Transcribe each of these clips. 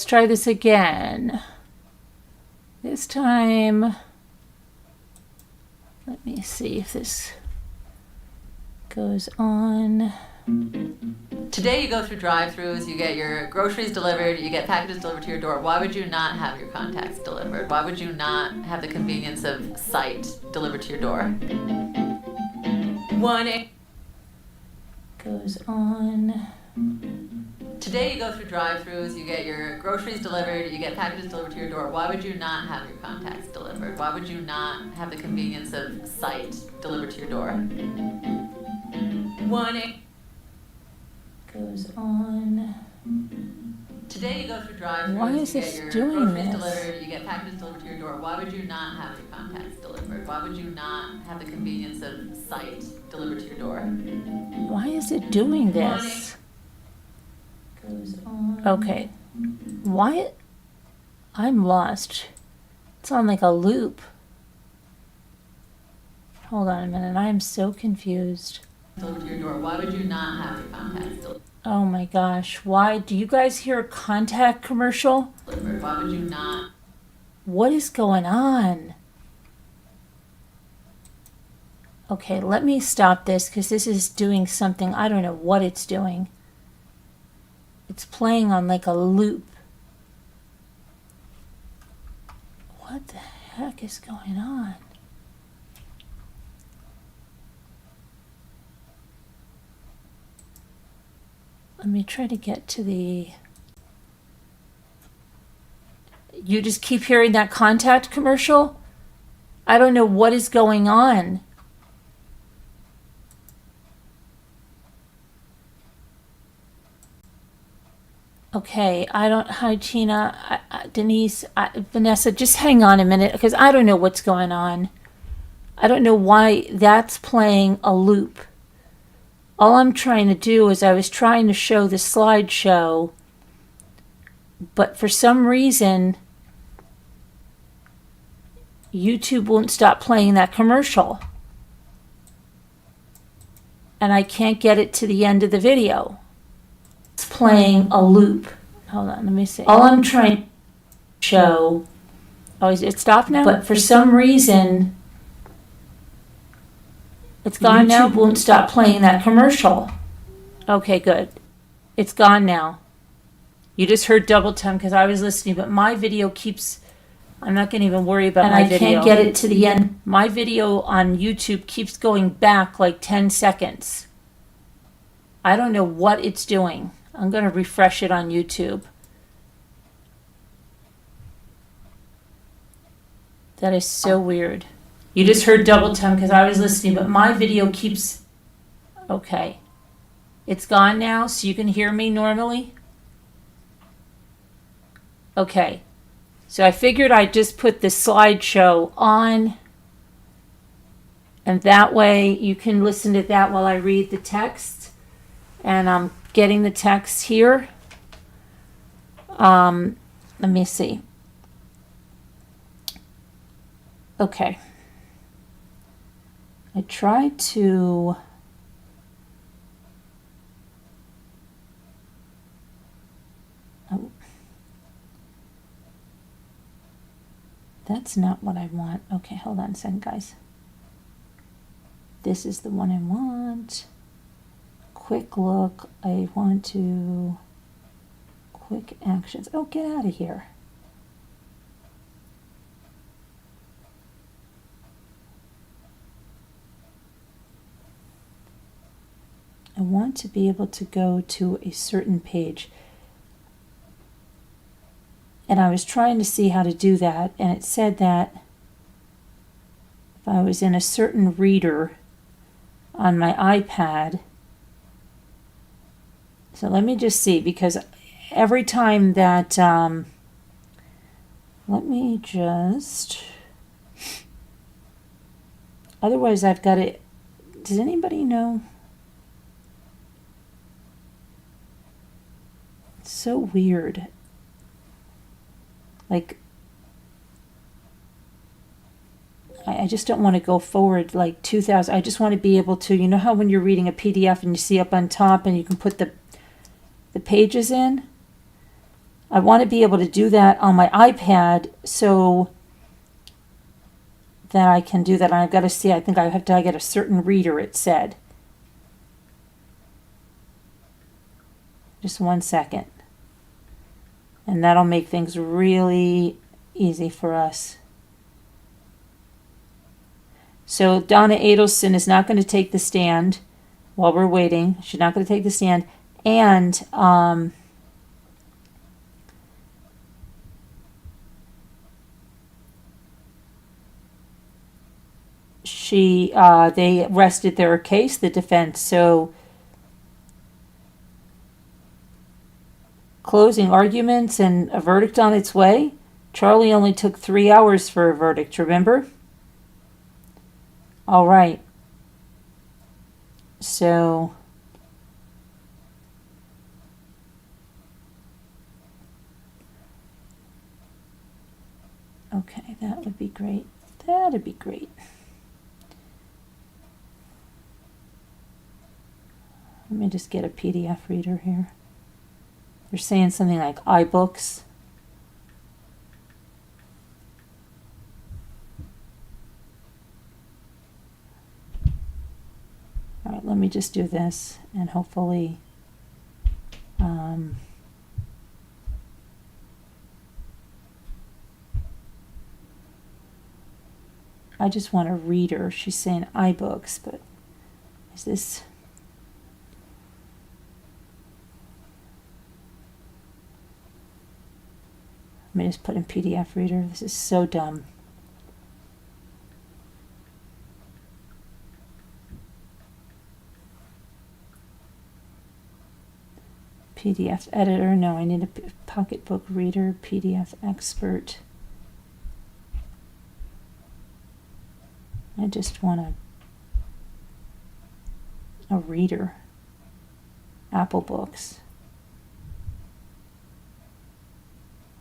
try this again. This time, let me see if this goes on. Today you go through drive-thrus, you get your groceries delivered, you get packages delivered to your door. Why would you not have your contacts delivered? Why would you not have the convenience of sight delivered to your door? Goes on. Today you go through drive-thrus, you get your groceries delivered, you get packages delivered to your door. Why would you not have your contacts delivered? Why would you not have the convenience of sight delivered to your door? Goes on. Today you go through drive-thrus, Why is you this get your doing groceries this? delivered, you get packages delivered to your door. Why would you not have your contacts delivered? Why would you not have the convenience of sight delivered to your door? Why is it doing this? Goes on. Okay. Why? I'm lost. It's on like a loop. Hold on a minute. I am so confused. Delivered to your door. Why would you not have your contacts delivered? Oh my gosh. Why? Do you guys hear a contact commercial? Why would you not? What is going on? Okay, let me stop this because this is doing something. I don't know what it's doing. It's playing on like a loop. What the heck is going on? Let me try to get to the... You just keep hearing that contact commercial? I don't know what is going on. Okay, I don't... Hi, Gina. Denise, Vanessa, just hang on a minute because I don't know what's going on. I don't know why that's playing a loop. All I'm trying to do is I was trying to show the slideshow, but for some reason, YouTube won't stop playing that commercial. And I can't get it to the end of the video. It's playing a loop. Hold on, let me see. All I'm trying to show... Oh, is it stopped now? But for some reason... It's gone now? YouTube won't stop playing that commercial. Okay, good. It's gone now. You just heard double time because I was listening, but my video keeps... I'm not going to even worry about my video. And I can't get it to the end. My video on YouTube keeps going back like 10 seconds. I don't know what it's doing. I'm going to refresh it on YouTube. That is so weird. You just heard double time because I was listening, but my video keeps... Okay. It's gone now, so you can hear me normally? Okay. So I figured I'd just put the slideshow on, and that way you can listen to that while I read the text. And I'm getting the text here. Let me see. Okay. I tried to... Oh. That's not what I want. Okay, hold on a second, guys. This is the one I want. Quick look. I want to... Quick actions. Oh, get out of here. I want to be able to go to a certain page. And I was trying to see how to do that, and it said that if I was in a certain reader on my iPad, so let me just see, because every time that, let me just, otherwise I've got it, does anybody know? It's so weird. Like, I just don't want to go forward like 2,000. I just want to be able to, you know how when you're reading a PDF and you see up on top and you can put the pages in? I want to be able to do that on my iPad so that I can do that. And I've got to see, I think I have to get a certain reader, it said. Just 1 second. And that'll make things really easy for us. So Donna Adelson is not going to take the stand while we're waiting. She's not going to take the stand. And they rested their case, the defense. So closing arguments and a verdict on its way. Charlie only took 3 hours for a verdict, remember? All right. So okay, that would be great. That'd be great. Let me just get a PDF reader here. They're saying something like iBooks. All right, let me just do this and hopefully I just want a reader. She's saying iBooks, but is this... Let me just put in PDF reader. This is so dumb. PDF editor. No, I need a pocketbook reader. PDF expert. I just want a reader. Apple Books.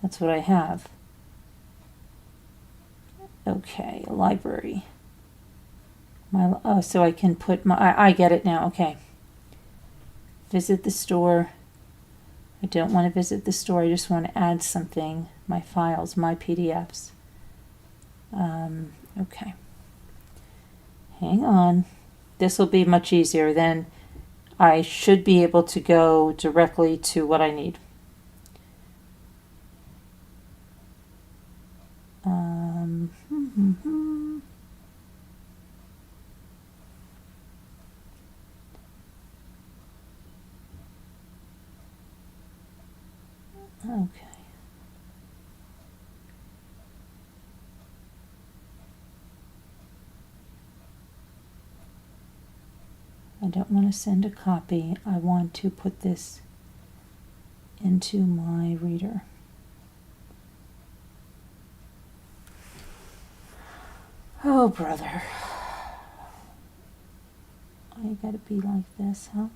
That's what I have. Okay, a library. So I can put I get it now. Okay. Visit the store. I don't want to visit the store. I just want to add something. My files, my PDFs. Okay. Hang on. This will be much easier. Then I should be able to go directly to what I need. Okay. I don't want to send a copy. I want to put this into my reader. Oh, brother. I gotta be like this, huh?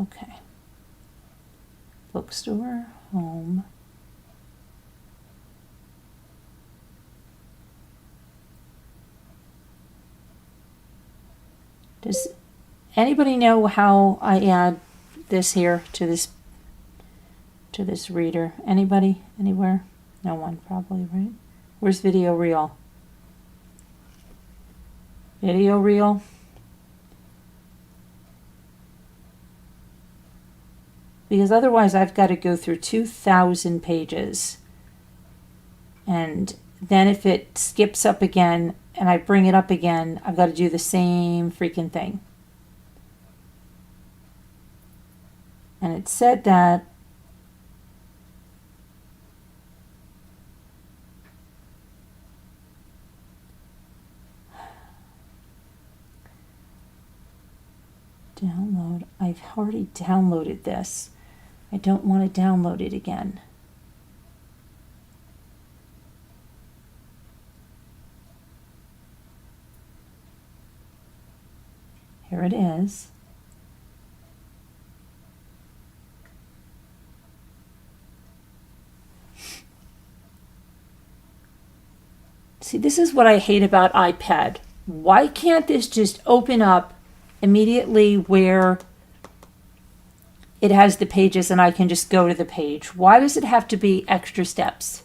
Okay. Bookstore, home. Does anybody know how I add this here to this reader? Anybody? Anywhere? No one, probably, right? Where's video reel? Video reel? Because otherwise I've got to go through 2,000 pages. And then if it skips up again and I bring it up again, I've got to do the same freaking thing. And it said that download. I've already downloaded this. I don't want to download it again. Here it is. See, this is what I hate about iPad. Why can't this just open up immediately where it has the pages and I can just go to the page. Why does it have to be extra steps?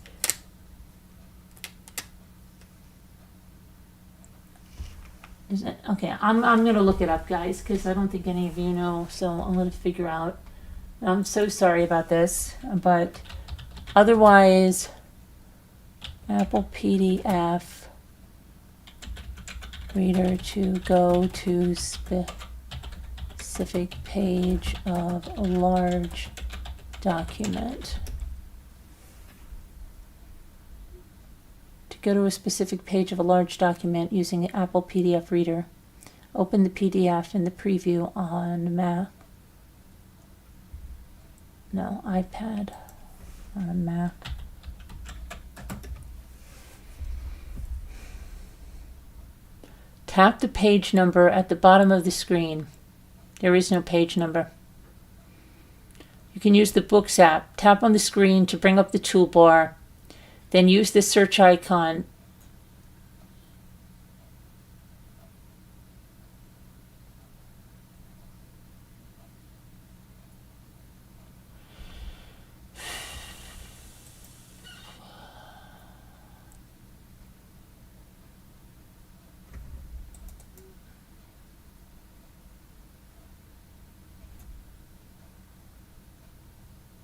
Is it okay? I'm gonna look it up, guys, because I don't think any of you know. So I'm gonna figure out. I'm so sorry about this, but otherwise, Apple PDF reader to go to specific page of a large document. To go to a specific page of a large document using the Apple PDF reader, open the PDF in the preview on Mac. No, iPad on a Mac. Tap the page number at the bottom of the screen. There is no page number. You can use the Books app. Tap on the screen to bring up the toolbar. Then use the search icon.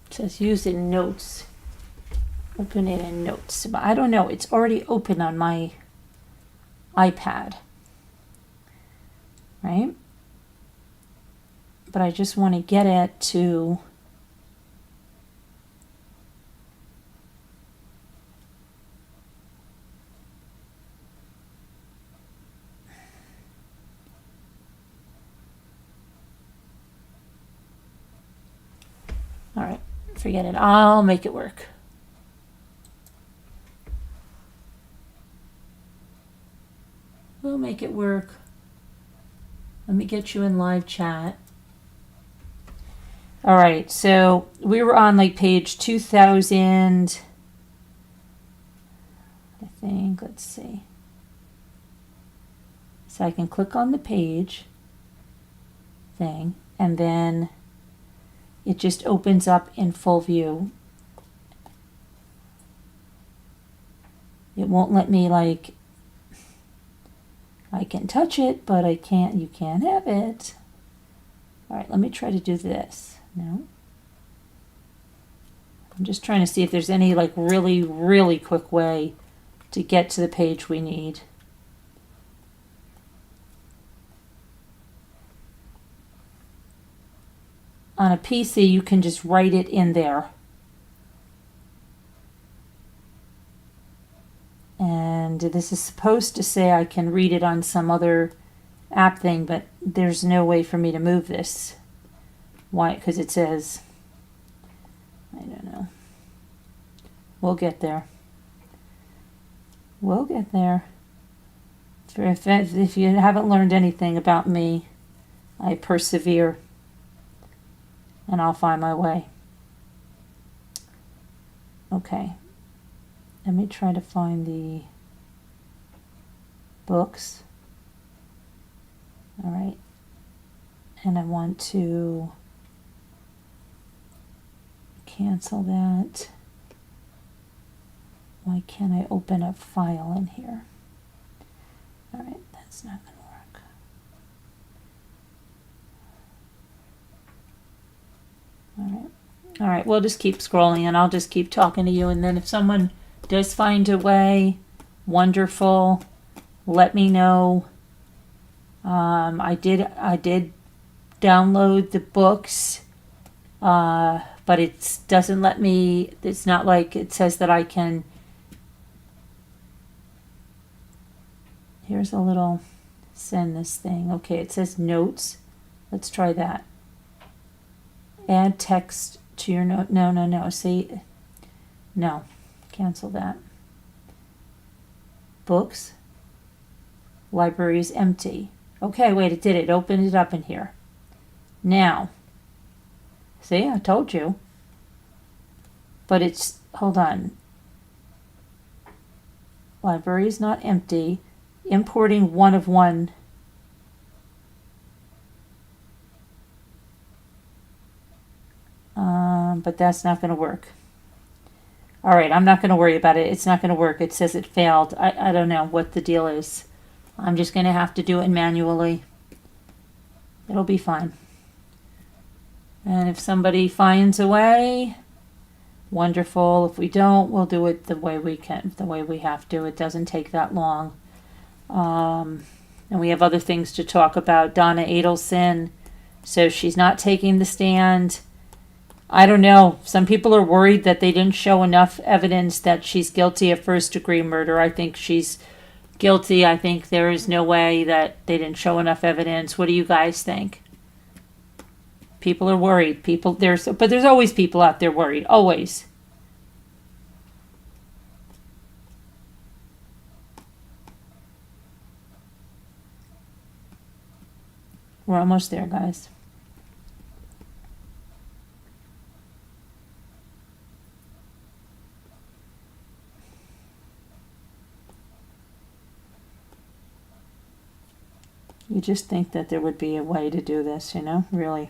It says use in Notes. Open it in Notes. But I don't know. It's already open on my iPad. Right? But I just want to get it to... All right. Forget it. I'll make it work. We'll make it work. Let me get you in live chat. All right, so we were on like page 2000, I think, let's see. So I can click on the page thing, and then it just opens up in full view. It won't let me like, I can touch it, but I can't, you can't have it. All right, let me try to do this. No. I'm just trying to see if there's any like really, really quick way to get to the page we need. On a PC, you can just write it in there. And this is supposed to say I can read it on some other app thing, but there's no way for me to move this. Why? Because it says, I don't know. We'll get there. We'll get there. If you haven't learned anything about me, I persevere. And I'll find my way. Okay. Let me try to find the books. All right. And I want to cancel that. Why can't I open a file in here? All right, that's not going to work. All right, we'll just keep scrolling and I'll just keep talking to you. And then if someone does find a way, wonderful, let me know. I did download the books, but it doesn't let me, it's not like it says that I can. Here's a little, send this thing. Okay, it says notes. Let's try that. Add text to your note. No. See, no, cancel that. Books. Library is empty. Okay, wait, it did it. Opened it up in here. Now, see, I told you. But it's, hold on. Library is not empty. Importing one of one. but that's not going to work. All right, I'm not going to worry about it. It's not going to work. It says it failed. I don't know what the deal is. I'm just going to have to do it manually. It'll be fine. And if somebody finds a way, wonderful. If we don't, we'll do it the way we can, the way we have to. It doesn't take that long. And we have other things to talk about. Donna Adelson, so she's not taking the stand. I don't know. Some people are worried that they didn't show enough evidence that she's guilty of first-degree murder. I think she's guilty. I think there is no way that they didn't show enough evidence. What do you guys think? People are worried. But there's always people out there worried. Always. We're almost there, guys. You just think that there would be a way to do this, you know, really.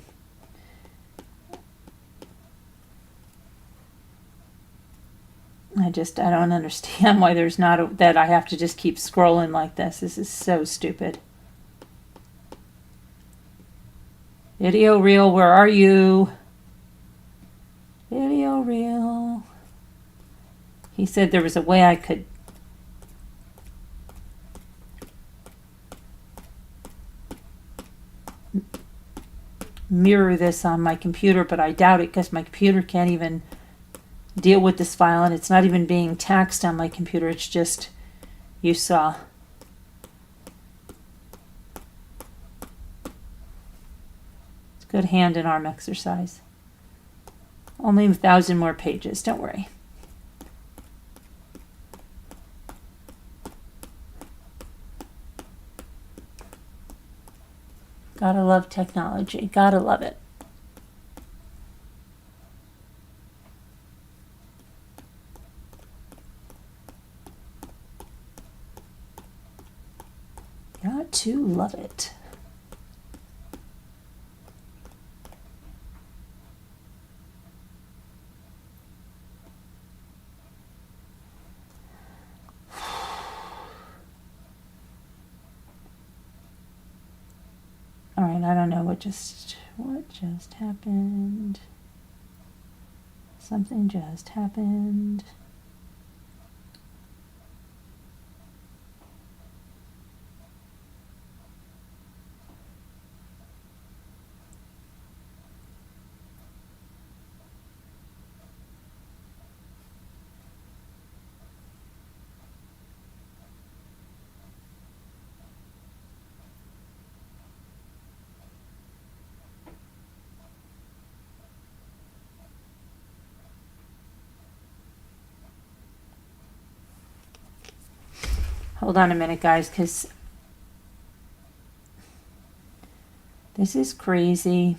I don't understand why there's not that I have to just keep scrolling like this. This is so stupid. Video reel, where are you? Video reel. He said there was a way I could mirror this on my computer, but I doubt it because my computer can't even deal with this file, and it's not even being taxed on my computer. It's just, you saw. It's good hand and arm exercise. Only 1,000 more pages, don't worry. Gotta love technology. Gotta love it. Got to love it. All right, I don't know what just happened. Something just happened. Hold on a minute, guys, because this is crazy.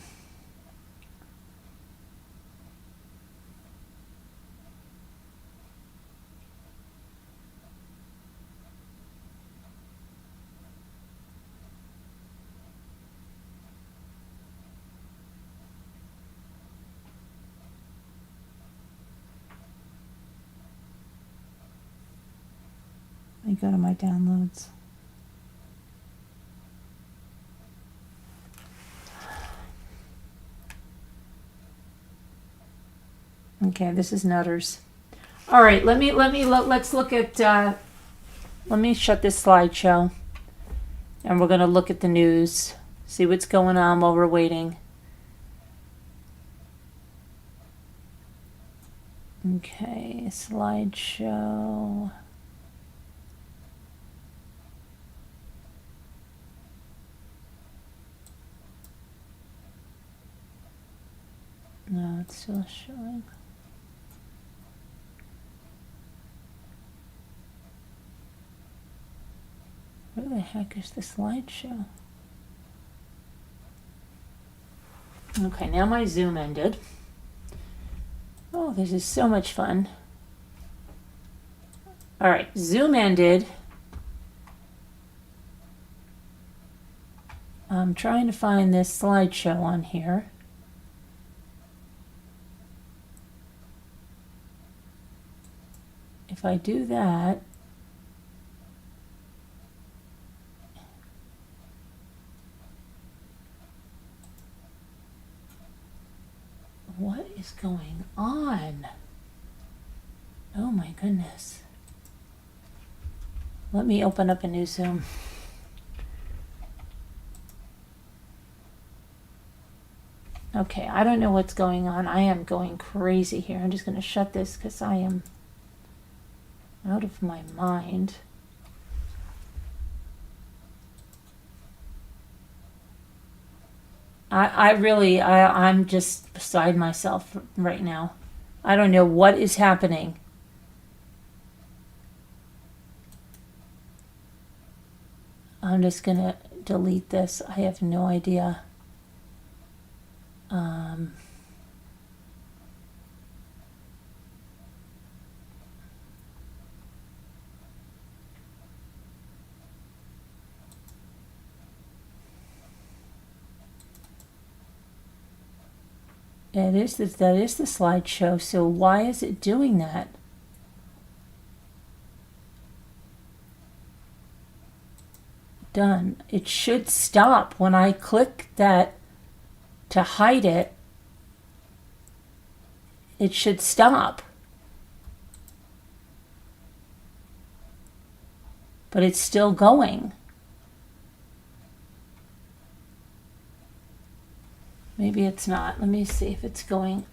Let me go to my downloads. Okay, this is nutters. All right, let's look at, let me shut this slideshow, and we're going to look at the news, see what's going on while we're waiting. Okay, slideshow. No, it's still showing. Where the heck is the slideshow? Okay, now my Zoom ended. Oh, this is so much fun. All right, Zoom ended. I'm trying to find this slideshow on here. if I do that, what is going on? Oh my goodness. Let me open up a new Zoom. Okay, I don't know what's going on. I am going crazy here. I'm just going to shut this because I am out of my mind. I'm just beside myself right now. I don't know what is happening. I'm just going to delete this. I have no idea. That is the slideshow. So why is it doing that? Done. It should stop when I click that to hide it. It should stop. But it's still going. Maybe it's not. Let me see if it's going.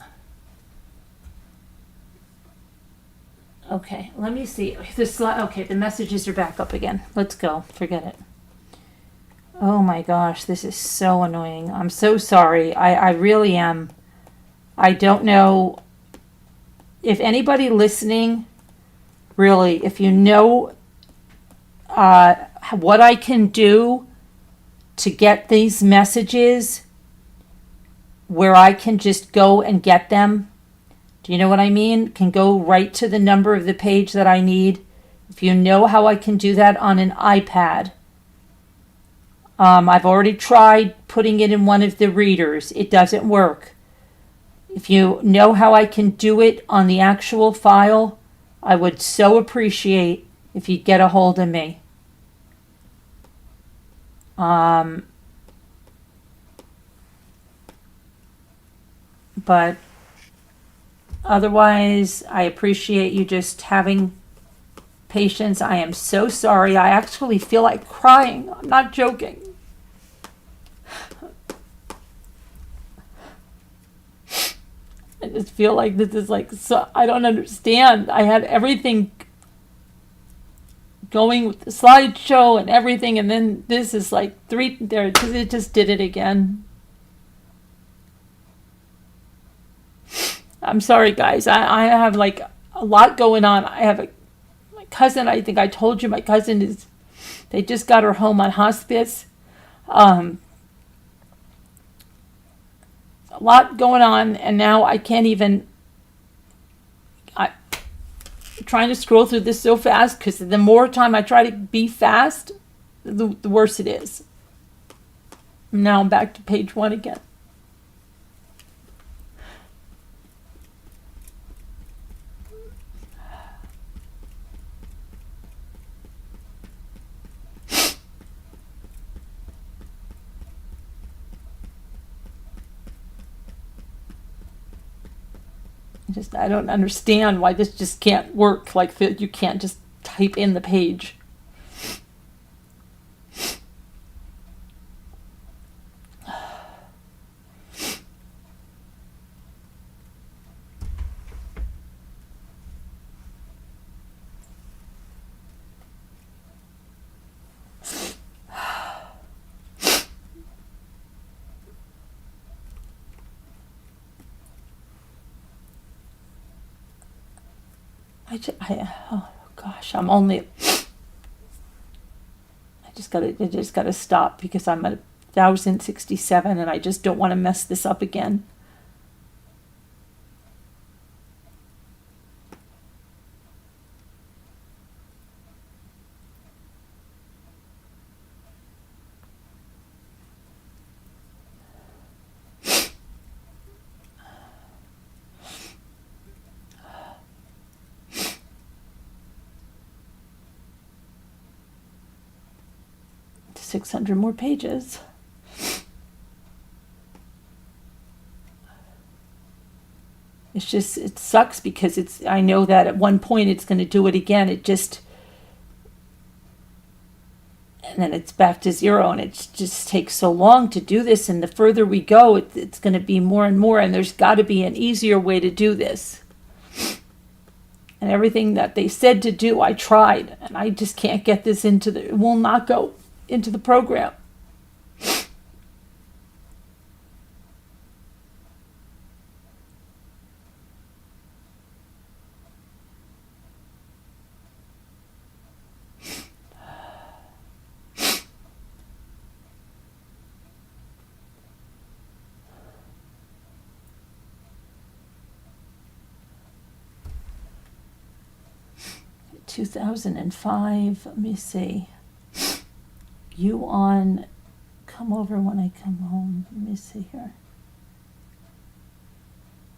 Okay, let me see. Okay, the messages are back up again. Let's go. Forget it. Oh my gosh, this is so annoying. I'm so sorry. I really am. I don't know if anybody listening, really, if you know what I can do to get these messages where I can just go and get them. Do you know what I mean? Can go right to the number of the page that I need. If you know how I can do that on an iPad. I've already tried putting it in one of the readers. It doesn't work. If you know how I can do it on the actual file, I would so appreciate if you'd get a hold of me. But otherwise, I appreciate you just having patience. I am so sorry. I actually feel like crying. I'm not joking. I just feel like this is like, so I don't understand. I had everything going with the slideshow and everything, and then this is like it just did it again. I'm sorry, guys. I have like a lot going on. I have my cousin. I think I told you my cousin they just got her home on hospice. A lot going on, and now I can't even. I'm trying to scroll through this so fast because the more time I try to be fast, the worse it is. Now I'm back to page 1 again. I don't understand why this just can't work. Like you can't just type in the page. Oh gosh, I just gotta stop because I'm at 1067 and I just don't want to mess this up again. 600 more pages. It's just, it sucks because I know that at one point it's going to do it again. And then it's back to zero, and it just takes so long to do this. And the further we go, it's going to be more and more, and there's got to be an easier way to do this. And everything that they said to do, I tried, and I just can't get this it will not go into the program. Two 2005, let me see. You on, come over when I come home. Let me see here.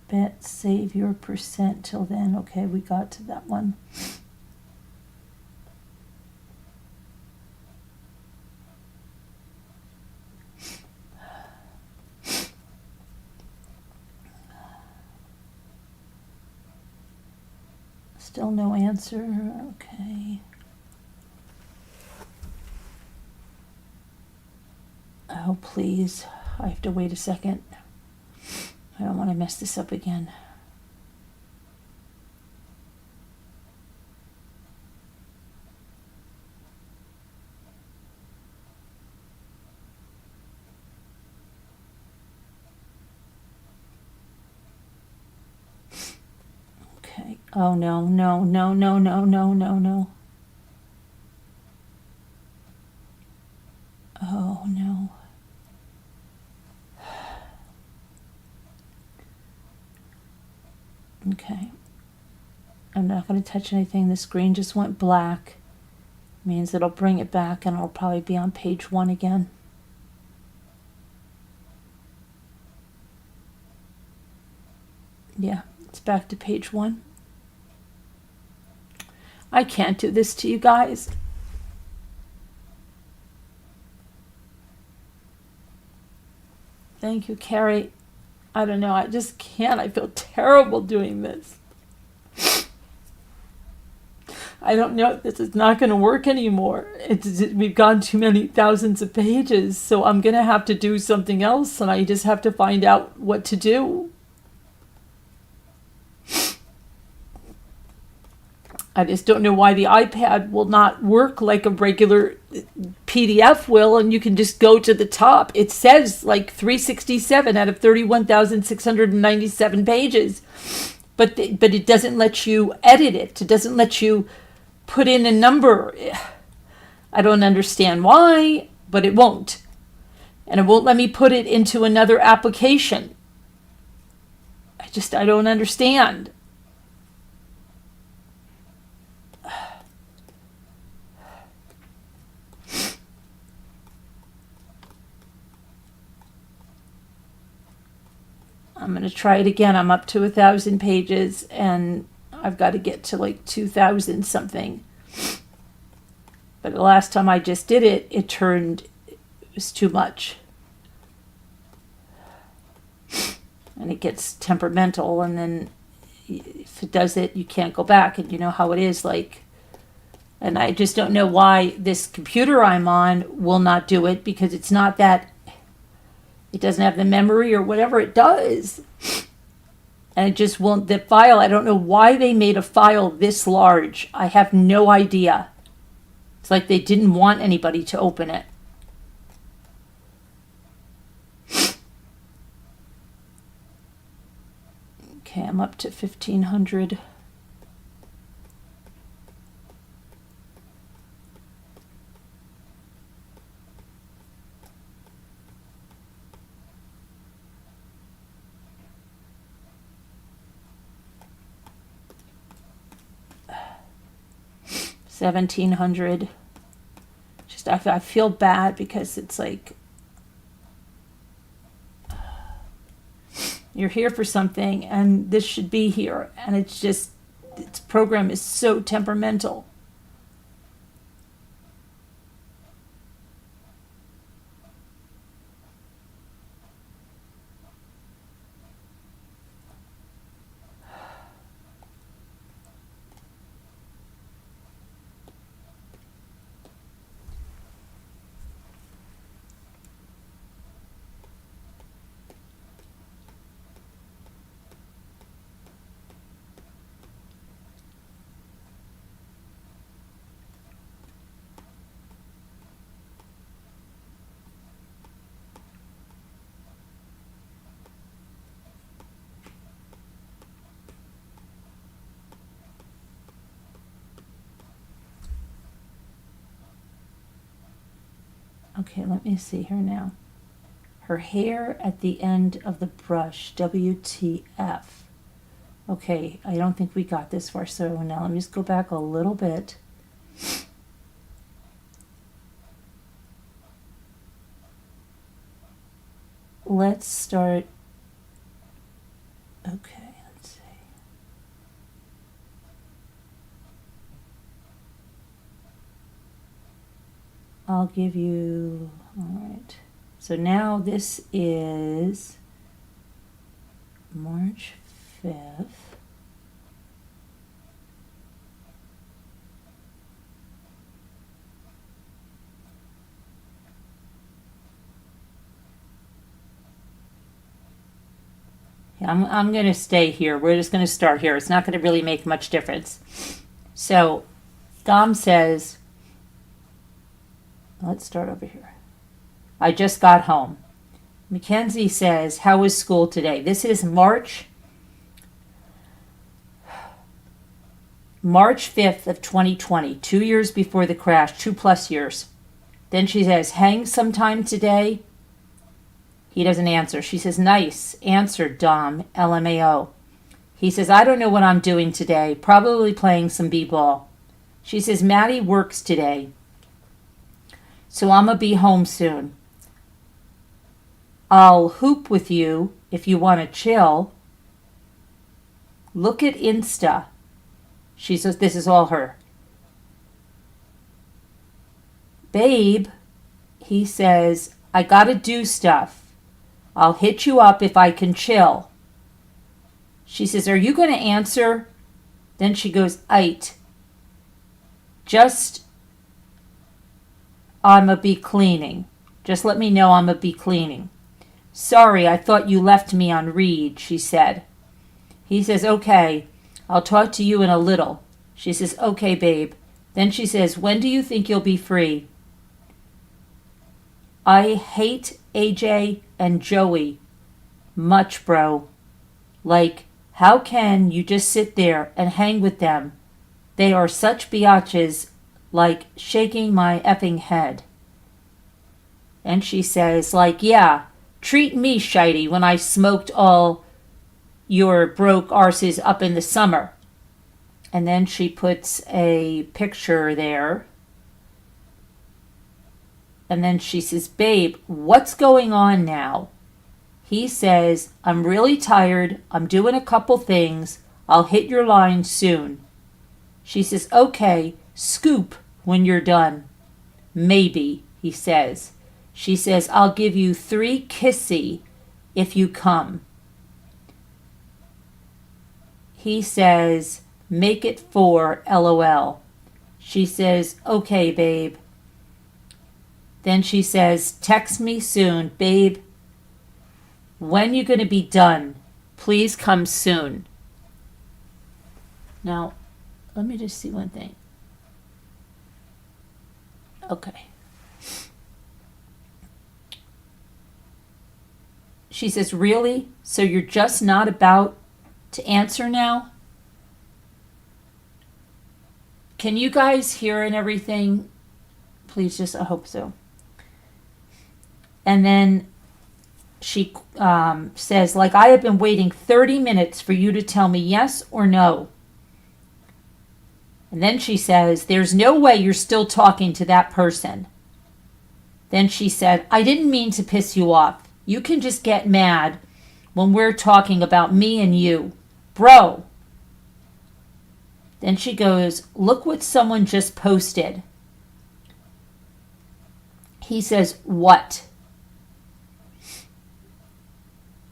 Bet, save your percent till then. Okay, we got to that one. Still no answer. Okay. Oh, please. I have to wait a second. I don't want to mess this up again. Okay. Oh, no, no, no, no, no, no, no, no. Oh, no. Okay. I'm not going to touch anything. The screen just went black. Means it'll bring it back, and it'll probably be on page 1 again. Yeah, it's back to page 1. I can't do this to you guys. Thank you, Carrie. I don't know. I just can't. I feel terrible doing this. I don't know. This is not going to work anymore. We've gone too many thousands of pages, so I'm going to have to do something else, and I just have to find out what to do. I just don't know why the iPad will not work like a regular PDF will, and you can just go to the top. It says like 367 out of 31,697 pages, but it doesn't let you edit it. It doesn't let you put in a number. I don't understand why, but it won't. And it won't let me put it into another application. I don't understand. I'm going to try it again. I'm up to 1,000 pages, and I've got to get to like 2,000 something. But the last time I just did it, it was too much. And it gets temperamental, and then if it does it, you can't go back, and you know how it is like. And I just don't know why this computer I'm on will not do it, because it's not that. It doesn't have the memory or whatever it does. And it just won't, the file, I don't know why they made a file this large. I have no idea. It's like they didn't want anybody to open it. Okay, I'm up to 1,500. $1,700. Just I feel bad because it's like you're here for something and this should be here, and it's just its program is so temperamental. Okay, let me see her now. Her hair at the end of the brush, WTF. Okay, I don't think we got this far, so now let me just go back a little bit. Let's start. Okay, let's see. I'll give you, all right. So now this is March 5th. I'm going to stay here. We're just going to start here. It's not going to really make much difference. So Dom says, let's start over here. I just got home. Mackenzie says, how was school today? This is March 5th of 2020, 2 years before the crash, 2+ years. Then she says, hang sometime today. He doesn't answer. She says, nice. Answered Dom, LMAO. He says, I don't know what I'm doing today. Probably playing some b-ball. She says, Maddie works today. So I'm going to be home soon. I'll hoop with you if you want to chill. Look at Insta. She says, this is all her. Babe, he says, I got to do stuff. I'll hit you up if I can chill. She says, are you going to answer? Then she goes, Ite. Just, I'ma be cleaning. Just let me know I'ma be cleaning. Sorry, I thought you left me on read, she said. He says, okay, I'll talk to you in a little. She says, okay, babe. Then she says, when do you think you'll be free? I hate AJ and Joey much, bro. Like, how can you just sit there and hang with them? They are such biatches, like shaking my effing head. And she says, like, yeah, treat me shitey when I smoked all your broke arses up in the summer. And then she puts a picture there. And then she says, babe, what's going on now? He says, I'm really tired. I'm doing a couple things. I'll hit your line soon. She says, okay, scoop when you're done. Maybe, he says. She says, I'll give you 3 kissy if you come. He says, make it 4, LOL. She says, okay, babe. Then she says, text me soon, babe. When you going to be done? Please come soon. Now, let me just see one thing. Okay. She says, really? So you're just not about to answer now? Can you guys hear and everything? Please, just, I hope so. And then she says, like, I have been waiting 30 minutes for you to tell me yes or no. And then she says, there's no way you're still talking to that person. Then she said, I didn't mean to piss you off. You can just get mad when we're talking about me and you. Bro. Then she goes, look what someone just posted. He says, what?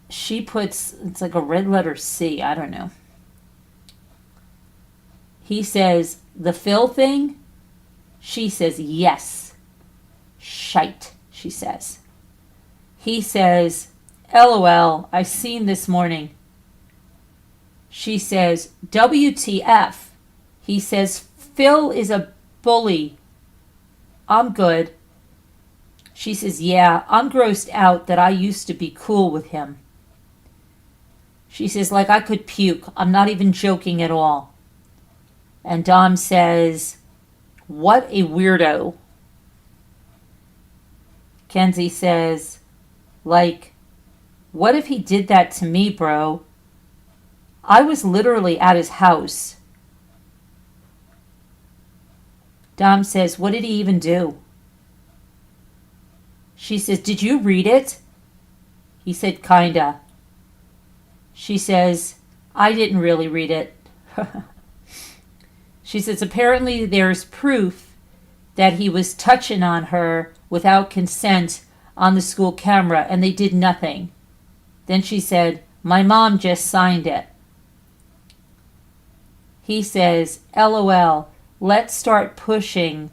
She puts, it's like a red letter C, I don't know. He says, the Phil thing? She says, yes. Shite, she says. He says, LOL, I seen this morning. She says, WTF. He says, Phil is a bully. I'm good. She says, yeah, I'm grossed out that I used to be cool with him. She says, like I could puke. I'm not even joking at all. And Dom says, what a weirdo. Kenzie says, like, what if he did that to me, bro? I was literally at his house. Dom says, what did he even do? She says, did you read it? He said, kinda. She says, I didn't really read it. She says, apparently there's proof that he was touching on her without consent on the school camera, and they did nothing. Then she said, my mom just signed it. He says, LOL, let's start pushing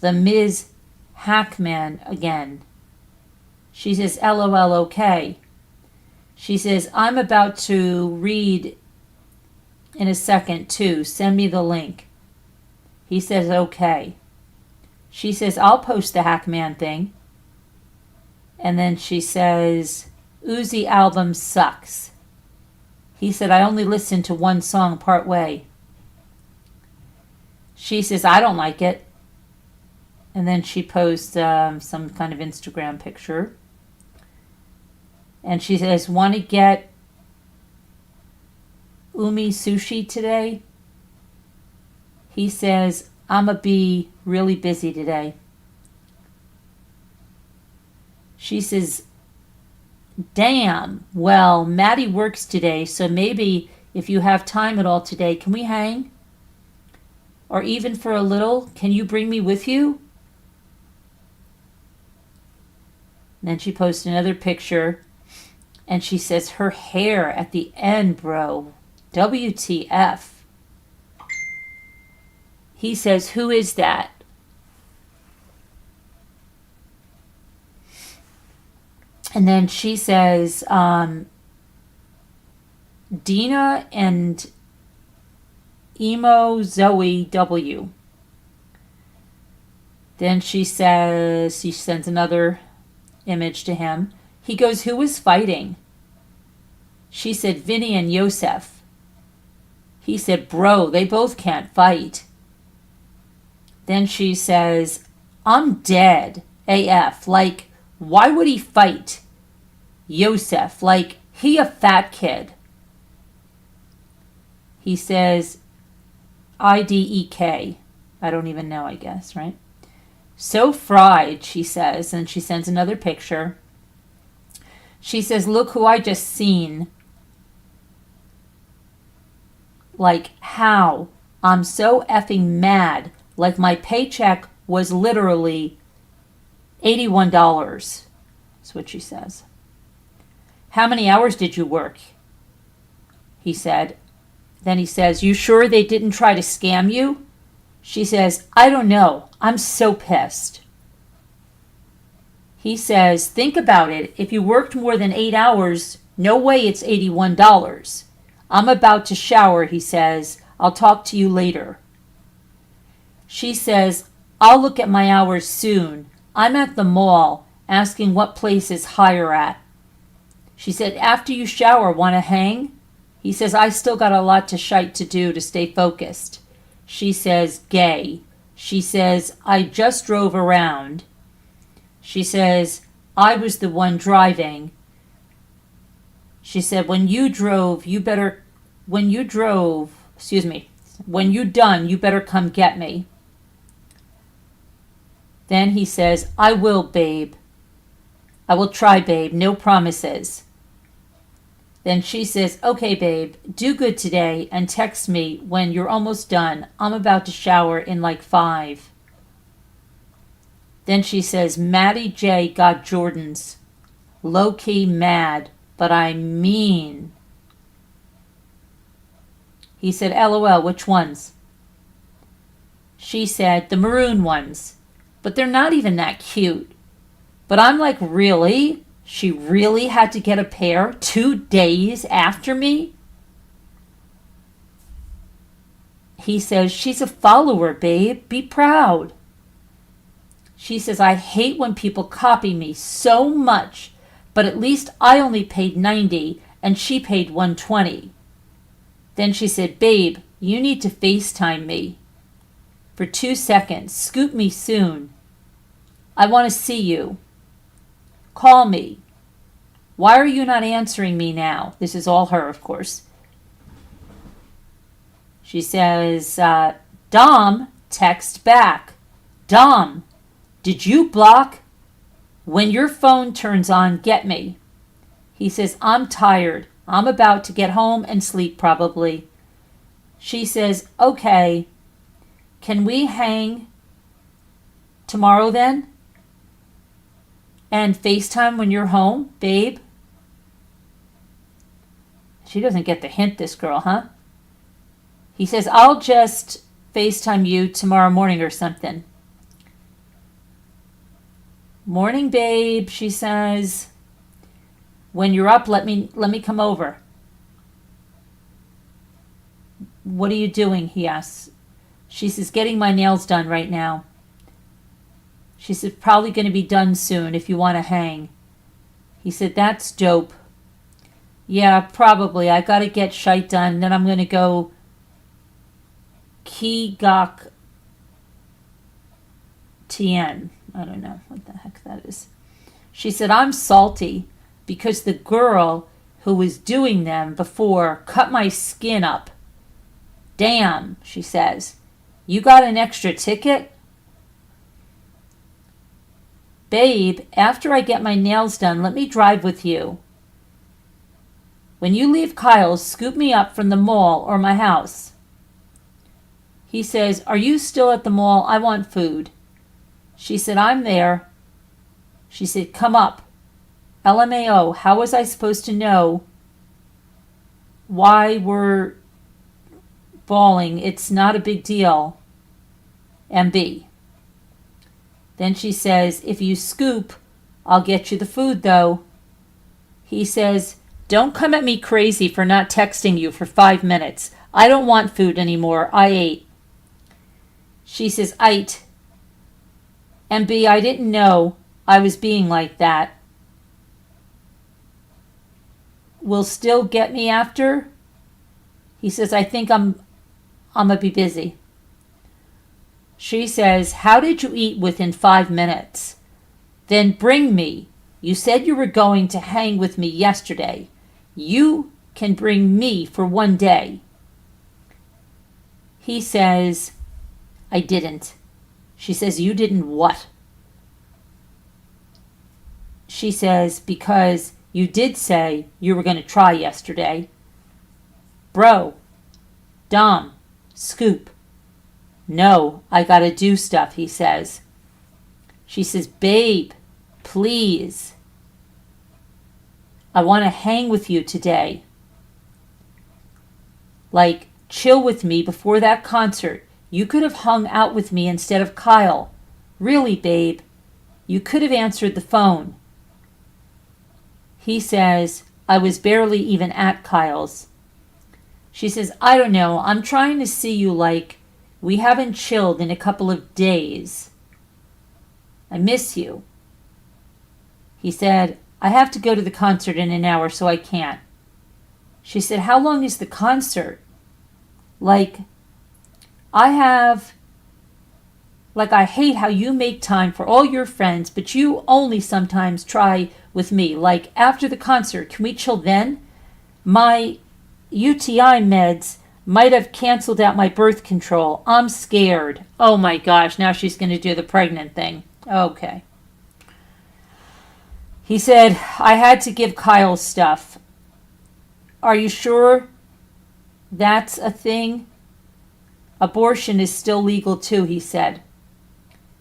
the Ms. Hackman again. She says, LOL, okay. She says, I'm about to read in a second too. Send me the link. He says, okay. She says, I'll post the Hackman thing. And then she says, Uzi album sucks. He said, I only listened to one song part way. She says, I don't like it. And then she posts some kind of Instagram picture. And she says, want to get Umi sushi today? He says, I'ma be really busy today. She says, damn, well, Maddie works today, so maybe if you have time at all today, can we hang? Or even for a little, can you bring me with you? And then she posts another picture, and she says, her hair at the end, bro. WTF. He says, who is that? And then she says, Dina and Emo Zoe W. Then she says, she sends another image to him. He goes, who was fighting? She said, Vinny and Yosef. He said, bro, they both can't fight. Then she says, I'm dead, AF. Like, why would he fight Yosef? Like, he a fat kid. He says, IDEK. I don't even know, I guess, right? So fried, she says, and she sends another picture. She says, look who I just seen. Like, how? I'm so effing mad. Like, my paycheck was literally $81. That's what she says. How many hours did you work? He said. Then he says, you sure they didn't try to scam you? She says, I don't know. I'm so pissed. He says, think about it. If you worked more than 8 hours, no way it's $81. I'm about to shower, he says. I'll talk to you later. She says, I'll look at my hours soon. I'm at the mall asking what place is higher at. She said, after you shower, want to hang? He says, I still got a lot to shite to do to stay focused. She says, gay. She says, I just drove around. She says, I was the one driving. She said, when you done, you better come get me. Then he says, I will, babe. I will try, babe. No promises. Then she says, okay, babe, do good today and text me when you're almost done. I'm about to shower in like 5. Then she says, Maddie J got Jordans. Low-key mad, but I mean. He said, LOL, which ones? She said, the maroon ones. But they're not even that cute. But I'm like, really? She really had to get a pair 2 days after me? He says, she's a follower, babe. Be proud. She says, I hate when people copy me so much, but at least I only paid $90 and she paid $120. Then she said, babe, you need to FaceTime me for 2 seconds. Scoop me soon. I want to see you. Call me. Why are you not answering me now? This is all her, of course. She says, Dom, text back. Dom, did you block? When your phone turns on, get me. He says, I'm tired. I'm about to get home and sleep probably. She says, okay. Can we hang tomorrow then? And FaceTime when you're home, babe? She doesn't get the hint, this girl, huh? He says, I'll just FaceTime you tomorrow morning or something. Morning, babe, she says. When you're up, let me come over. What are you doing? He asks. She says, getting my nails done right now. She said, probably going to be done soon if you want to hang. He said, that's dope. Yeah, probably. I got to get shite done. Then I'm going to go Kigok Tien. I don't know what the heck that is. She said, I'm salty because the girl who was doing them before cut my skin up. Damn, she says. You got an extra ticket? Babe, after I get my nails done, let me drive with you. When you leave Kyle's, scoop me up from the mall or my house. He says, are you still at the mall? I want food. She said, I'm there. She said, come up. LMAO, how was I supposed to know why we're bawling? It's not a big deal. MB. Then she says, if you scoop, I'll get you the food though. He says, don't come at me crazy for not texting you for 5 minutes. I don't want food anymore. I ate. She says, Ite. MB, I didn't know I was being like that. Will still get me after? He says, I think I'm gonna be busy. She says, how did you eat within 5 minutes? Then bring me. You said you were going to hang with me yesterday. You can bring me for 1 day. He says, I didn't. She says, you didn't what? She says, because you did say you were going to try yesterday. Bro, Dom, scoop. No, I got to do stuff, he says. She says, babe, please. I want to hang with you today. Like, chill with me before that concert. You could have hung out with me instead of Kyle. Really, babe. You could have answered the phone. He says, I was barely even at Kyle's. She says, I don't know. I'm trying to see you like we haven't chilled in a couple of days. I miss you. He said, I have to go to the concert in an hour, so I can't. She said, how long is the concert? I hate how you make time for all your friends, but you only sometimes try with me. Like, after the concert, can we chill then? My UTI meds might have canceled out my birth control. I'm scared. Oh my gosh, now she's going to do the pregnant thing. Okay. He said, I had to give Kyle stuff. Are you sure that's a thing? Abortion is still legal too, he said.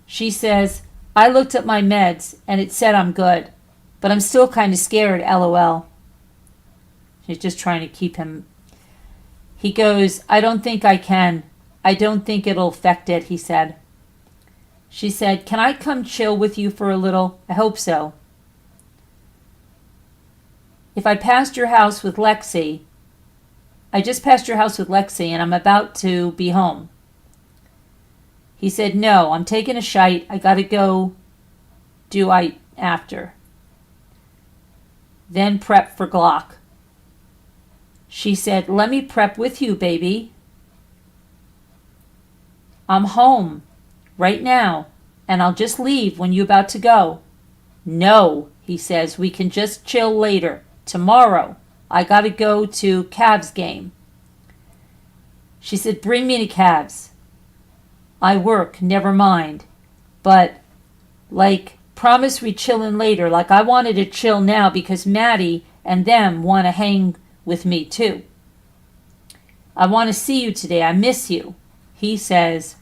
She says, I looked at my meds and it said I'm good, but I'm still kind of scared, LOL. She's just trying to keep him. He goes, I don't think I can. I don't think it'll affect it, he said. She said, can I come chill with you for a little? I hope so. If I passed your house with Lexi, I just passed your house with Lexi and I'm about to be home. He said, no, I'm taking a shite. I gotta go do I after. Then prep for Glock. She said, let me prep with you, baby. I'm home right now and I'll just leave when you're about to go. No, He says, we can just chill later. Tomorrow, I gotta go to Cavs game. She said, bring me to Cavs. I work, never mind. But, like, promise we chillin' later. Like, I wanted to chill now because Maddie and them want to hang with me too. I want to see you today. I miss you. He says,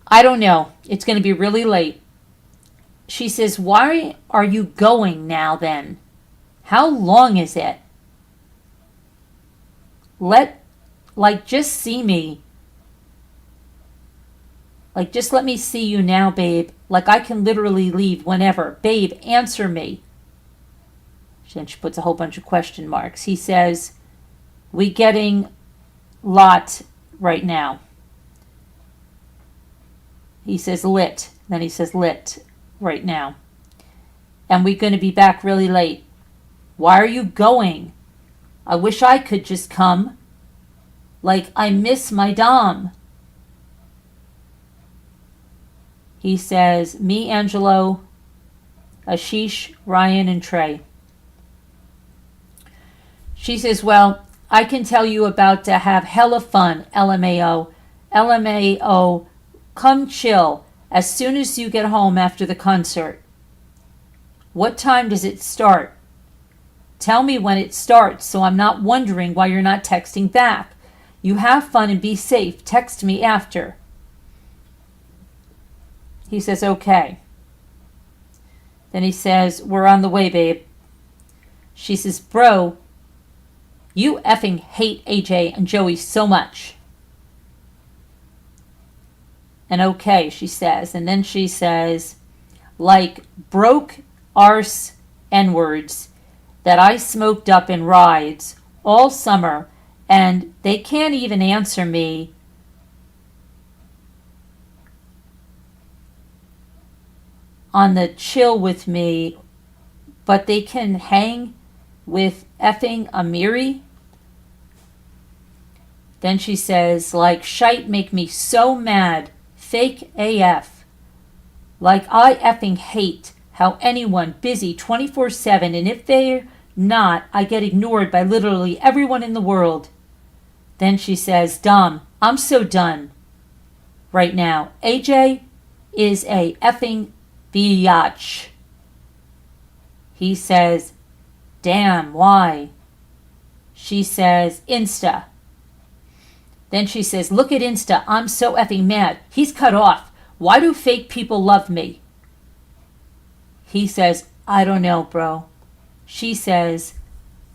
I don't know. It's going to be really late. She says, why are you going now then? How long is it? Just see me. Like, just let me see you now, babe. Like, I can literally leave whenever. Babe, answer me. Then she puts a whole bunch of question marks. He says, we getting lot right now. He says lit. Then he says lit right now. And we're going to be back really late. Why are you going? I wish I could just come. Like, I miss my Dom. He says, me, Angelo, Ashish, Ryan, and Trey. She says, well, I can tell you about to have hella fun, LMAO. LMAO, come chill as soon as you get home after the concert. What time does it start? Tell me when it starts so I'm not wondering why you're not texting back. You have fun and be safe. Text me after. He says, okay. Then he says, we're on the way, babe. She says, bro, you effing hate AJ and Joey so much. And okay, she says. And then she says, like broke arse N-words that I smoked up in rides all summer, and they can't even answer me on the chill with me, but they can hang with effing Amiri. Then she says, like, shite make me so mad. Fake AF. Like, I effing hate how anyone busy 24/7, and if they're not, I get ignored by literally everyone in the world. Then she says, Dom, I'm so done right now. AJ is a effing biatch. He says, damn, why? She says, Insta. Then she says, look at Insta. I'm so effing mad. He's cut off. Why do fake people love me? He says, I don't know, bro. She says,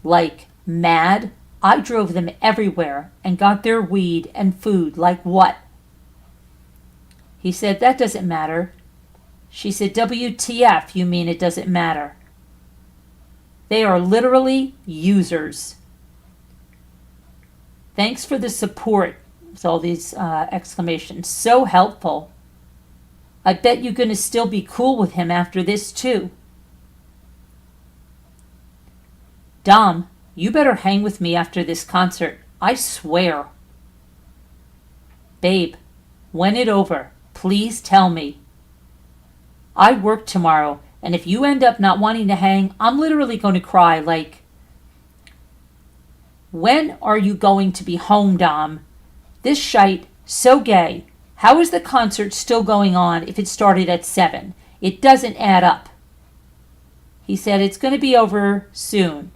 like, mad? I drove them everywhere and got their weed and food. Like what? He said, that doesn't matter. She said, WTF, you mean it doesn't matter? They are literally users. Thanks for the support, with all these exclamations. So helpful. I bet you're going to still be cool with him after this, too. Dom, you better hang with me after this concert. I swear. Babe, when it over, please tell me. I work tomorrow, and if you end up not wanting to hang, I'm literally going to cry like, when are you going to be home, Dom? This shite, so gay. How is the concert still going on if it started at 7? It doesn't add up. He said, it's going to be over soon.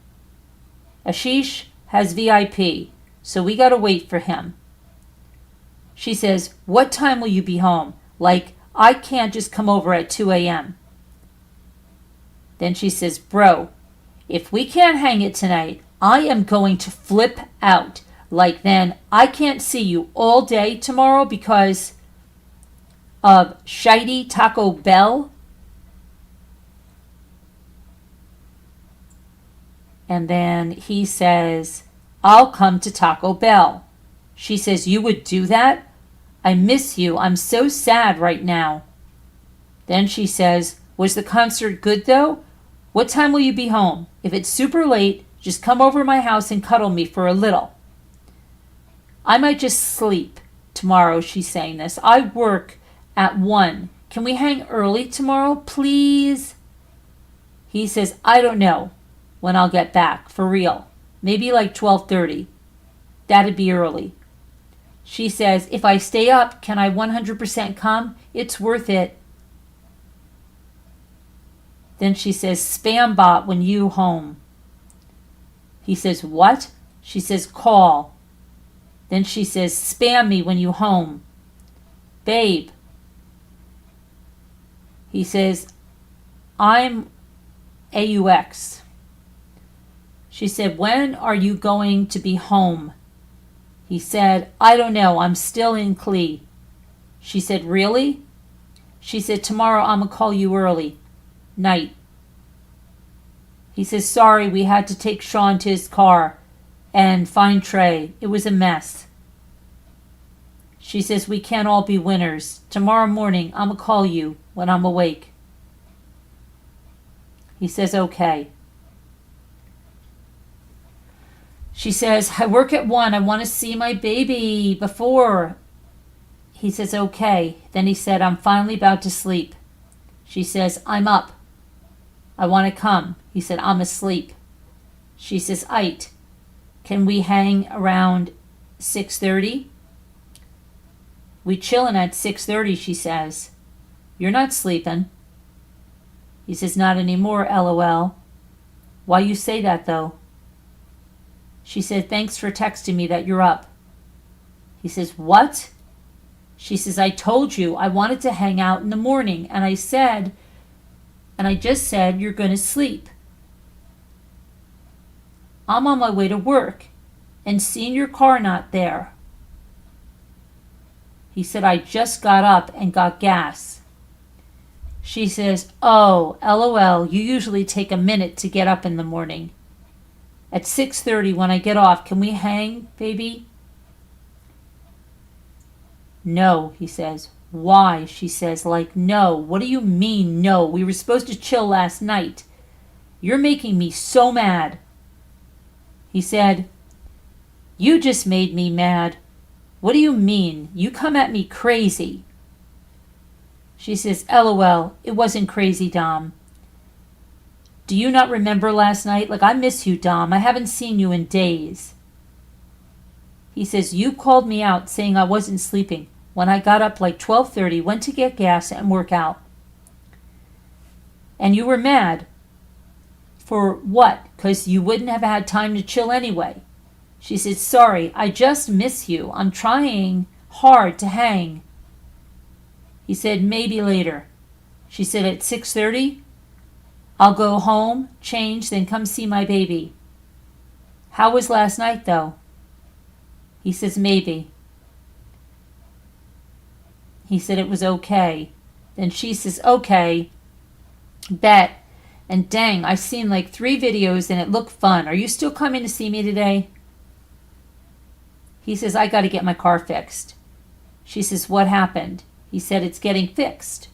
Ashish has VIP, so we got to wait for him. She says, what time will you be home? Like, I can't just come over at 2 a.m. Then she says, bro, if we can't hang it tonight, I am going to flip out. Like, then I can't see you all day tomorrow because of shitey Taco Bell. And then he says, I'll come to Taco Bell. She says, you would do that? I miss you. I'm so sad right now. Then she says, was the concert good though? What time will you be home? If it's super late, just come over to my house and cuddle me for a little. I might just sleep tomorrow, she's saying this. I work at 1. Can we hang early tomorrow, please? He says, I don't know when I'll get back, for real. Maybe like 12:30. That'd be early. She says, if I stay up, can I 100% come? It's worth it. Then she says, spam bot when you home. He says, what? She says, call. Then she says, spam me when you home. Babe. He says, I'm AUX. She said, when are you going to be home? He said, I don't know. I'm still in Clee. She said, really? She said, tomorrow I'm going to call you early. Night. He says, sorry, we had to take Sean to his car and find Trey. It was a mess. She says, we can't all be winners. Tomorrow morning, I'm going to call you when I'm awake. He says, okay. She says, I work at 1. I want to see my baby before. He says, okay. Then he said, I'm finally about to sleep. She says, I'm up. I want to come. He said, I'm asleep. She says, Ite, can we hang around 6:30? We chillin' at 6:30, she says. You're not sleeping. He says, not anymore, LOL. Why you say that, though? She said, thanks for texting me that you're up. He says, what? She says, I told you I wanted to hang out in the morning, and I just said you're going to sleep. I'm on my way to work and seeing your car not there. He said, I just got up and got gas. She says, oh, LOL, you usually take a minute to get up in the morning. At 6:30 when I get off, can we hang, baby? No, he says. Why? She says, like, no. What do you mean, no? We were supposed to chill last night. You're making me so mad. He said, you just made me mad. What do you mean? You come at me crazy. She says, LOL, it wasn't crazy, Dom. Do you not remember last night? Like, I miss you, Dom. I haven't seen you in days. He says, you called me out saying I wasn't sleeping when I got up like 12:30, went to get gas and work out. And you were mad. For what? Because you wouldn't have had time to chill anyway. She said, sorry, I just miss you. I'm trying hard to hang. He said, maybe later. She said, at 6:30? I'll go home, change, then come see my baby. How was last night, though? He says, maybe. He said it was okay. Then she says, okay, bet. And dang, I've seen like 3 videos and it looked fun. Are you still coming to see me today? He says, I got to get my car fixed. She says, what happened? He said, it's getting fixed.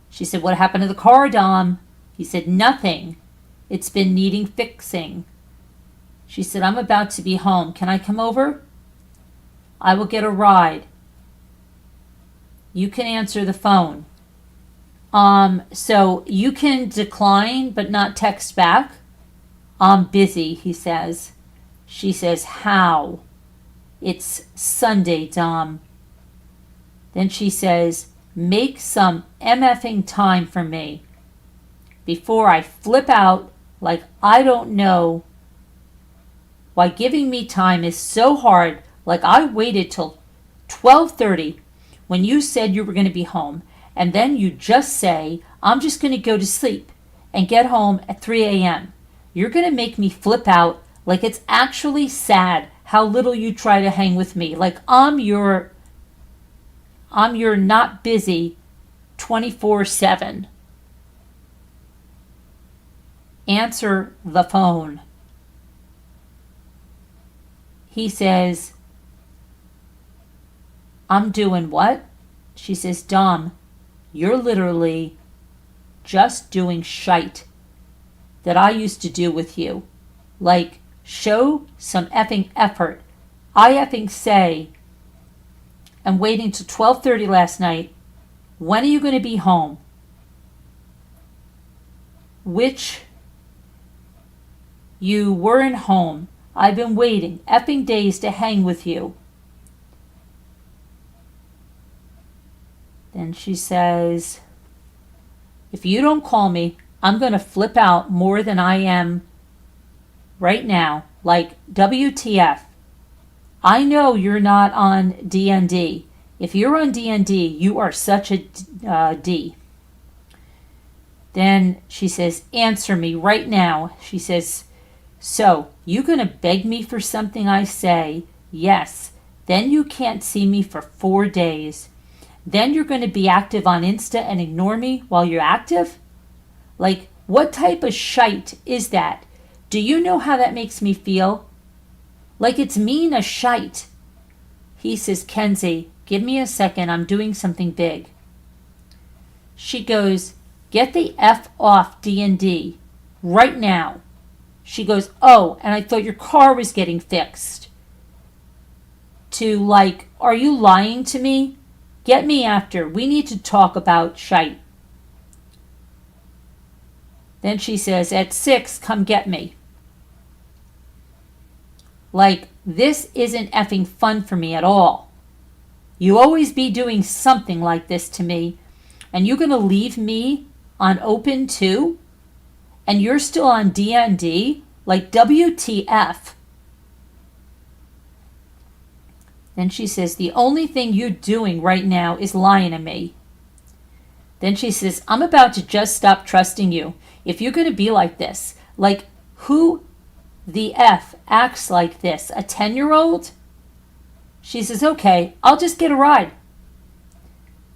She said, what happened to the car, Dom? He said, nothing. It's been needing fixing. She said, I'm about to be home. Can I come over? I will get a ride. You can answer the phone. So you can decline but not text back? I'm busy, he says. She says, how? It's Sunday, Dom. Then she says, make some MFing time for me before I flip out like I don't know why giving me time is so hard, like I waited till 12:30 when you said you were going to be home, and then you just say, I'm just going to go to sleep and get home at 3 a.m. You're going to make me flip out like it's actually sad how little you try to hang with me, like I'm your not busy 24/7. Answer the phone. He says, I'm doing what? She says, Dom, you're literally just doing shite that I used to do with you. Like, show some effing effort. I effing say, I'm waiting till 12:30 last night. When are you going to be home? which you weren't home. I've been waiting effing days to hang with you. Then she says, if you don't call me, I'm going to flip out more than I am right now. Like, WTF. I know you're not on DND. If you're on DND, you are such a D. Then she says, answer me right now. She says, so you going to beg me for something I say? Yes. Then you can't see me for 4 days. Then you're going to be active on Insta and ignore me while you're active? Like, what type of shite is that? Do you know how that makes me feel? Like, it's mean as shite. He says, Kenzie, give me a second. I'm doing something big. She goes, get the F off D&D right now. She goes, oh, and I thought your car was getting fixed. To like, are you lying to me? Get me after. We need to talk about shite. Then she says, at 6, come get me. Like, this isn't effing fun for me at all. You always be doing something like this to me, and you're going to leave me on open too? And you're still on DND? Like, WTF. Then she says, the only thing you're doing right now is lying to me. Then she says, I'm about to just stop trusting you. If you're going to be like this, like, who the F acts like this? A 10-year-old? She says, okay, I'll just get a ride.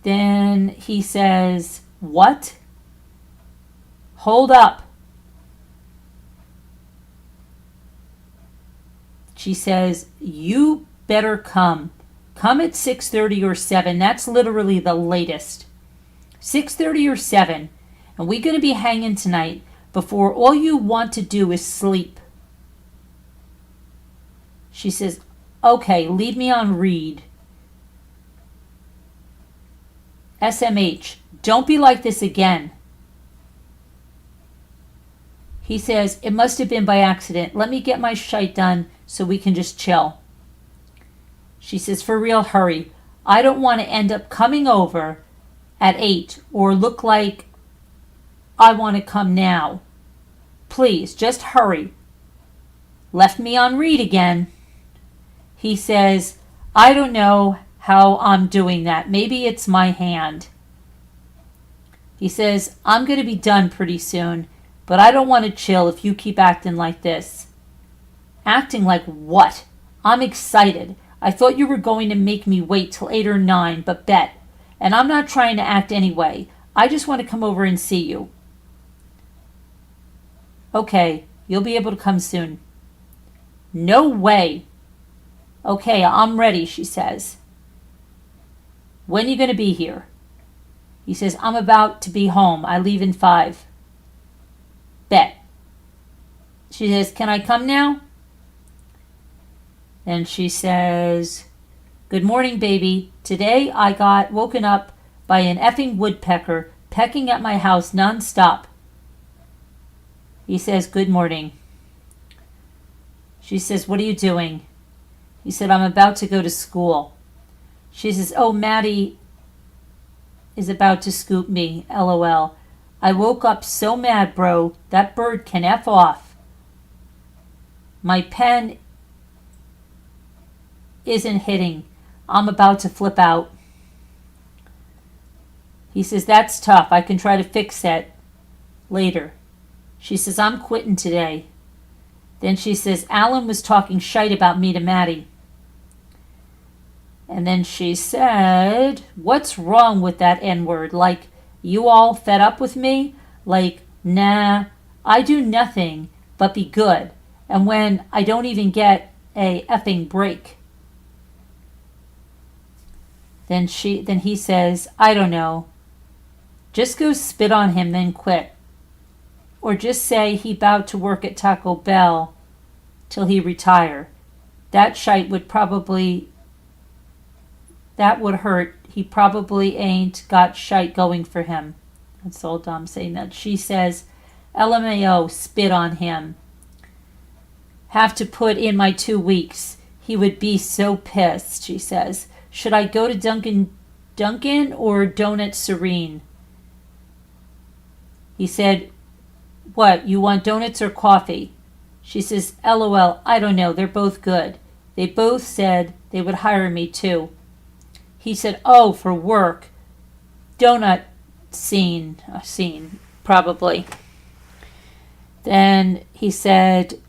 Then he says, what? Hold up. She says, you better come. Come at 6:30 or 7. That's literally the latest. 6:30 or 7. And we're going to be hanging tonight before all you want to do is sleep. She says, okay, leave me on read. SMH, don't be like this again. He says, it must have been by accident. Let me get my shite done so we can just chill. She says, for real, hurry. I don't want to end up coming over at 8 or look like I want to come now. Please, just hurry. Left me on read again. He says, I don't know how I'm doing that. Maybe it's my hand. He says, I'm going to be done pretty soon, but I don't want to chill if you keep acting like this. Acting like what? I'm excited. I thought you were going to make me wait till 8 or 9, but bet. And I'm not trying to act anyway. I just want to come over and see you. Okay, you'll be able to come soon. No way. Okay, I'm ready, she says. When are you going to be here? He says, I'm about to be home. I leave in 5. Bet. She says, can I come now? And she says, good morning, baby. Today I got woken up by an effing woodpecker pecking at my house nonstop. He says, good morning. She says, what are you doing? He said, I'm about to go to school. She says, oh, Maddie is about to scoop me, LOL. I woke up so mad, bro. That bird can F off. My pen isn't hitting. I'm about to flip out. He says, that's tough. I can try to fix that later. She says, I'm quitting today. Then she says, Alan was talking shite about me to Maddie. And then she said, what's wrong with that N-word? Like, you all fed up with me? Like, nah, I do nothing but be good. And when I don't even get a effing break. Then he says, I don't know. Just go spit on him, then quit. Or just say he bowed to work at Taco Bell till he retire. That shite would hurt. He probably ain't got shite going for him. That's all Dom saying that. She says, LMAO, spit on him. Have to put in my 2 weeks. He would be so pissed, she says. Should I go to Dunkin' or Donut Serene? He said, what, you want donuts or coffee? She says, LOL, I don't know, they're both good. They both said they would hire me too. He said, oh, for work. Donut scene, probably. Then he said,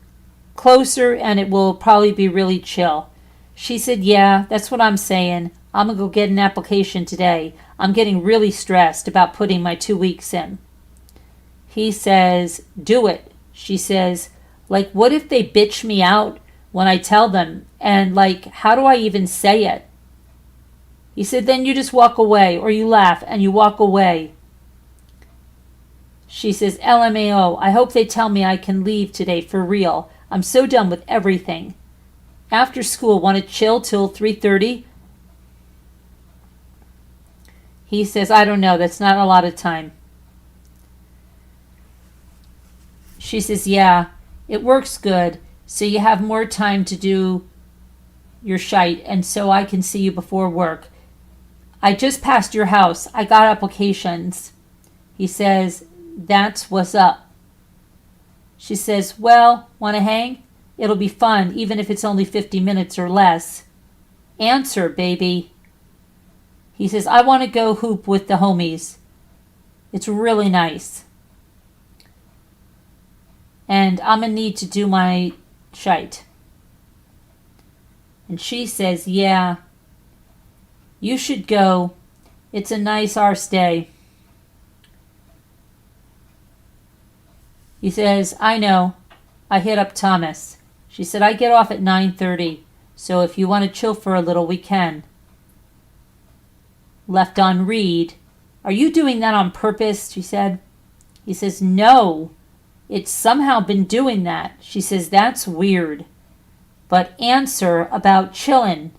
closer and it will probably be really chill. She said, yeah, that's what I'm saying. I'm going to go get an application today. I'm getting really stressed about putting my 2 weeks in. He says, do it. She says, like, what if they bitch me out when I tell them? And, like, how do I even say it? He said, then you just walk away, or you laugh and you walk away. She says, LMAO, I hope they tell me I can leave today for real. I'm so done with everything. After school, want to chill till 3:30? He says, I don't know, that's not a lot of time. She says, yeah, it works good, so you have more time to do your shite, and so I can see you before work. I just passed your house. I got applications. He says, that's what's up. She says, well, want to hang? It'll be fun, even if it's only 50 minutes or less. Answer, baby. He says, I want to go hoop with the homies. It's really nice. And I'm going to need to do my shite. And she says, yeah, you should go. It's a nice arse day. He says, I know. I hit up Thomas. She said, I get off at 9:30, so if you want to chill for a little, we can. Left on read. Are you doing that on purpose? She said. He says, no. It's somehow been doing that. She says, that's weird. But answer about chillin'.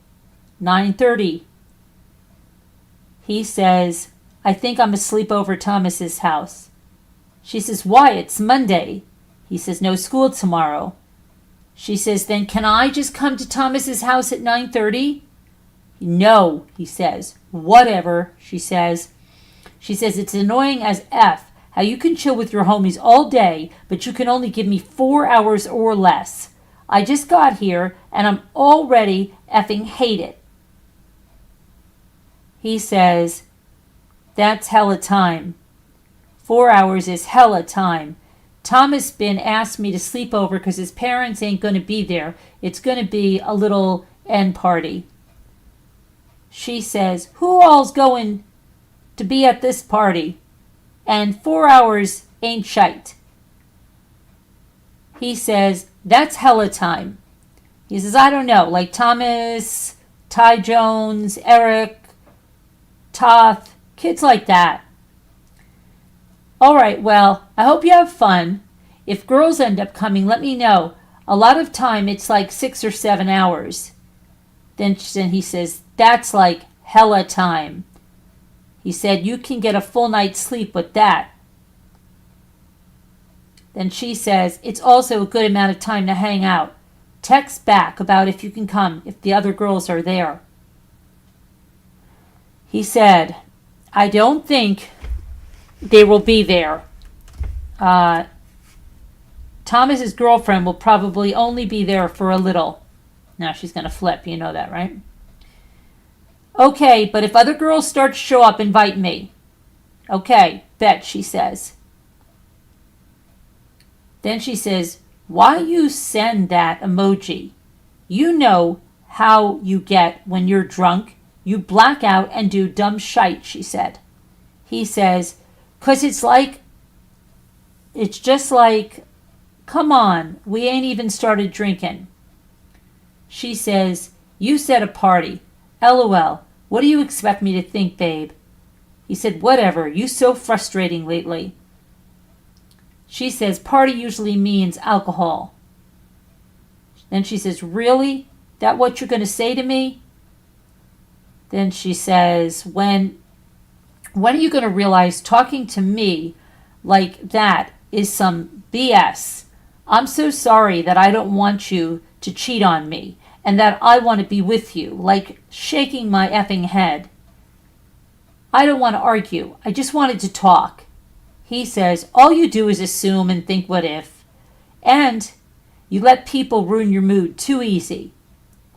9:30. He says, I think I'm asleep over Thomas's house. She says, why? It's Monday. He says, no school tomorrow. She says, then can I just come to Thomas's house at 9:30? No, he says. Whatever, she says. She says, it's annoying as F how you can chill with your homies all day, but you can only give me 4 hours or less. I just got here, and I'm already effing hate it. He says, that's hella time. 4 hours is hella time. Thomas been asked me to sleep over because his parents ain't going to be there. It's going to be a little end party. She says, who all's going to be at this party? And 4 hours ain't shite. He says, that's hella time. He says, I don't know, like Thomas, Ty Jones, Eric, Toth, kids like that. All right, well, I hope you have fun. If girls end up coming, let me know. A lot of time, it's like 6 or 7 hours. Then he says, that's like hella time. He said, you can get a full night's sleep with that. Then she says, it's also a good amount of time to hang out. Text back about if you can come, if the other girls are there. He said, I don't think they will be there. Thomas's girlfriend will probably only be there for a little. Now she's going to flip, you know that, right? Okay, but if other girls start to show up, invite me. Okay, bet, she says. Then she says, why you send that emoji? You know how you get when you're drunk. You black out and do dumb shite, she said. He says, 'cause it's just like, come on, we ain't even started drinking. She says, you said a party. LOL, what do you expect me to think, babe? He said, whatever, you so frustrating lately. She says, party usually means alcohol. Then she says, really? That what you're going to say to me? Then she says, when are you going to realize talking to me like that is some BS. I'm so sorry that I don't want you to cheat on me and that I want to be with you, like shaking my effing head. I don't want to argue. I just wanted to talk. He says, all you do is assume and think what if. And you let people ruin your mood too easy.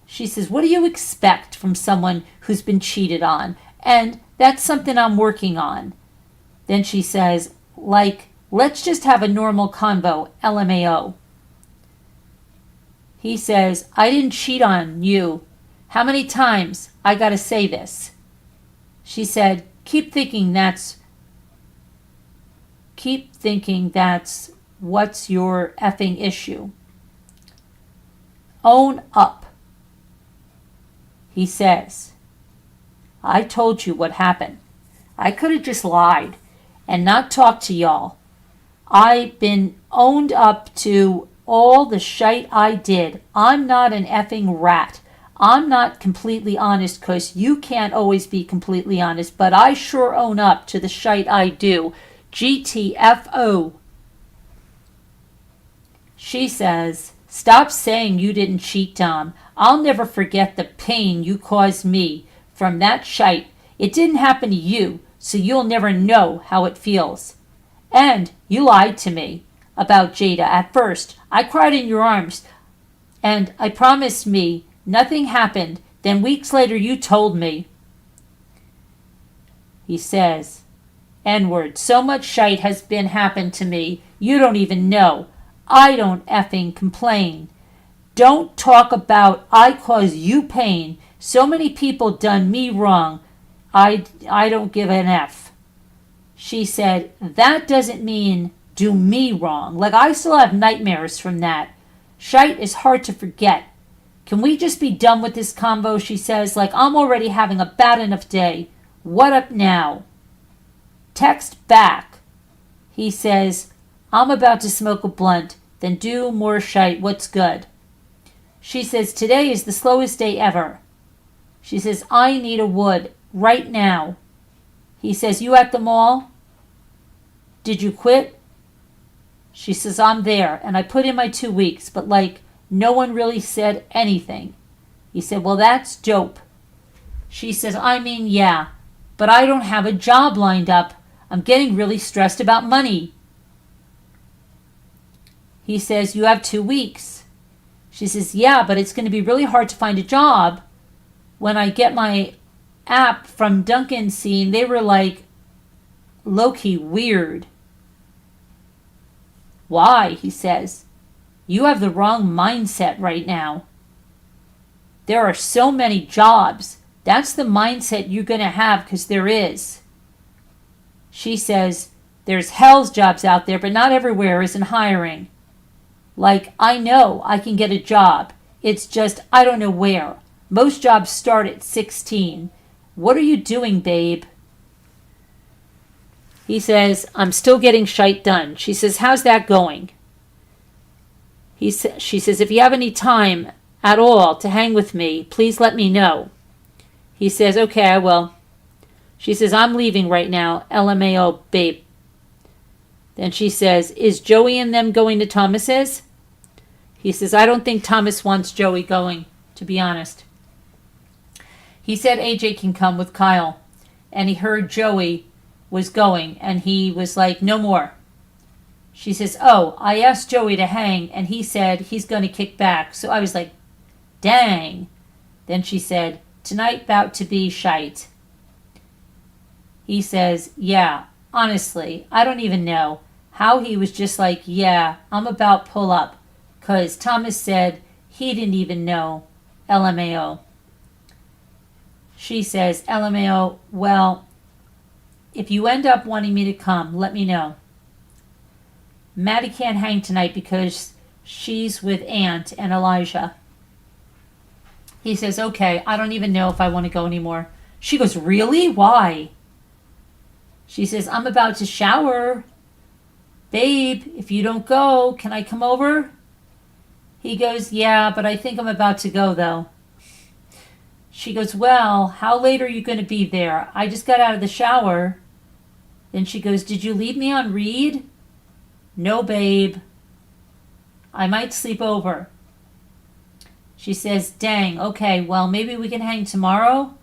She says, what do you expect from someone who's been cheated on? And that's something I'm working on. Then she says, let's just have a normal convo, LMAO. He says, I didn't cheat on you. How many times I gotta say this? She said, keep thinking that's what's your effing issue. Own up. He says, I told you what happened. I could have just lied and not talked to y'all. I've been owned up to all the shite I did. I'm not an effing rat. I'm not completely honest because you can't always be completely honest, but I sure own up to the shite I do. GTFO. She says, stop saying you didn't cheat, Dom. I'll never forget the pain you caused me from that shite. It didn't happen to you, so you'll never know how it feels. And you lied to me about Jada at first. I cried in your arms, and I promised me nothing happened. Then weeks later you told me. He says, N-word, so much shite has been happened to me, you don't even know. I don't effing complain. Don't talk about I cause you pain. So many people done me wrong. I don't give an F. She said, that doesn't mean do me wrong. Like I still have nightmares from that. Shite is hard to forget. Can we just be done with this convo? She says, like I'm already having a bad enough day. What up now? Text back. He says, I'm about to smoke a blunt, then do more shite. What's good? She says, today is the slowest day ever. She says, I need a wood right now. He says, you at the mall? Did you quit? She says, I'm there, and I put in my 2 weeks, but like no one really said anything. He said, well, that's dope. She says, I mean, yeah, but I don't have a job lined up. I'm getting really stressed about money. He says, you have 2 weeks. She says, yeah, but it's going to be really hard to find a job. When I get my app from Duncan scene, they were like low-key weird. Why? He says, you have the wrong mindset right now. There are so many jobs. That's the mindset you're going to have because there is. She says, there's hell's jobs out there, but not everywhere isn't hiring. Like, I know I can get a job. It's just, I don't know where. Most jobs start at 16. What are you doing, babe? He says, I'm still getting shite done. She says, how's that going? She says, if you have any time at all to hang with me, please let me know. He says, okay, I will. She says, I'm leaving right now. LMAO, babe. Then she says, is Joey and them going to Thomas's? He says, I don't think Thomas wants Joey going, to be honest. He said AJ can come with Kyle. And he heard Joey was going, and he was like, no more. She says, oh, I asked Joey to hang, and he said he's going to kick back. So I was like, dang. Then she said, tonight bout to be shite. He says, yeah, honestly, I don't even know how he was just like, yeah, I'm about pull up. Because Thomas said he didn't even know. LMAO. She says, LMAO, well, if you end up wanting me to come, let me know. Maddie can't hang tonight because she's with Aunt and Elijah. He says, okay, I don't even know if I want to go anymore. She goes, really? Why? She says, I'm about to shower. Babe, if you don't go, can I come over? He goes, yeah, but I think I'm about to go, though. She goes, well, how late are you going to be there? I just got out of the shower. Then she goes, did you leave me on read? No, babe. I might sleep over. She says, dang, okay, well, maybe we can hang tomorrow?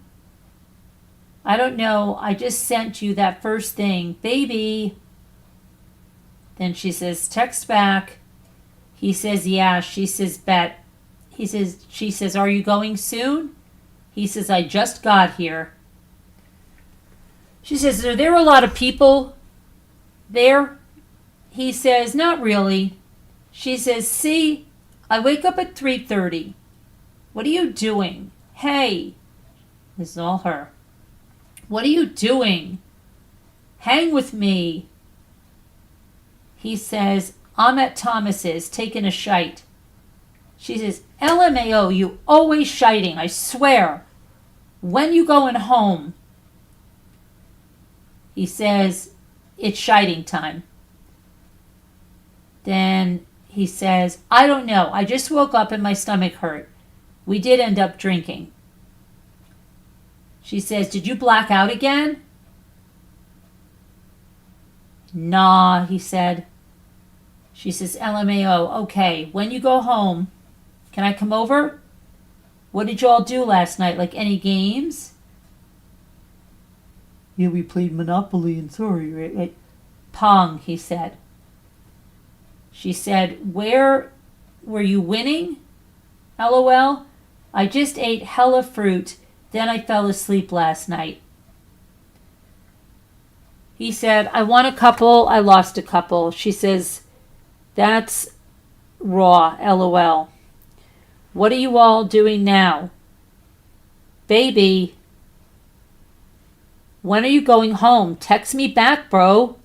I don't know. I just sent you that first thing. Baby. Then she says, text back. He says, yeah. She says, bet. She says, are you going soon? He says, I just got here. She says, are there a lot of people there? He says, not really. She says, see, I wake up at 3:30. What are you doing? Hey. This is all her. What are you doing? Hang with me. He says, I'm at Thomas's taking a shite. She says, LMAO, you always shiting, I swear. When you going home? He says, it's shiting time. Then he says, I don't know. I just woke up and my stomach hurt. We did end up drinking. She says, did you black out again? Nah, he said. She says, LMAO, okay, when you go home, can I come over? What did you all do last night? Like any games? Yeah, we played Monopoly and sorry, right? Pong, he said. She said, where were you winning? LOL. I just ate hella fruit. Then I fell asleep last night. He said, I won a couple. I lost a couple. She says, that's raw. LOL. What are you all doing now? Baby. When are you going home? Text me back, bro.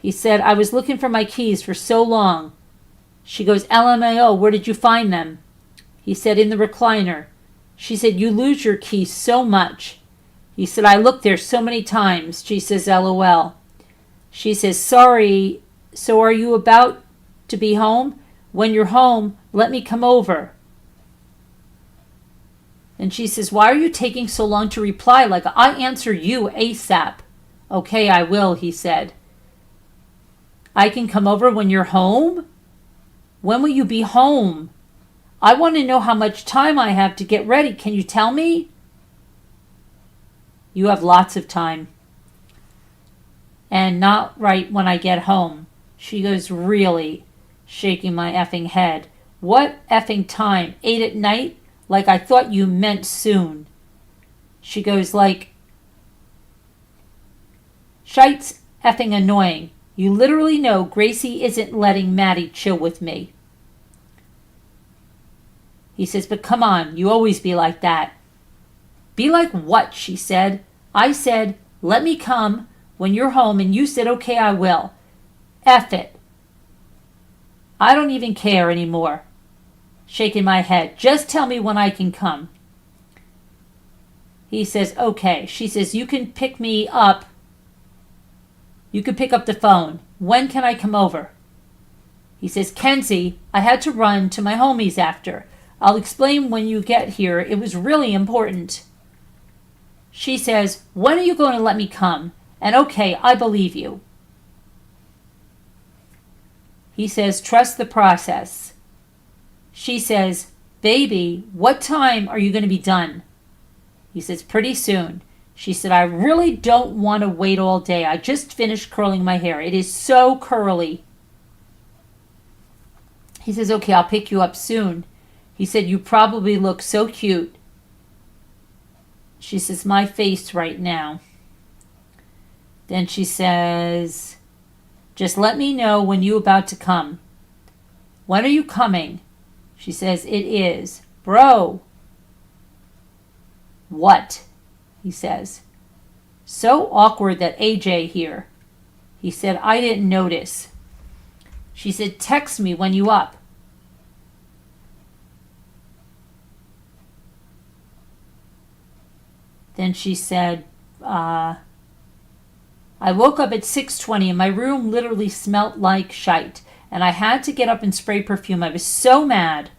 He said, I was looking for my keys for so long. She goes, LMAO, where did you find them? He said, in the recliner. She said, you lose your keys so much. He said, I looked there so many times. She says, LOL. She says, sorry, so are you about to be home? When you're home, let me come over. And she says, why are you taking so long to reply? Like, I answer you ASAP. Okay, I will, he said. I can come over when you're home? When will you be home? I want to know how much time I have to get ready. Can you tell me? You have lots of time. And not right when I get home. She goes, really? Shaking my effing head. What effing time? 8 at night? Like I thought you meant soon. She goes like, shite's effing annoying. You literally know Gracie isn't letting Maddie chill with me. He says, but come on, you always be like that. Be like what? She said. I said, let me come when you're home, and you said, okay, I will. F it. I don't even care anymore. Shaking my head. Just tell me when I can come. He says, okay. She says, you can pick me up. You can pick up the phone. When can I come over? He says, Kenzie, I had to run to my homies after. I'll explain when you get here. It was really important. She says, when are you going to let me come? And okay, I believe you. He says, trust the process. She says, baby, what time are you going to be done? He says, pretty soon. She said, I really don't want to wait all day. I just finished curling my hair. It is so curly. He says, okay, I'll pick you up soon. He said, you probably look so cute. She says, my face right now. Then she says, just let me know when you're about to come. When are you coming? She says, it is. Bro. What? He says. So awkward that AJ here. He said, I didn't notice. She said, text me when you up. Then she said, I woke up at 6:20 and my room literally smelt like shite. And I had to get up and spray perfume. I was so mad.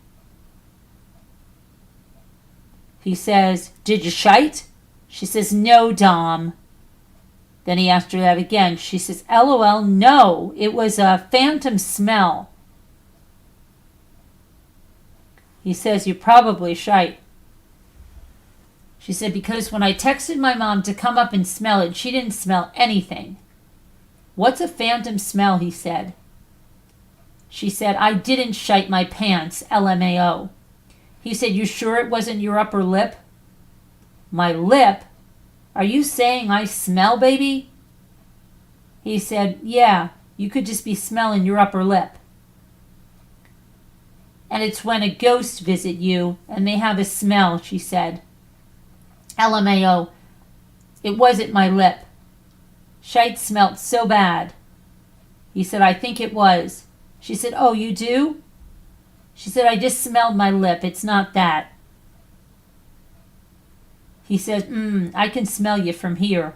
He says, did you shite? She says, no, Dom. Then he asked her that again. She says, LOL, no, it was a phantom smell. He says, you're probably shite. She said, because when I texted my mom to come up and smell it, she didn't smell anything. What's a phantom smell, he said. She said, I didn't shite my pants, LMAO. He said, you sure it wasn't your upper lip? My lip? Are you saying I smell, baby? He said, yeah, you could just be smelling your upper lip. And it's when a ghost visit you and they have a smell, she said. LMAO, it wasn't my lip. Shite smelt so bad. He said, I think it was. She said, oh, you do? She said, I just smelled my lip. It's not that. He says, I can smell you from here.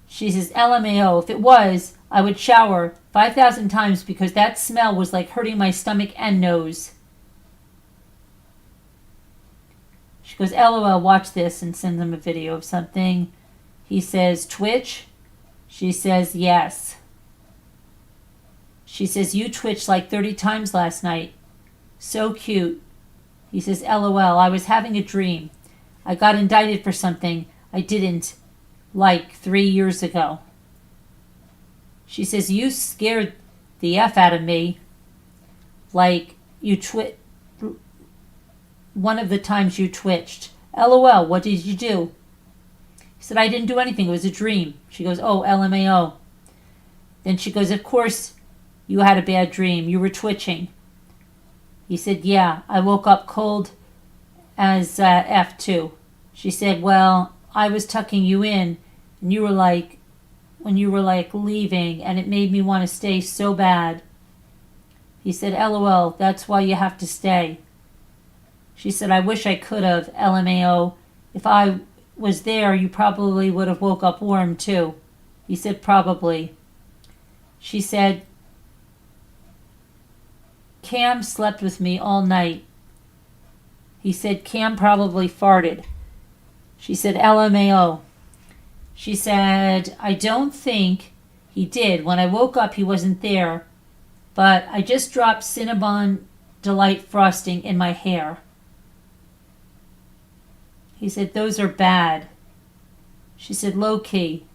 She says, LMAO, if it was, I would shower 5,000 times because that smell was like hurting my stomach and nose. She goes, LOL, watch this, and sends him a video of something. He says, Twitch? She says, yes. She says, you twitched like 30 times last night. So cute. He says, LOL, I was having a dream. I got indicted for something I didn't like 3 years ago. She says, you scared the F out of me. Like you one of the times you twitched. LOL, what did you do? He said, I didn't do anything. It was a dream. She goes, oh, LMAO. Then she goes, of course you had a bad dream. You were twitching. He said, yeah, I woke up cold as F2. She said, well, I was tucking you in and you were like, when you were like leaving, and it made me want to stay so bad. He said, LOL, that's why you have to stay. She said, I wish I could have, LMAO. If I was there, you probably would have woke up warm too. He said, probably. She said, Cam slept with me all night. He said, Cam probably farted. She said, LMAO. She said, I don't think he did. When I woke up, he wasn't there, but I just dropped Cinnabon Delight frosting in my hair. He said, those are bad. She said, low key.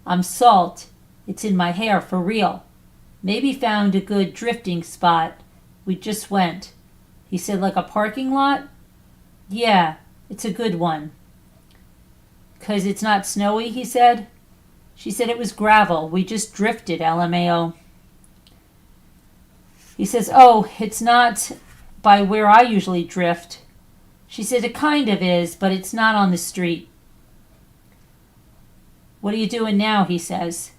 I'm salt. It's in my hair for real. Maybe found a good drifting spot. We just went. He said, like a parking lot? Yeah, it's a good one. 'Cause it's not snowy, he said. She said it was gravel. We just drifted, LMAO. He says, oh, it's not by where I usually drift. She said, it kind of is, but it's not on the street. What are you doing now, he says.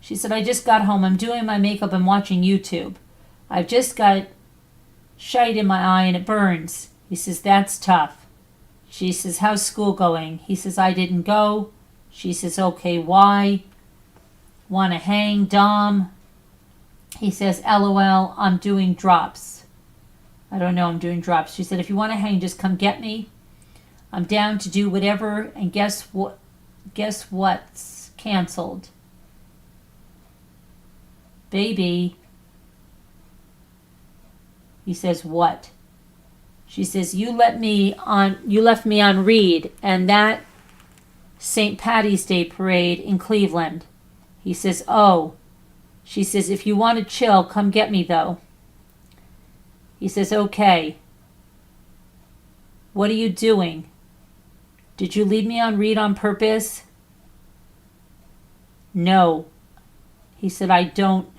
She said, I just got home. I'm doing my makeup and watching YouTube. I've just got shite in my eye and it burns. He says, that's tough. She says, how's school going? He says, I didn't go. She says, okay, why? Want to hang, Dom? He says, LOL, I'm doing drops. I don't know, I'm doing drops. She said, if you want to hang, just come get me. I'm down to do whatever, and guess what? Guess what's canceled? Baby. He says, what? She says, you left me on read and that St. Patty's Day parade in Cleveland. He says, oh. She says, if you want to chill, come get me though. He says, okay. What are you doing? Did you leave me on read on purpose? No. He said, I don't.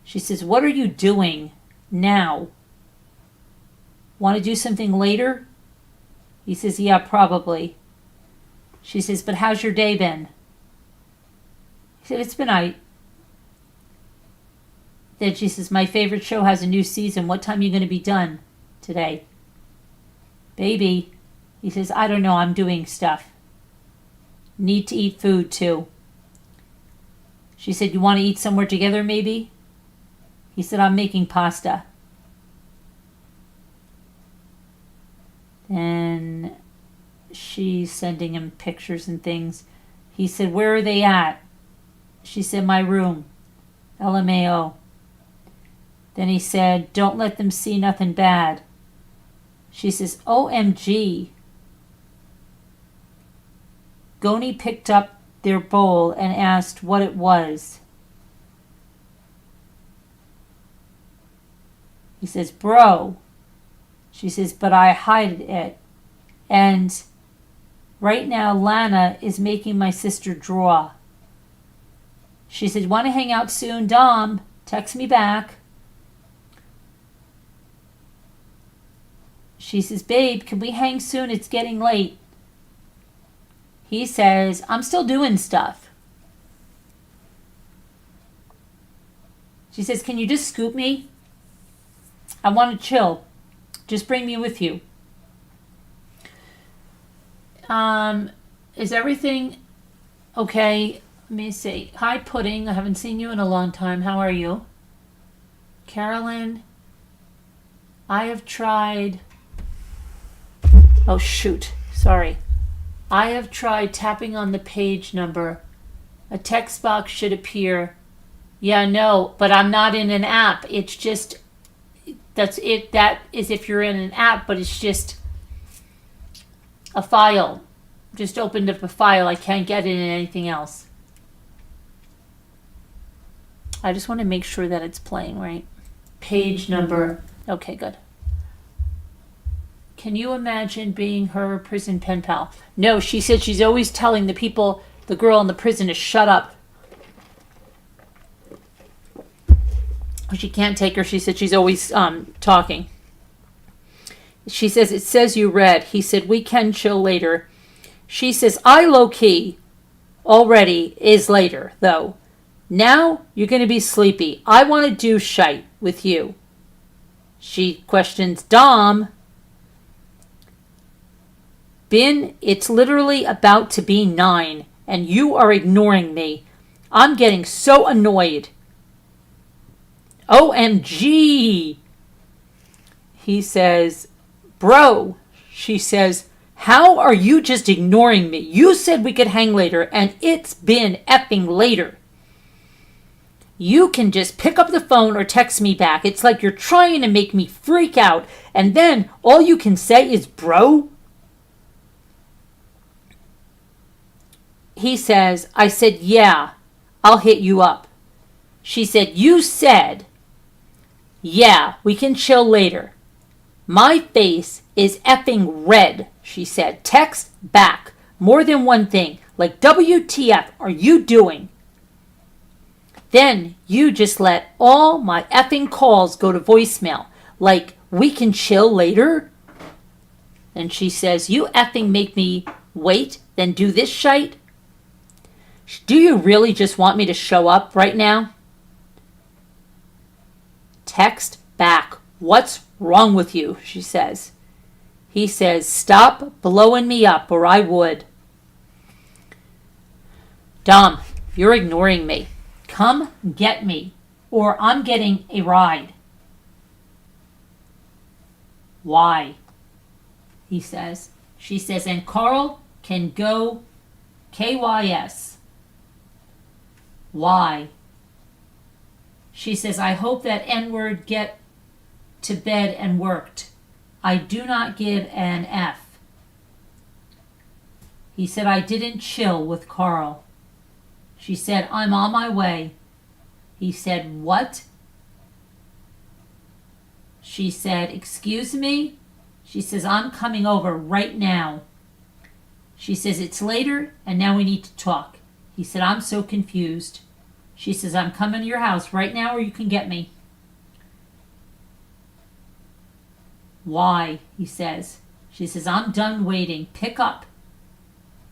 She says, what are you doing now? Want to do something later? He says, yeah, probably. She says, but how's your day been? He said, it's been aight. Then she says, my favorite show has a new season. What time are you going to be done today? Baby. He says, I don't know. I'm doing stuff. Need to eat food too. She said, you want to eat somewhere together maybe? He said, I'm making pasta. And she's sending him pictures and things. He said, where are they at? She said, my room. LMAO. Then he said, don't let them see nothing bad. She says, OMG. Goni picked up their bowl and asked what it was. He says, bro. She says, but I hide it. And right now, Lana is making my sister draw. She said, want to hang out soon, Dom? Text me back. She says, babe, can we hang soon? It's getting late. He says, I'm still doing stuff. She says, can you just scoop me? I want to chill. Just bring me with you. Is everything okay? Let me see. Hi, Pudding. I haven't seen you in a long time. How are you? Carolyn, I have tried... Oh, shoot. Sorry. I have tried tapping on the page number. A text box should appear. Yeah, no, but I'm not in an app. It's just... That's it. That is if you're in an app, but it's just a file. Just opened up a file. I can't get it in anything else. I just want to make sure that it's playing, right? Page number. Okay, good. Can you imagine being her prison pen pal? No, she said she's always telling the people, the girl in the prison, to shut up. She can't take her. She said she's always talking. She says, it says you read. He said, we can chill later. She says, I low-key already is later, though. Now you're going to be sleepy. I want to do shite with you. She questions, Dom. Bin, it's literally about to be 9, and you are ignoring me. I'm getting so annoyed. OMG. He says, bro. She says, how are you just ignoring me? You said we could hang later, and it's been effing later. You can just pick up the phone or text me back. It's like you're trying to make me freak out, and then all you can say is, bro. He says, I said, yeah, I'll hit you up. She said, you said, yeah, we can chill later. My face is effing red, she said. Text back. More than one thing. Like, WTF are you doing? Then you just let all my effing calls go to voicemail. Like, we can chill later? And she says, you effing make me wait, then do this shite? Do you really just want me to show up right now? Text back. What's wrong with you? She says. He says, stop blowing me up or I would. Dom, you're ignoring me. Come get me or I'm getting a ride. Why? He says. She says, and Carl can go KYS. Why? She says, I hope that N-word get to bed and worked. I do not give an F. He said, I didn't chill with Carl. She said, I'm on my way. He said, what? She said, excuse me? She says, I'm coming over right now. She says, it's later and now we need to talk. He said, I'm so confused. She says, I'm coming to your house right now or you can get me. Why? He says. She says, I'm done waiting. Pick up.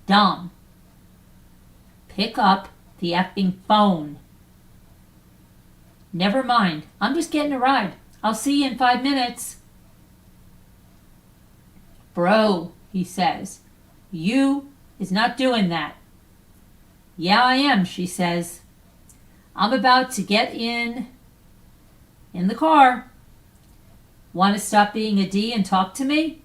Dom. Pick up the effing phone. Never mind. I'm just getting a ride. I'll see you in 5 minutes. Bro, he says, you is not doing that. Yeah, I am, she says. I'm about to get in the car. Want to stop being a D and talk to me?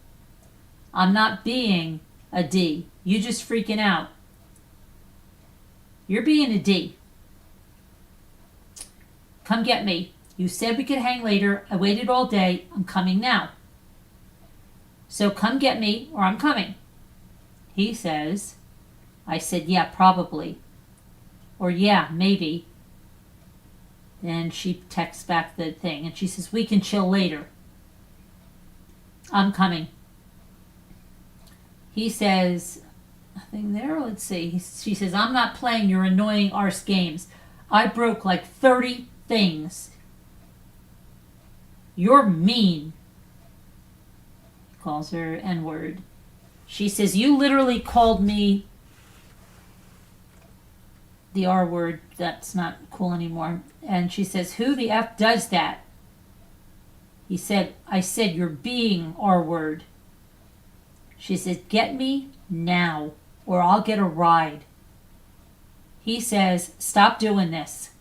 I'm not being a D. You just freaking out. You're being a D. Come get me. You said we could hang later. I waited all day. I'm coming now. So come get me or I'm coming. He says, I said, yeah, probably. Or yeah, maybe. Then she texts back the thing and she says, we can chill later. I'm coming. He says, nothing there, let's see. She says, I'm not playing your annoying arse games. I broke like 30 things. You're mean. He calls her N-word. She says, you literally called me the R word. That's not cool anymore. And she says, who the F does that? He said, I said, you're being R word. She says, get me now or I'll get a ride. He says, stop doing this.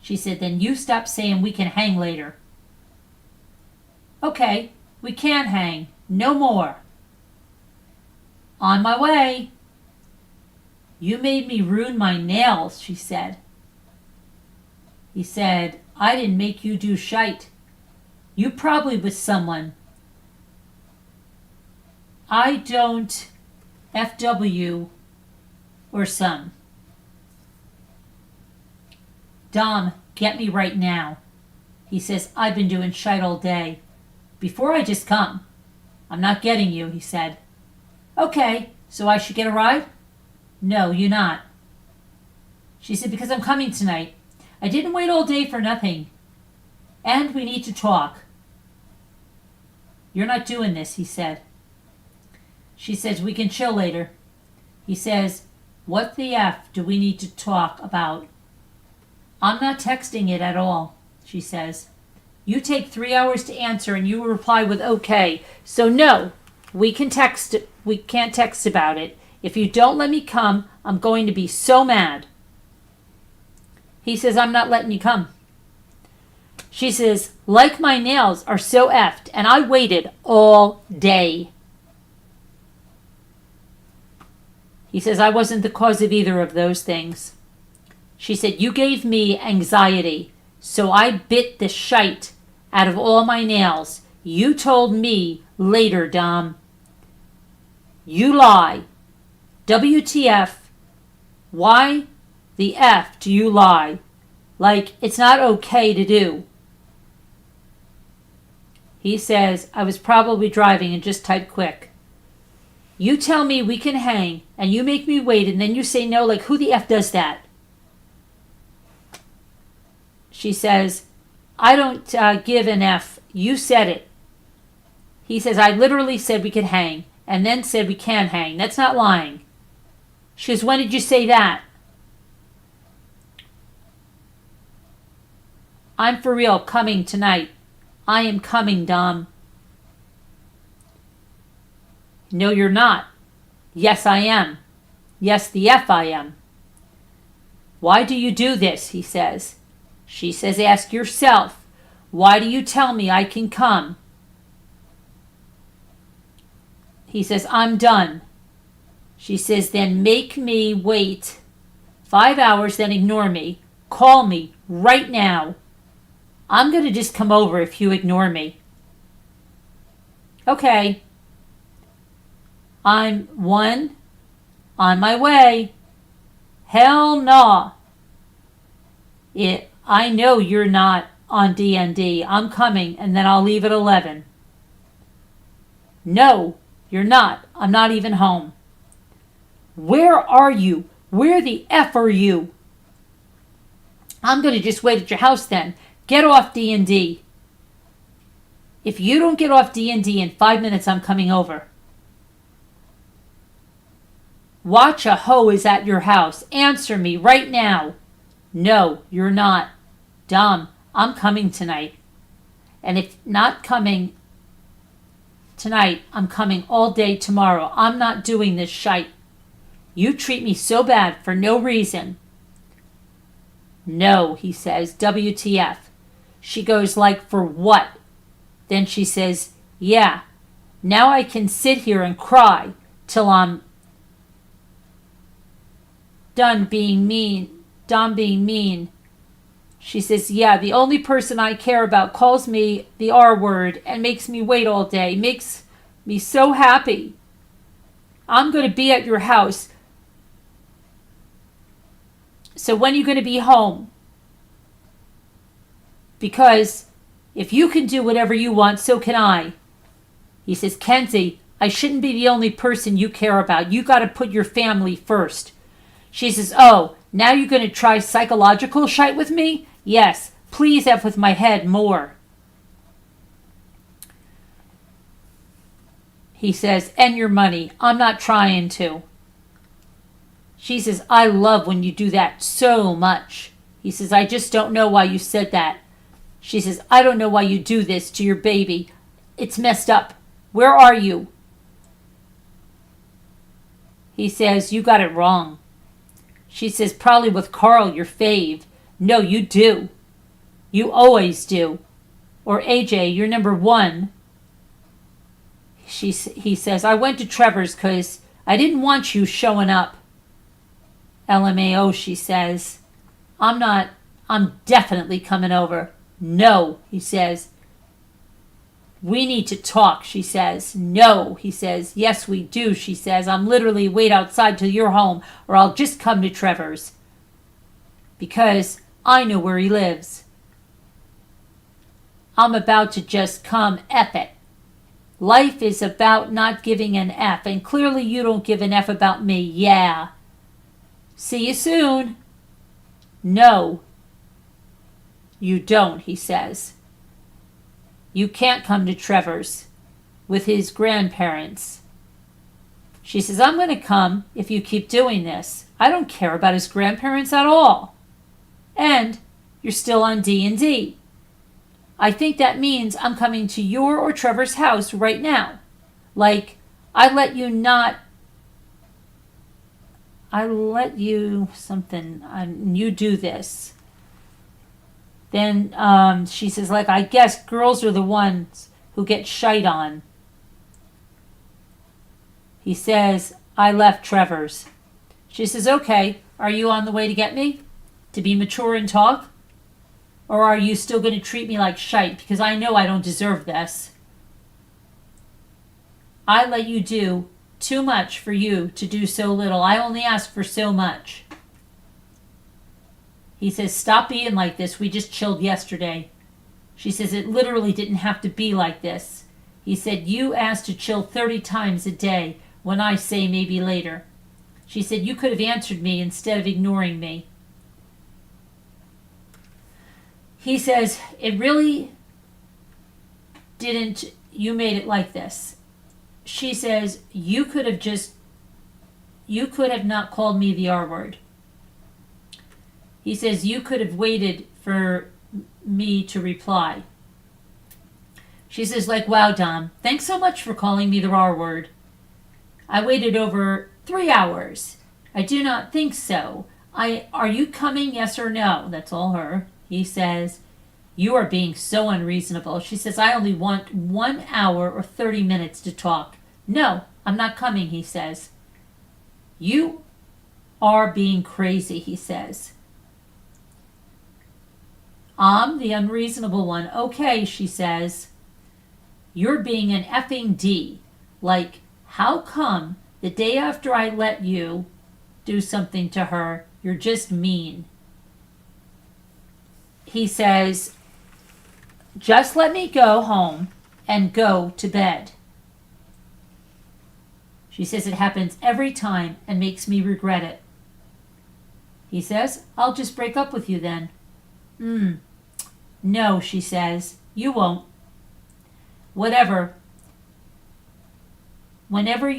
She said, then you stop saying we can hang later. Okay, we can hang. No more. On my way. You made me ruin my nails, she said. He said, I didn't make you do shite. You probably with someone. I don't FW or some. Dom, get me right now. He says, I've been doing shite all day. Before I just come. I'm not getting you, he said. Okay, so I should get a ride? No, you're not. She said, because I'm coming tonight. I didn't wait all day for nothing. And we need to talk. You're not doing this, he said. She says, we can chill later. He says, what the F do we need to talk about? I'm not texting it at all, she says. You take 3 hours to answer and you reply with okay. So no, we can't text about it. If you don't let me come, I'm going to be so mad. He says, I'm not letting you come. She says, like my nails are so effed and I waited all day. He says, I wasn't the cause of either of those things. She said, you gave me anxiety, so I bit the shite out of all my nails. You told me later, Dom. You lie. WTF. Why the F do you lie? Like, it's not okay to do. He says, I was probably driving and just typed quick. You tell me we can hang, and you make me wait, and then you say no, like, who the F does that? She says, I don't give an F. You said it. He says, I literally said we could hang, and then said we can hang. That's not lying. She says, when did you say that? I'm for real, coming tonight. I am coming, Dom. No, you're not. Yes, I am. Yes, the F I am. Why do you do this, he says. She says, ask yourself. Why do you tell me I can come? He says, I'm done. She says, then make me wait 5 hours, then ignore me. Call me right now. I'm going to just come over if you ignore me. Okay. I'm on my way. Hell no. I know you're not on DND. I'm coming, and then I'll leave at 11. No, you're not. I'm not even home. Where are you? Where the F are you? I'm going to just wait at your house then. Get off D&D. If you don't get off D&D in 5 minutes, I'm coming over. Watch a hoe is at your house. Answer me right now. No, you're not. Dom, I'm coming tonight. And if not coming tonight, I'm coming all day tomorrow. I'm not doing this shite. You treat me so bad for no reason. No, he says, WTF. She goes like, for what? Then she says, yeah, now I can sit here and cry till I'm done being mean. Done being mean. She says, yeah, the only person I care about calls me the R word and makes me wait all day. Makes me so happy. I'm going to be at your house. So when are you going to be home? Because if you can do whatever you want, so can I. He says, Kenzie, I shouldn't be the only person you care about. You got to put your family first. She says, oh, now you're going to try psychological shite with me? Yes, please F with my head more. He says, and your money. I'm not trying to. She says, I love when you do that so much. He says, I just don't know why you said that. She says, I don't know why you do this to your baby. It's messed up. Where are you? He says, you got it wrong. She says, probably with Carl, your fave. No, you do. You always do. Or AJ, you're number one. He says, I went to Trevor's because I didn't want you showing up. LMAO, she says. I'm definitely coming over. No, he says. We need to talk, she says. No, he says. Yes, we do, she says. I'm literally wait outside till you're home or I'll just come to Trevor's. Because I know where he lives. I'm about to just come F it. Life is about not giving an F, and clearly you don't give an F about me. Yeah. See you soon. No, you don't, he says. You can't come to Trevor's with his grandparents. She says, I'm going to come if you keep doing this. I don't care about his grandparents at all. And you're still on D&D. I think that means I'm coming to your or Trevor's house right now. Like, I let you something, you do this. Then she says, like, I guess girls are the ones who get shite on. He says, I left Trevor's. She says, okay, are you on the way to get me? To be mature and talk? Or are you still going to treat me like shite because I know I don't deserve this? I let you do too much for you to do so little. I only ask for so much. He says, stop being like this. We just chilled yesterday. She says, it literally didn't have to be like this. He said, you asked to chill 30 times a day when I say maybe later. She said, you could have answered me instead of ignoring me. He says, it really didn't, you made it like this. She says, you could have not called me the R word. He says, you could have waited for me to reply. She says, like, wow, Dom, thanks so much for calling me the R word. I waited over 3 hours. I do not think so. Are you coming, yes or no? That's all her. He says, you are being so unreasonable. She says, I only want 1 hour or 30 minutes to talk. No, I'm not coming, he says. You are being crazy, he says. I'm the unreasonable one. Okay, she says. You're being an effing D. Like, how come the day after I let you do something to her, you're just mean? He says, just let me go home and go to bed. She says it happens every time and makes me regret it. He says, I'll just break up with you then. No, she says, you won't. Whatever. Whenever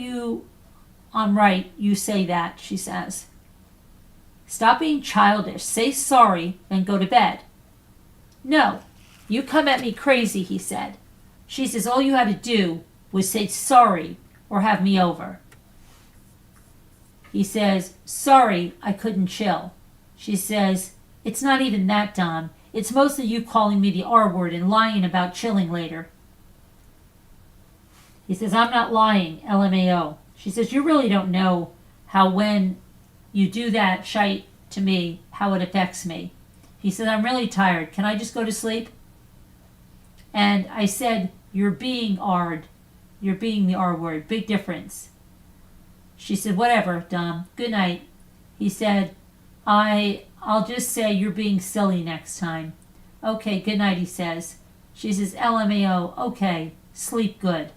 I'm right, you say that, she says. Stop being childish. Say sorry, then go to bed. No, you come at me crazy, he said. She says, all you had to do was say sorry or have me over. He says, sorry, I couldn't chill. She says, it's not even that, Dom. It's mostly you calling me the R word and lying about chilling later. He says, I'm not lying, LMAO. She says, you really don't know how when you do that shite to me, how it affects me. He said, I'm really tired. Can I just go to sleep? And I said, you're being R'd. You're being the R word. Big difference. She said, whatever, Dom. Good night. He said, I'll just say you're being silly next time. Okay, good night, he says. She says, LMAO, okay, sleep good.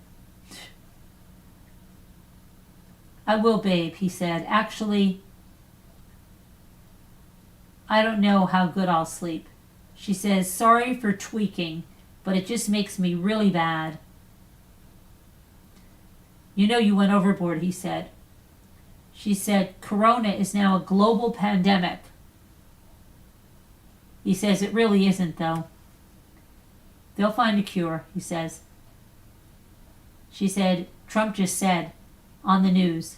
I will, babe, he said. Actually, I don't know how good I'll sleep. She says, sorry for tweaking, but it just makes me really bad. You know you went overboard, he said. She said, Corona is now a global pandemic. He says, it really isn't, though. They'll find a cure, he says. She said, Trump just said on the news.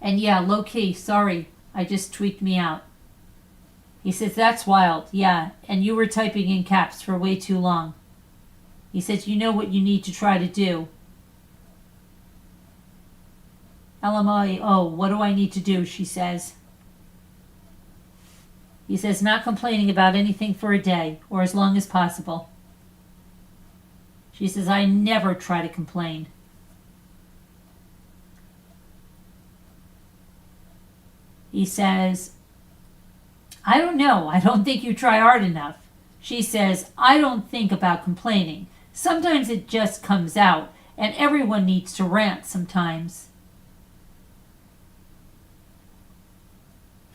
And yeah, low key, sorry, I just tweaked me out. He says, that's wild, yeah, and you were typing in caps for way too long. He says, you know what you need to try to do. LMAO, what do I need to do, she says. He says, not complaining about anything for a day, or as long as possible. She says, I never try to complain. He says, I don't know. I don't think you try hard enough. She says, I don't think about complaining. Sometimes it just comes out, and everyone needs to rant sometimes.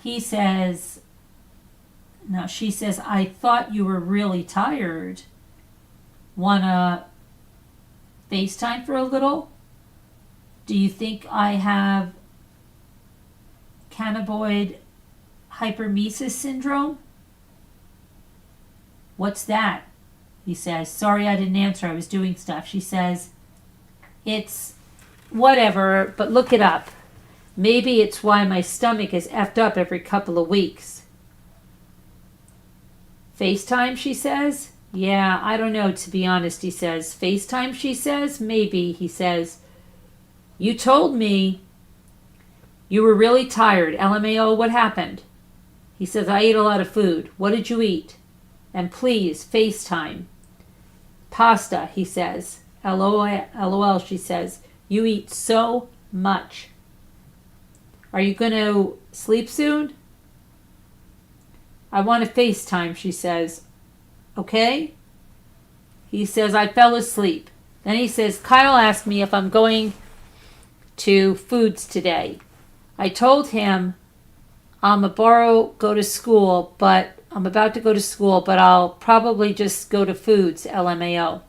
He says, now she says, I thought you were really tired. Wanna FaceTime for a little? Do you think I have cannabinoid hypermesis syndrome? What's that? He says, sorry I didn't answer. I was doing stuff. She says, it's whatever, but look it up. Maybe it's why my stomach is effed up every couple of weeks. FaceTime, she says? Yeah, I don't know, to be honest, he says. FaceTime, she says? Maybe, he says. You told me you were really tired. LMAO, what happened? He says, I ate a lot of food. What did you eat? And please, FaceTime. Pasta, he says. LOL, she says. You eat so much. Are you going to sleep soon? I want to FaceTime, she says. Okay? He says, I fell asleep. Then he says, Kyle asked me if I'm going to Foods today. I told him I'm about to go to school, but I'll probably just go to Foods, LMAO.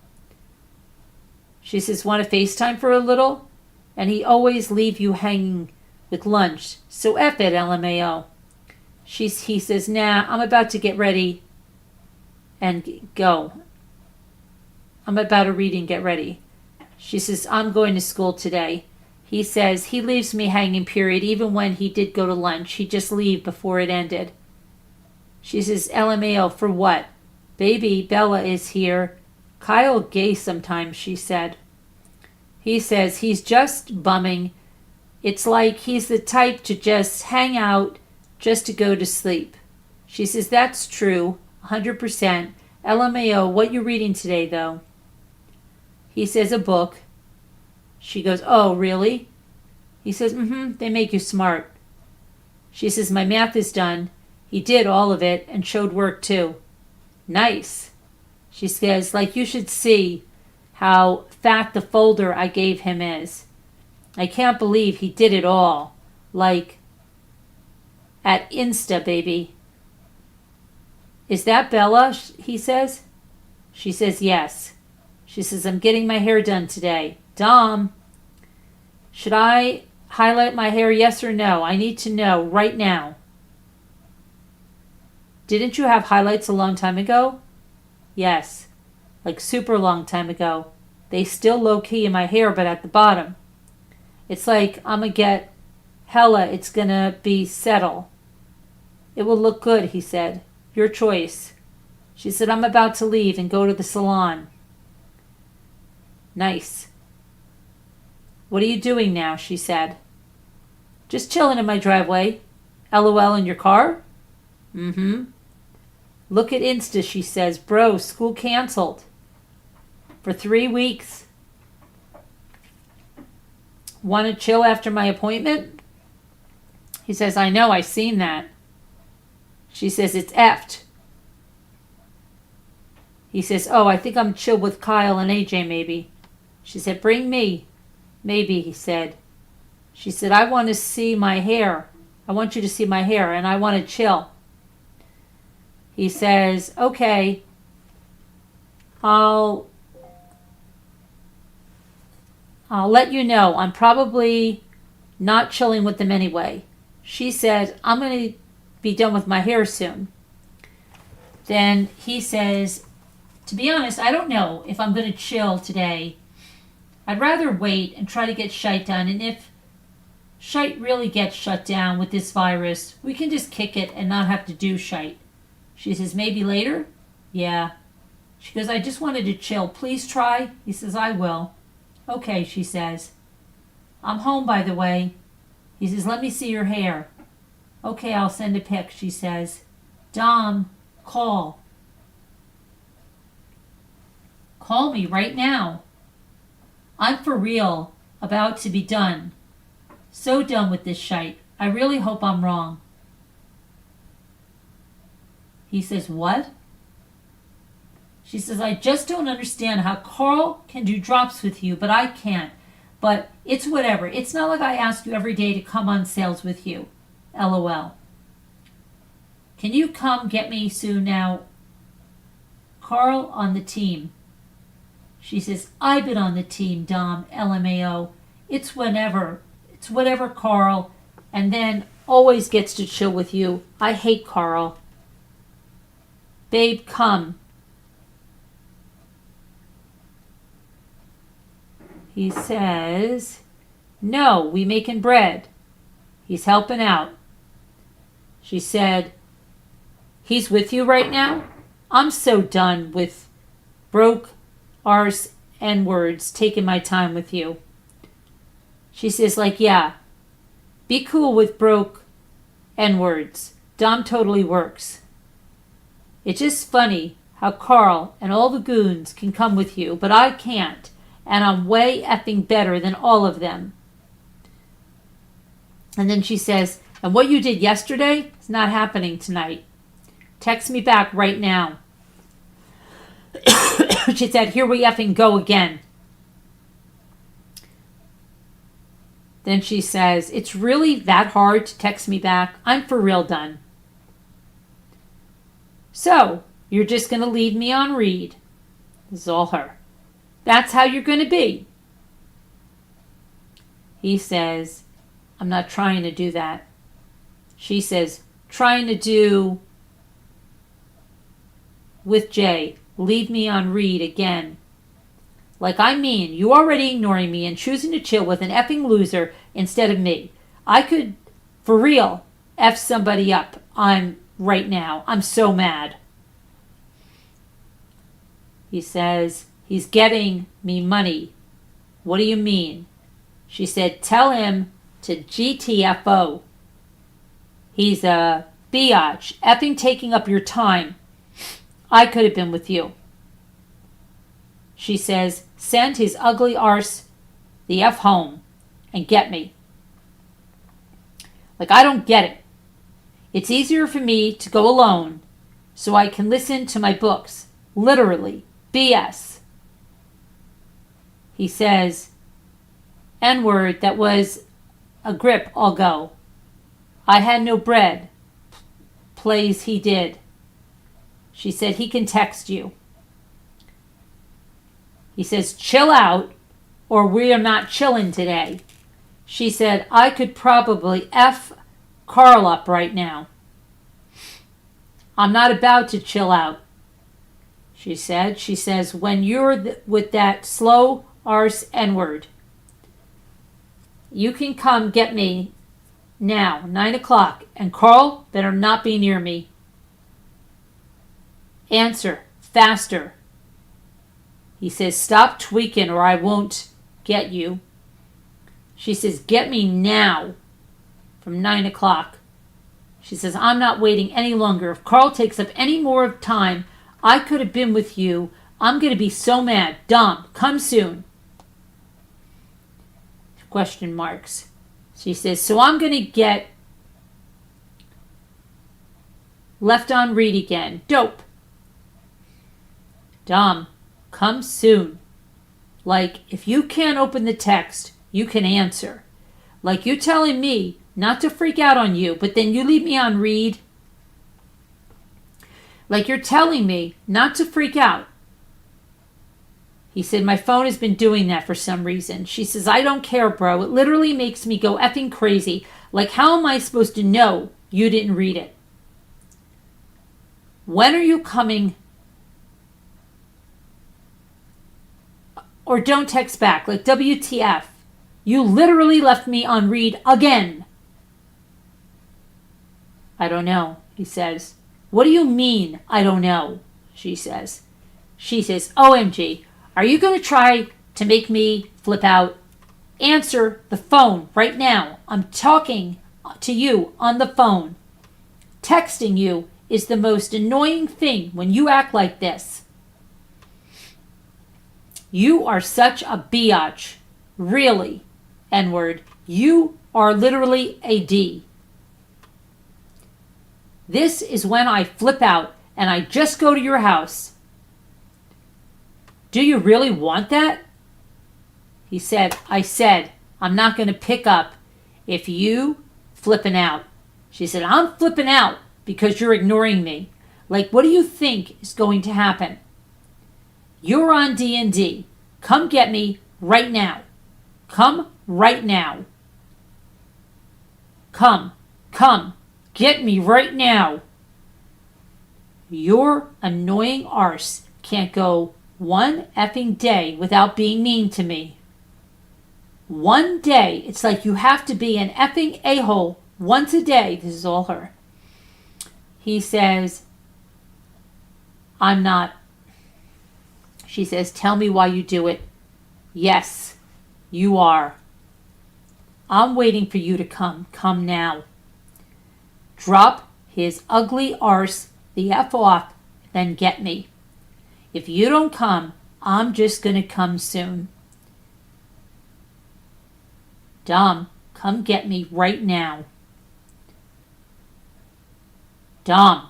She says, want to FaceTime for a little? And he always leave you hanging with lunch. So F it, LMAO. He says, nah, I'm about to get ready and go. I'm about to read and get ready. She says, I'm going to school today. He says, he leaves me hanging, period. Even when he did go to lunch, he'd just leave before it ended. She says, LMAO, for what? Baby, Bella is here. Kyle gay sometimes, she said. He says, he's just bumming. It's like he's the type to just hang out just to go to sleep. She says, that's true, 100%. LMAO, what you reading today, though? He says, a book. She goes, oh, really? He says, they make you smart. She says, my math is done. He did all of it and showed work, too. Nice. She says, like you should see how fat the folder I gave him is. I can't believe he did it all. Like, at Insta, baby. Is that Bella? He says. She says, yes. She says, I'm getting my hair done today. Dom, should I highlight my hair, yes or no? I need to know right now. Didn't you have highlights a long time ago? Yes. Like super long time ago. They still low-key in my hair, but at the bottom. It's like I'm going to get hella, it's going to be settle. It will look good, he said. Your choice. She said, I'm about to leave and go to the salon. Nice. What are you doing now? She said. Just chilling in my driveway. LOL in your car? Mm-hmm. Look at Insta, she says. Bro, school canceled. For 3 weeks. Want to chill after my appointment? He says, I know, I seen that. She says, it's effed. He says, oh, I think I'm chill with Kyle and AJ maybe. She said, bring me. Maybe, he said. She said, I want to see my hair. I want you to see my hair, and I want to chill. He says, okay, I'll let you know. I'm probably not chilling with them anyway. She said, I'm going to be done with my hair soon. Then he says, to be honest, I don't know if I'm going to chill today. I'd rather wait and try to get shite done. And if shite really gets shut down with this virus, we can just kick it and not have to do shite. She says, maybe later? Yeah. She goes, I just wanted to chill. Please try? He says, I will. Okay, she says. I'm home, by the way. He says, let me see your hair. Okay, I'll send a pic, she says. Dom, call. Call me right now. I'm for real, about to be done. So done with this shite. I really hope I'm wrong. He says, what? She says, I just don't understand how Carl can do drops with you, but I can't. But it's whatever. It's not like I ask you every day to come on sales with you. LOL. Can you come get me soon now? Carl on the team. She says, I've been on the team, Dom, LMAO. It's whenever. It's whatever, Carl. And then always gets to chill with you. I hate Carl. Babe, come. He says, no, we making bread. He's helping out. She said, he's with you right now? I'm so done with broke arse N-words taking my time with you. She says, like, yeah, be cool with broke N-words. Dom totally works. It's just funny how Carl and all the goons can come with you, but I can't, and I'm way effing better than all of them. And then she says, and what you did yesterday is not happening tonight. Text me back right now. She said, here we effing go again. Then she says, it's really that hard to text me back? I'm for real done. So, you're just going to leave me on read. This is all her. That's how you're going to be. He says, I'm not trying to do that. She says, trying to do with Jay. Leave me on read again. Like I mean, you already ignoring me and choosing to chill with an effing loser instead of me. I could, for real, F somebody up. Right now. I'm so mad. He says, he's getting me money. What do you mean? She said, tell him to GTFO. He's a biatch, effing taking up your time. I could have been with you. She says, send his ugly arse the F home and get me. Like, I don't get it. It's easier for me to go alone so I can listen to my books. Literally. BS. He says, N-word, that was a grip, I'll go. I had no bread. Plays he did. She said, he can text you. He says, chill out or we are not chilling today. She said, I could probably F Carl up right now. I'm not about to chill out. She said, when you're with that slow arse N-word, you can come get me now, 9 o'clock, and Carl better not be near me. Answer, faster. He says, stop tweaking or I won't get you. She says, get me now. from 9 o'clock. She says, I'm not waiting any longer. If Carl takes up any more time, I could have been with you. I'm going to be so mad. Dom, come soon. Question marks. She says, so I'm going to get left on read again. Dope. Dom, come soon. Like, if you can't open the text, you can answer. Like you telling me not to freak out on you, but then you leave me on read. Like you're telling me not to freak out. He said, my phone has been doing that for some reason. She says, I don't care, bro. It literally makes me go effing crazy. Like, how am I supposed to know you didn't read it? When are you coming? Or don't text back. Like, WTF. You literally left me on read again. I don't know, he says. What do you mean, I don't know? She says. She says, OMG, are you going to try to make me flip out? Answer the phone right now. I'm talking to you on the phone. Texting you is the most annoying thing when you act like this. You are such a biatch. Really, N-word. You are literally a D. This is when I flip out and I just go to your house. Do you really want that? He said, I said, I'm not going to pick up if you flipping out. She said, I'm flipping out because you're ignoring me. Like, what do you think is going to happen? You're on D&D. Come get me right now. Come right now. Come. Get me right now. Your annoying arse can't go one effing day without being mean to me. One day. It's like you have to be an effing a-hole once a day. This is all her. He says, I'm not. She says, tell me why you do it. Yes, you are. I'm waiting for you to come. Come now. Drop his ugly arse the F off, then get me. If you don't come, I'm just going to come soon. Dom, come get me right now. Dom,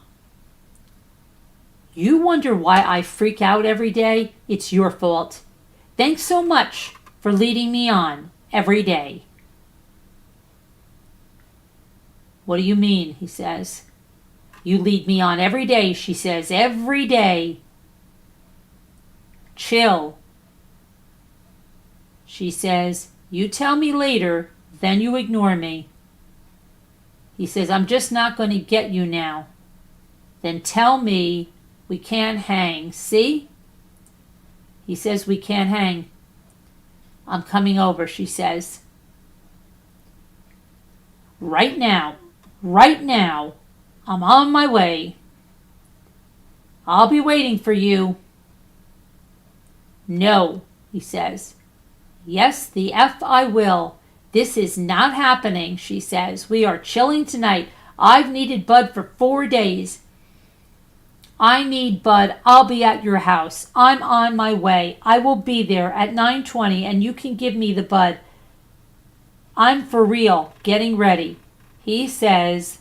you wonder why I freak out every day? It's your fault. Thanks so much for leading me on every day. What do you mean? He says. You lead me on every day, she says. Every day. Chill. She says, you tell me later, then you ignore me. He says, I'm just not going to get you now. Then tell me we can't hang. See? He says we can't hang. I'm coming over, she says. Right now, I'm on my way. I'll be waiting for you. No, he says. Yes, the F I will. This is not happening, she says. We are chilling tonight. I've needed Bud for 4 days. I need Bud. I'll be at your house. I'm on my way. I will be there at 9:20 and you can give me the Bud. I'm for real. Getting ready. He says,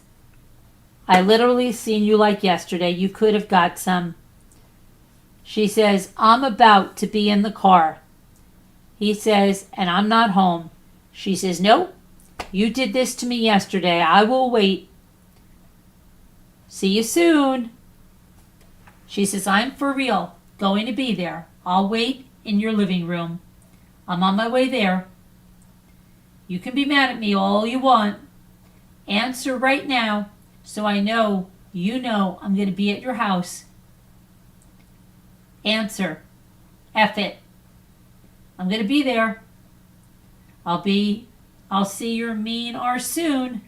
I literally seen you like yesterday. You could have got some. She says, I'm about to be in the car. He says, and I'm not home. She says, nope. You did this to me yesterday. I will wait. See you soon. She says, I'm for real. Going to be there. I'll wait in your living room. I'm on my way there. You can be mad at me all you want. Answer right now so I know you know I'm going to be at your house. Answer. F it. I'm going to be there. I'll see your mean arse soon.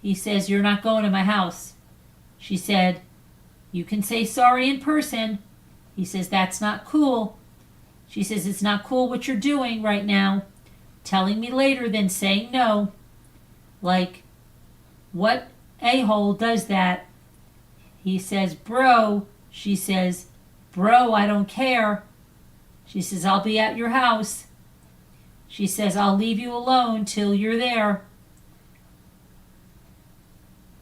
He says, you're not going to my house. She said, you can say sorry in person. He says, that's not cool. She says, it's not cool what you're doing right now. Telling me later, then saying no. Like, what a-hole does that? He says, bro. She says, bro, I don't care. She says, I'll be at your house. She says, I'll leave you alone till you're there.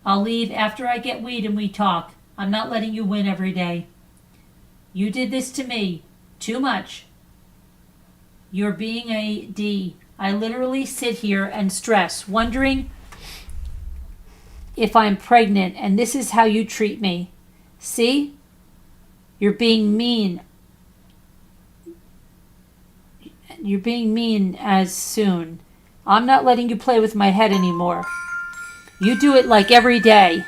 I'll leave after I get weed and we talk. I'm not letting you win every day. You did this to me. Too much. You're being a D. I literally sit here and stress, wondering if I'm pregnant, and this is how you treat me. See? You're being mean. You're being mean as soon. I'm not letting you play with my head anymore. You do it like every day.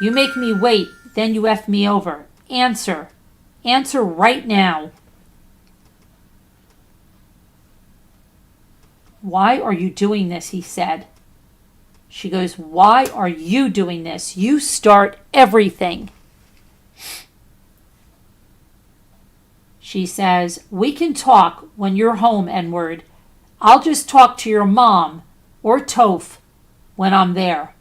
You make me wait, then you F me over. Answer. Answer right now. Why are you doing this? He said. She goes, why are you doing this? You start everything. She says, we can talk when you're home, N-word. I'll just talk to your mom or Toph when I'm there.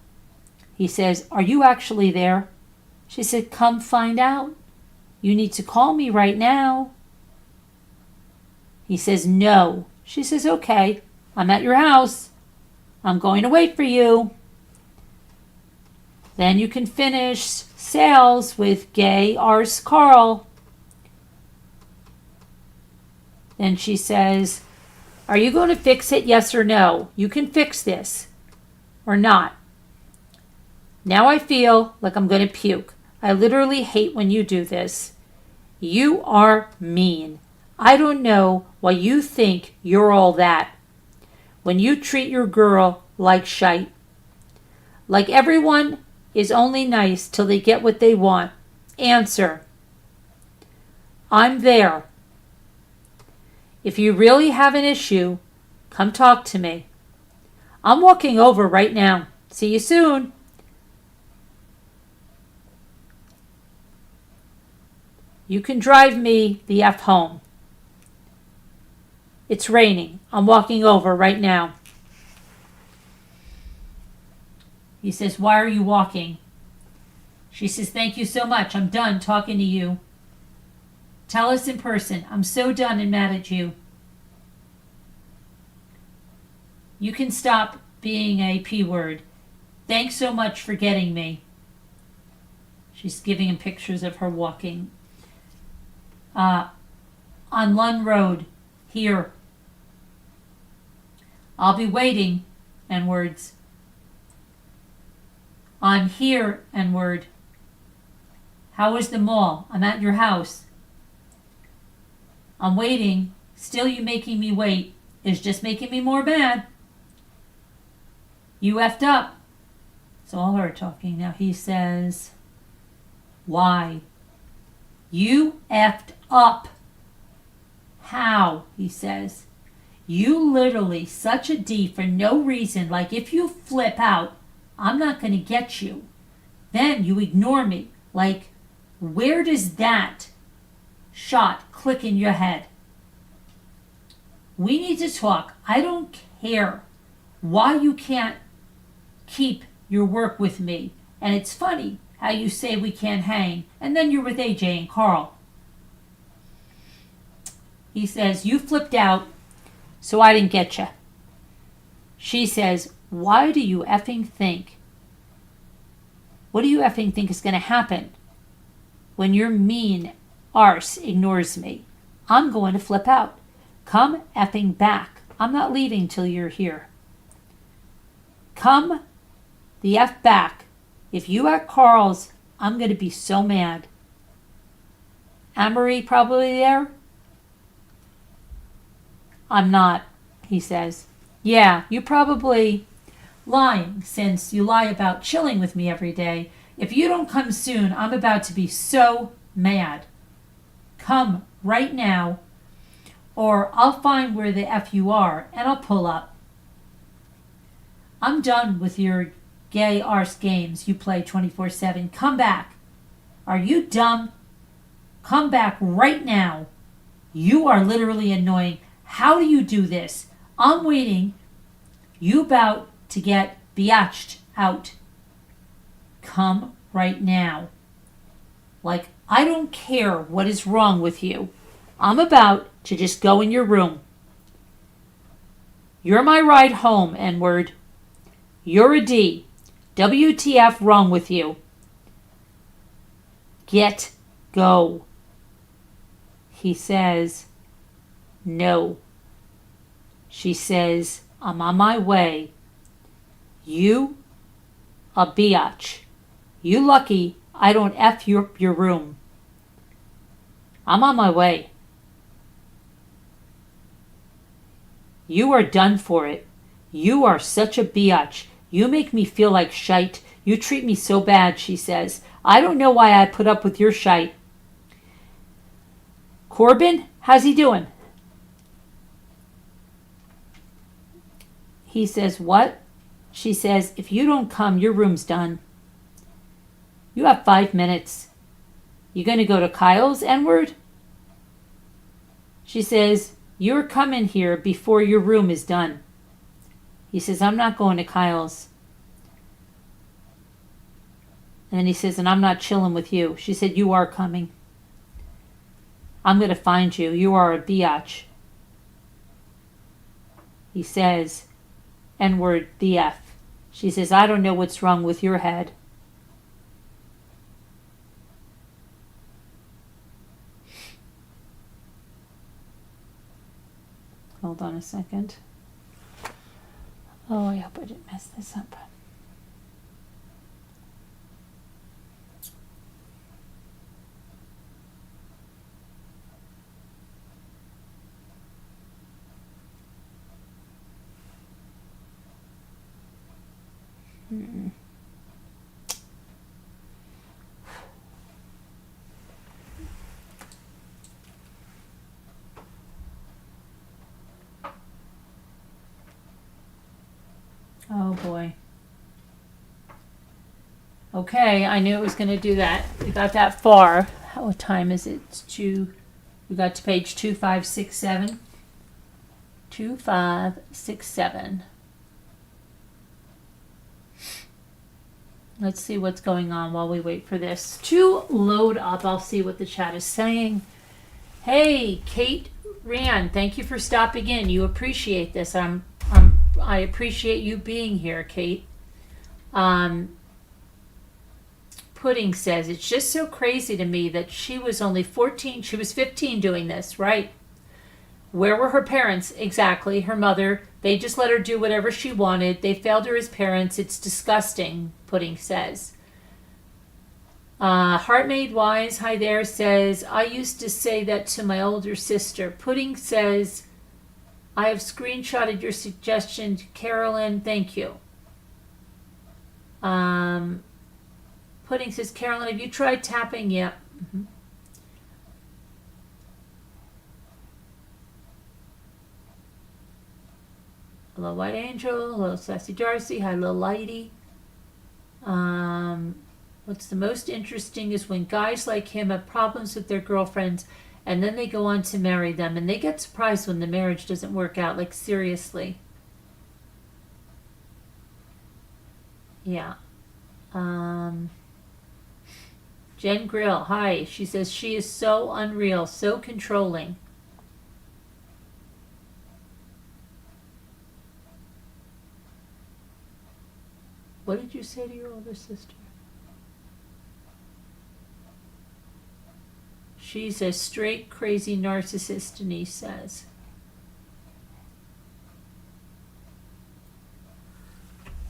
He says, are you actually there? She said, come find out. You need to call me right now. He says, no. She says, okay, I'm at your house. I'm going to wait for you. Then you can finish sales with gay arse Carl. Then she says, are you going to fix it, yes or no? You can fix this or not. Now I feel like I'm going to puke. I literally hate when you do this. You are mean. I don't know why you think you're all that. When you treat your girl like shite. Like everyone is only nice till they get what they want. Answer. I'm there. If you really have an issue, come talk to me. I'm walking over right now. See you soon. You can drive me the F home. It's raining. I'm walking over right now. He says, why are you walking? She says, thank you so much. I'm done talking to you. Tell us in person. I'm so done and mad at you. You can stop being a P word. Thanks so much for getting me. She's giving him pictures of her walking. On Lund Road, here. I'll be waiting, N-words. On here, N-word. How is the mall? I'm at your house. I'm waiting. Still you making me wait is just making me more mad. You effed up. It's all her talking now. He says, why? You effed up. How? He says. You literally such a D for no reason. Like if you flip out, I'm not going to get you. Then you ignore me. Like, where does that shot click in your head? We need to talk. I don't care why you can't keep your work with me. And it's funny how you say we can't hang, and then you're with AJ and Carl. He says, you flipped out, so I didn't get you. She says, why do you effing think? What do you effing think is going to happen when your mean arse ignores me? I'm going to flip out. Come effing back. I'm not leaving till you're here. Come the F back. If you at Carl's, I'm going to be so mad. Amory probably there? I'm not, he says. Yeah, you probably lying since you lie about chilling with me every day. If you don't come soon, I'm about to be so mad. Come right now, or I'll find where the F you are and I'll pull up. I'm done with your gay arse games you play 24/7. Come back. Are you dumb? Come back right now. You are literally annoying. How do you do this? I'm waiting You about to get biatched out. Come right now. Like, I don't care what is wrong with you. I'm about to just go in your room. You're my ride home, N-word. You're a D. WTF wrong with you? Go. He says, no. She says, I'm on my way. You a biatch. You lucky I don't F your room. I'm on my way. You are done for it. You are such a biatch. You make me feel like shite. You treat me so bad, she says. I don't know why I put up with your shite. Corbin, how's he doing? He says, what? She says, if you don't come, your room's done. You have 5 minutes. You gonna go to Kyle's, N-word? She says, you're coming here before your room is done. He says, I'm not going to Kyle's. And then he says, and I'm not chilling with you. She said, you are coming. I'm going to find you. You are a biatch. He says, N-word, DF. She says, I don't know what's wrong with your head. Hold on a second. Oh, I hope I didn't mess this up. Oh boy. Okay, I knew it was going to do that. We got that far. What time is it? We got to page 2567. 2567. Let's see what's going on while we wait for this to load up. I'll see what the chat is saying. Hey, Kate Rand, thank you for stopping in. You appreciate this. I appreciate you being here, Kate. Pudding says, it's just so crazy to me that she was only 14. She was 15 doing this, right? Where were her parents? Exactly. Her mother. They just let her do whatever she wanted. They failed her as parents. It's disgusting, Pudding says. Heart Made Wise, hi there, says, I used to say that to my older sister. Pudding says, I have screenshotted your suggestion to Carolyn. Thank you. Pudding says, Carolyn, have you tried tapping? Yep. Mm-hmm. Hello, White Angel. Hello, Sassy Darcy. Hi, Lil Lighty. What's the most interesting is when guys like him have problems with their girlfriends and then they go on to marry them and they get surprised when the marriage doesn't work out. Like, seriously. Yeah. Jen Grill. Hi. She says she is so unreal, so controlling. What did you say to your older sister? She's a straight crazy narcissist, Denise says.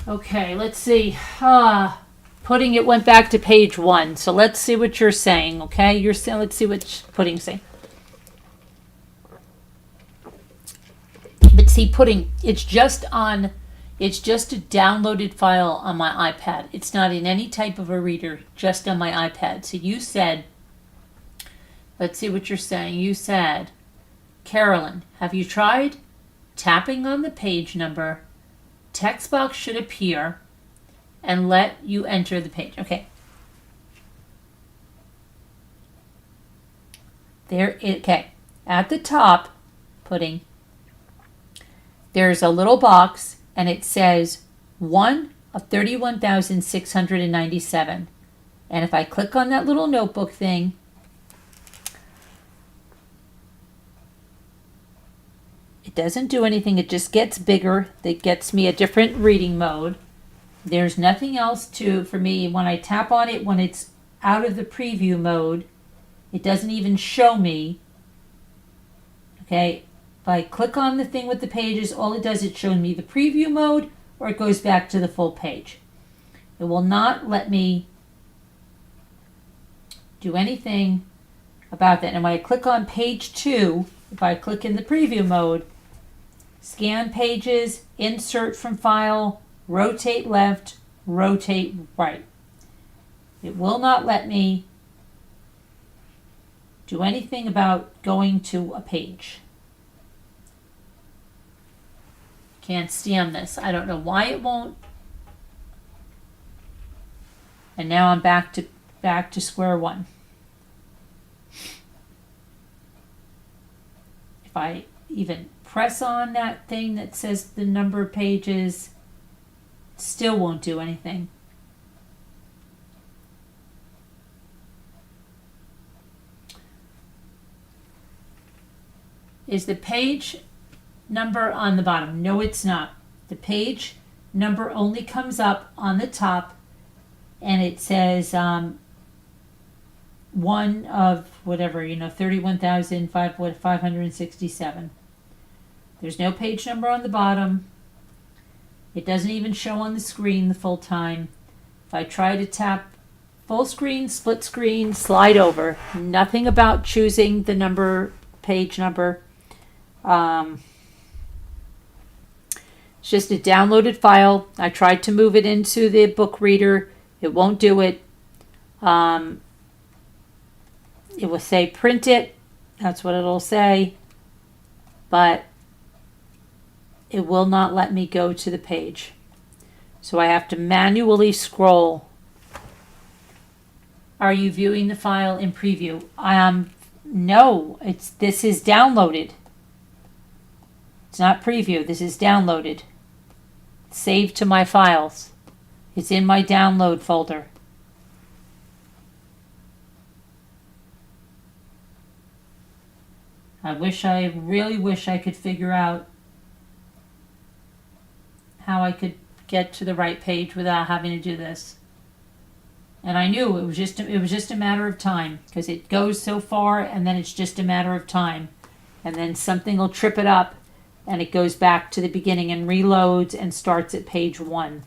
Okay, let's see. Pudding, it went back to page 1. So let's see what you're saying, okay? You're saying, let's see what Pudding's saying. But see, Pudding, it's just a downloaded file on my iPad. It's not in any type of a reader, just on my iPad. So you said, let's see what you're saying. You said, Carolyn, have you tried tapping on the page number? Text box should appear and let you enter the page. Okay. Okay. At the top, Pudding, there's a little box and it says 1 of 31,697. And if I click on that little notebook thing, it doesn't do anything. It just gets bigger. It gets me a different reading mode. There's nothing else for me. When I tap on it, when it's out of the preview mode, it doesn't even show me. Okay, if I click on the thing with the pages, all it does is show me the preview mode, or it goes back to the full page. It will not let me do anything about that. And when I click on page 2, if I click in the preview mode, scan pages, insert from file, rotate left, rotate right. It will not let me do anything about going to a page. Can't stand this. I don't know why it won't. And now I'm back to square one. If I even press on that thing that says the number of pages, it still won't do anything. Is the page number on the bottom? No, it's not. The page number only comes up on the top, and it says 1 of whatever, 31,567. There's no page number on the bottom. It doesn't even show on the screen the full time. If I try to tap full screen, split screen, slide over, nothing about choosing the number, page number. It's just a downloaded file. I tried to move it into the book reader. It won't do it. It will say print it. That's what it'll say. But it will not let me go to the page. So I have to manually scroll. Are you viewing the file in preview? No, this is downloaded. It's not preview. This is downloaded. Saved to my files. It's in my download folder. I really wish I could figure out how I could get to the right page without having to do this. And I knew it was just a matter of time, because it goes so far and then it's just a matter of time. And then something will trip it up and it goes back to the beginning and reloads and starts at page 1.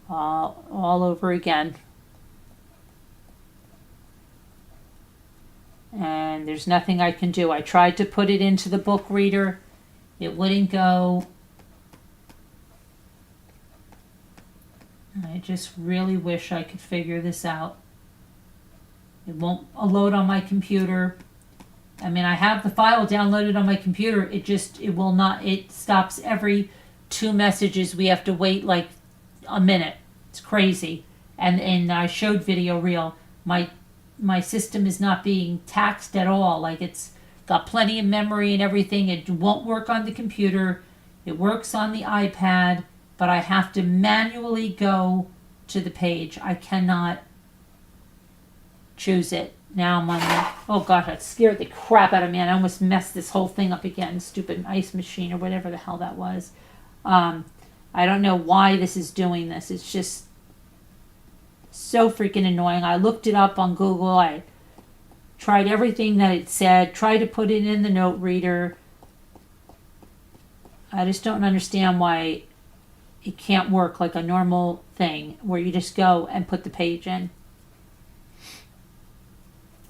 All over again. And there's nothing I can do. I tried to put it into the book reader. It wouldn't go. I just really wish I could figure this out. It won't load on my computer. I mean, I have the file downloaded on my computer. It will not. It stops every 2 messages. We have to wait like a minute. It's crazy. And I showed video reel. My system is not being taxed at all. Like, it's got plenty of memory and everything. It won't work on the computer. It works on the iPad, but I have to manually go to the page. I cannot choose it. Now I'm on the, oh gosh, that scared the crap out of me. And I almost messed this whole thing up again. Stupid ice machine or whatever the hell that was. I don't know why this is doing this. It's just so freaking annoying. I looked it up on Google. I tried everything that it said. Tried to put it in the note reader. I just don't understand why it can't work like a normal thing where you just go and put the page in.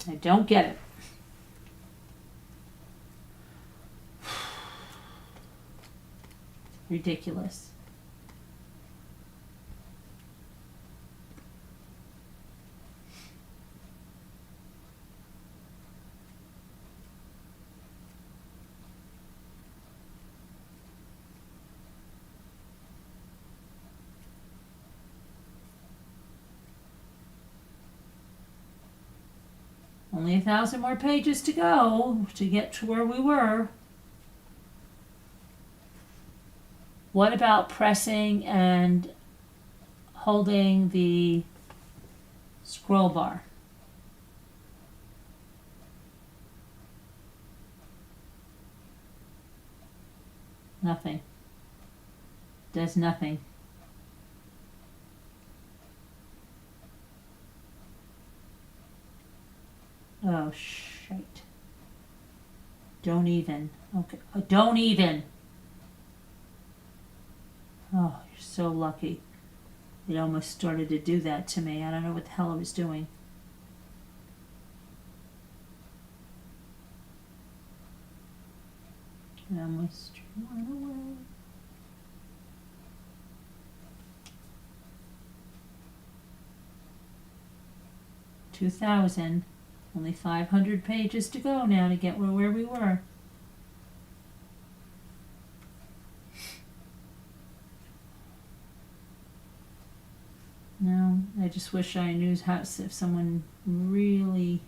I don't get it. Ridiculous. Only 1,000 more pages to go to get to where we were. What about pressing and holding the scroll bar? Nothing. Does nothing. Oh, shit. Don't even. Okay. Don't even. Oh, you're so lucky. It almost started to do that to me. I don't know what the hell I was doing. It almost went away. $2,000. Only 500 pages to go now to get where we were. No, I just wish I knew how, if someone really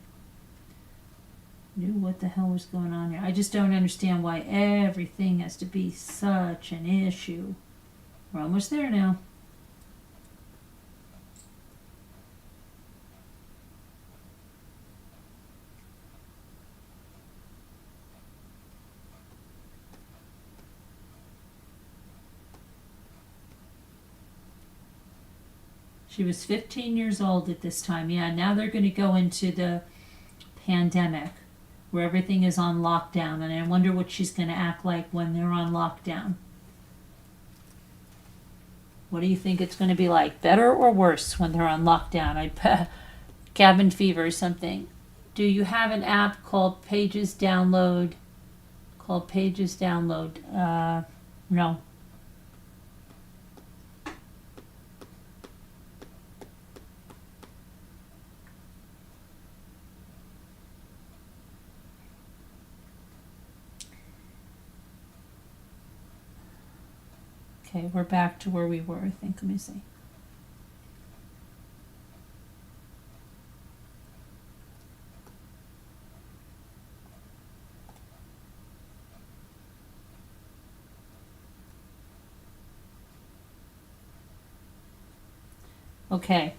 knew what the hell was going on here. I just don't understand why everything has to be such an issue. We're almost there now. She was 15 years old at this time. Yeah, now they're going to go into the pandemic where everything is on lockdown, and I wonder what she's going to act like when they're on lockdown. What do you think it's going to be like? Better or worse when they're on lockdown? I bet cabin fever or something. Do you have an app called Pages Download? No. Okay, we're back to where we were, I think. Let me see. Okay.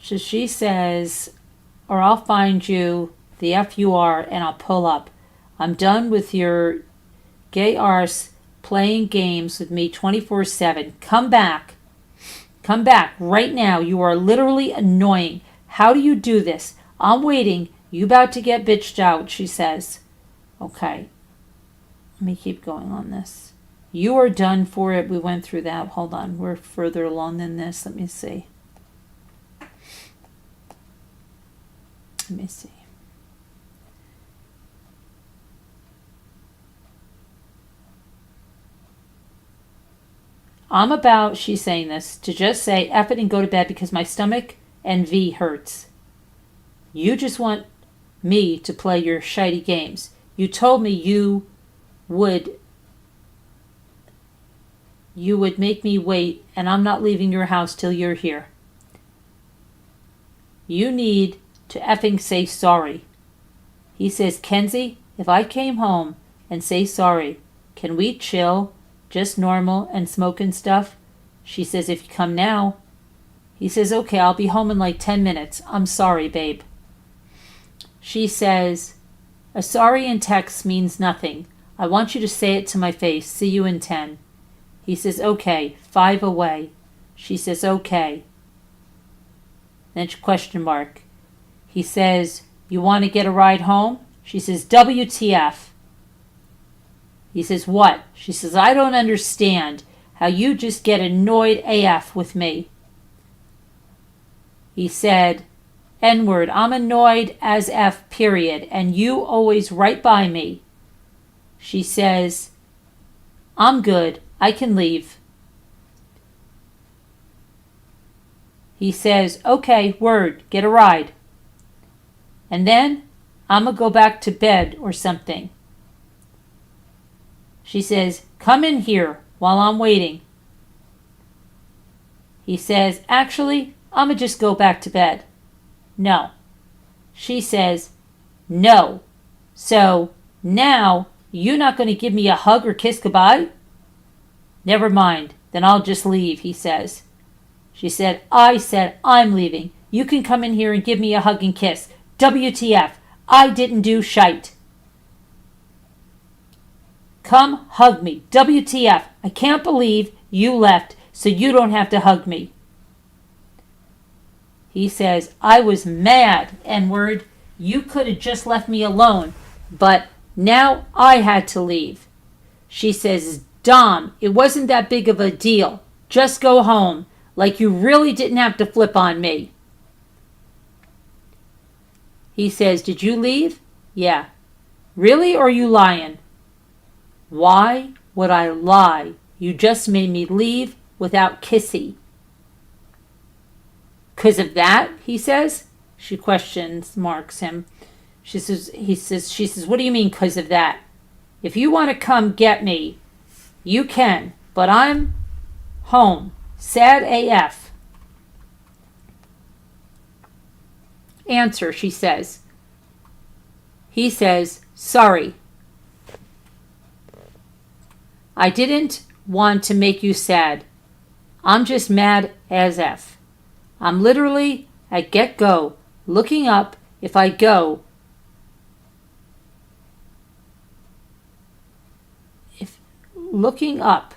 So she says, or I'll find you the FUR and I'll pull up. I'm done with your gay arse playing games with me 24/7. Come back. Come back right now. You are literally annoying. How do you do this? I'm waiting. You about to get bitched out, she says. Okay. Let me keep going on this. You are done for it. We went through that. Hold on. We're further along than this. Let me see. I'm about, she's saying this, to just say F it and go to bed because my stomach and V hurts. You just want me to play your shitey games. You told me you would make me wait, and I'm not leaving your house till you're here. You need to effing say sorry. He says, Kenzie, if I came home and say sorry, can we chill, just normal and smoke and stuff? She says, if you come now. He says, okay, I'll be home in like 10 minutes. I'm sorry, babe. She says, a sorry in text means nothing. I want you to say it to my face. See you in 10. He says, okay, 5 away. She says, okay. Then question mark. He says, you want to get a ride home? She says, WTF. He says, what? She says, I don't understand how you just get annoyed AF with me. He said, N-word, I'm annoyed as F, period, and you always right by me. She says, I'm good. I can leave. He says, okay, word, get a ride. And then I'm going to go back to bed or something. She says, come in here while I'm waiting. He says, actually, I'm going to just go back to bed. No. She says, No. So now you're not going to give me a hug or kiss goodbye? Never mind. Then I'll just leave, he says. She said I'm leaving. You can come in here and give me a hug and kiss. WTF. I didn't do shite. Come hug me. WTF. I can't believe you left, so you don't have to hug me. He says, I was mad, N-word. You could have just left me alone, but now I had to leave. She says, Dom, it wasn't that big of a deal. Just go home, like you really didn't have to flip on me. He says, did you leave? Yeah. Really, or are you lying? Why would I lie? You just made me leave without kissy. 'Cause of that, he says. She questions, marks him. She says, what do you mean 'cause of that? If you want to come get me, you can, but I'm home. Sad AF. Answer, she says. He says, sorry. I didn't want to make you sad. I'm just mad as F. I'm literally at get-go, looking up if I go. Looking up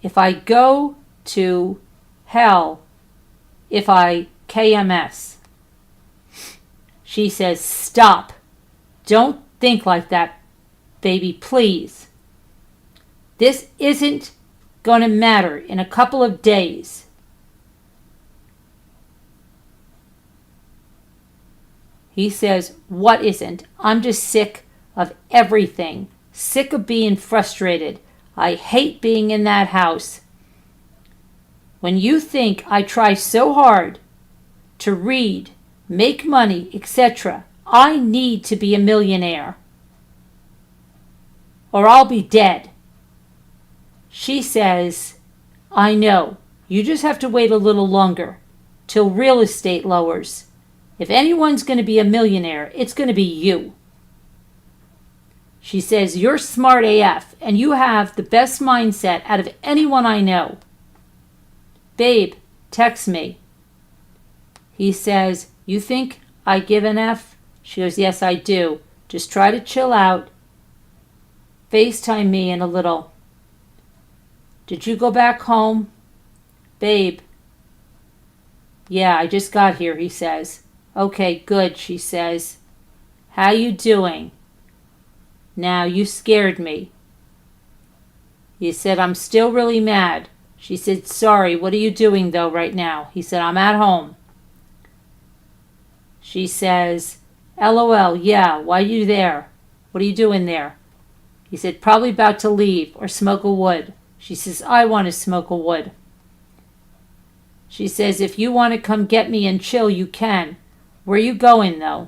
if I go to hell, if I KMS. She says, stop. Don't think like that, baby, please. This isn't going to matter in a couple of days. He says, what isn't? I'm just sick of everything. Sick of being frustrated. I hate being in that house. When you think I try so hard to read, make money, etc., I need to be a millionaire. Or I'll be dead. She says, I know. You just have to wait a little longer till real estate lowers. If anyone's going to be a millionaire, it's going to be you. She says, you're smart AF, and you have the best mindset out of anyone I know. Babe, text me. He says, you think I give an F? She goes, yes, I do. Just try to chill out. FaceTime me in a little. Did you go back home? Babe. Yeah, I just got here, he says. Okay, good, she says. How you doing? Now, you scared me. He said, I'm still really mad. She said, sorry, what are you doing though right now? He said, I'm at home. She says, LOL, yeah, why are you there? What are you doing there? He said, probably about to leave or smoke a wood. She says, I want to smoke a wood. She says, if you want to come get me and chill, you can. Where you going though?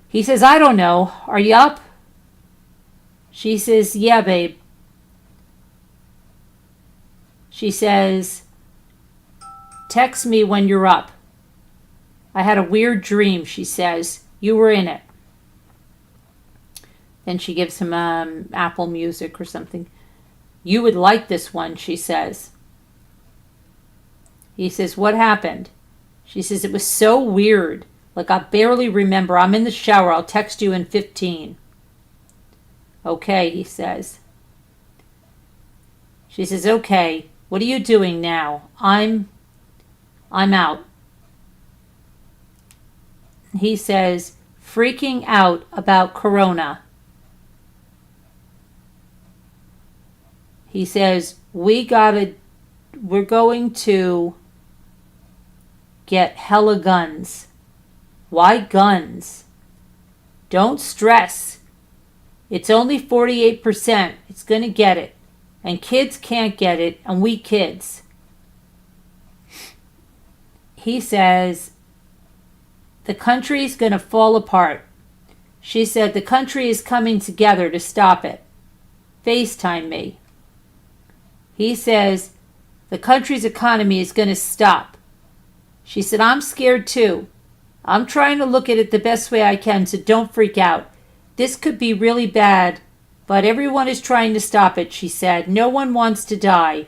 He says, I don't know. Are you up? She says, yeah, babe. She says, text me when you're up. I had a weird dream, she says. You were in it. Then she gives him Apple Music or something. You would like this one, she says. He says, what happened? She says, it was so weird. Like I barely remember. I'm in the shower. I'll text you in 15. Okay, he says. She says, okay. What are you doing now? I'm out. He says, freaking out about Corona. He says, we're going to get hella guns. Why guns? Don't stress. It's only 48%. It's going to get it. And kids can't get it, and we kids. He says, the country's going to fall apart. She said, the country is coming together to stop it. FaceTime me. He says, the country's economy is going to stop. She said, I'm scared too. I'm trying to look at it the best way I can, so don't freak out. This could be really bad, but everyone is trying to stop it, she said. No one wants to die.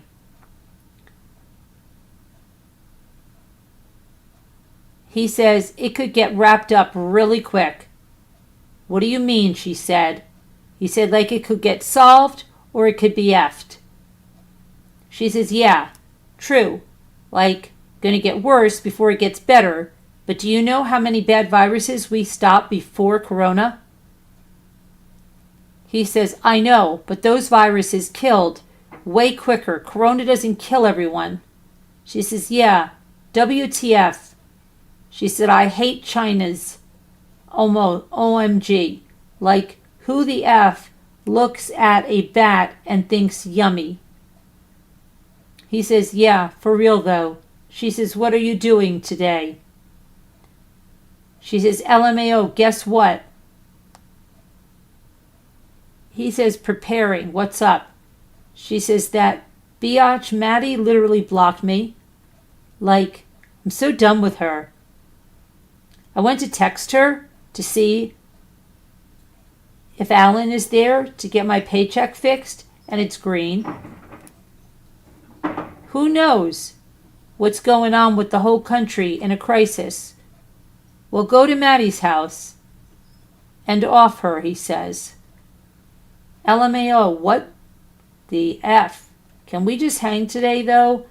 He says it could get wrapped up really quick. What do you mean, she said. He said like it could get solved or it could be effed. She says, yeah, true. Like, gonna get worse before it gets better. But do you know how many bad viruses we stopped before Corona? He says, I know, but those viruses killed way quicker. Corona doesn't kill everyone. She says, yeah, WTF. She said, I hate China's OMG. Like, who the F looks at a bat and thinks yummy? He says, yeah, for real though. She says, what are you doing today? She says, LMAO, guess what? He says, preparing. What's up? She says, that biatch Maddie literally blocked me. Like, I'm so done with her. I went to text her to see if Alan is there to get my paycheck fixed, and it's green. Who knows what's going on with the whole country in a crisis? Well, go to Maddie's house and off her, he says. LMAO, what the F? Can we just hang today, though?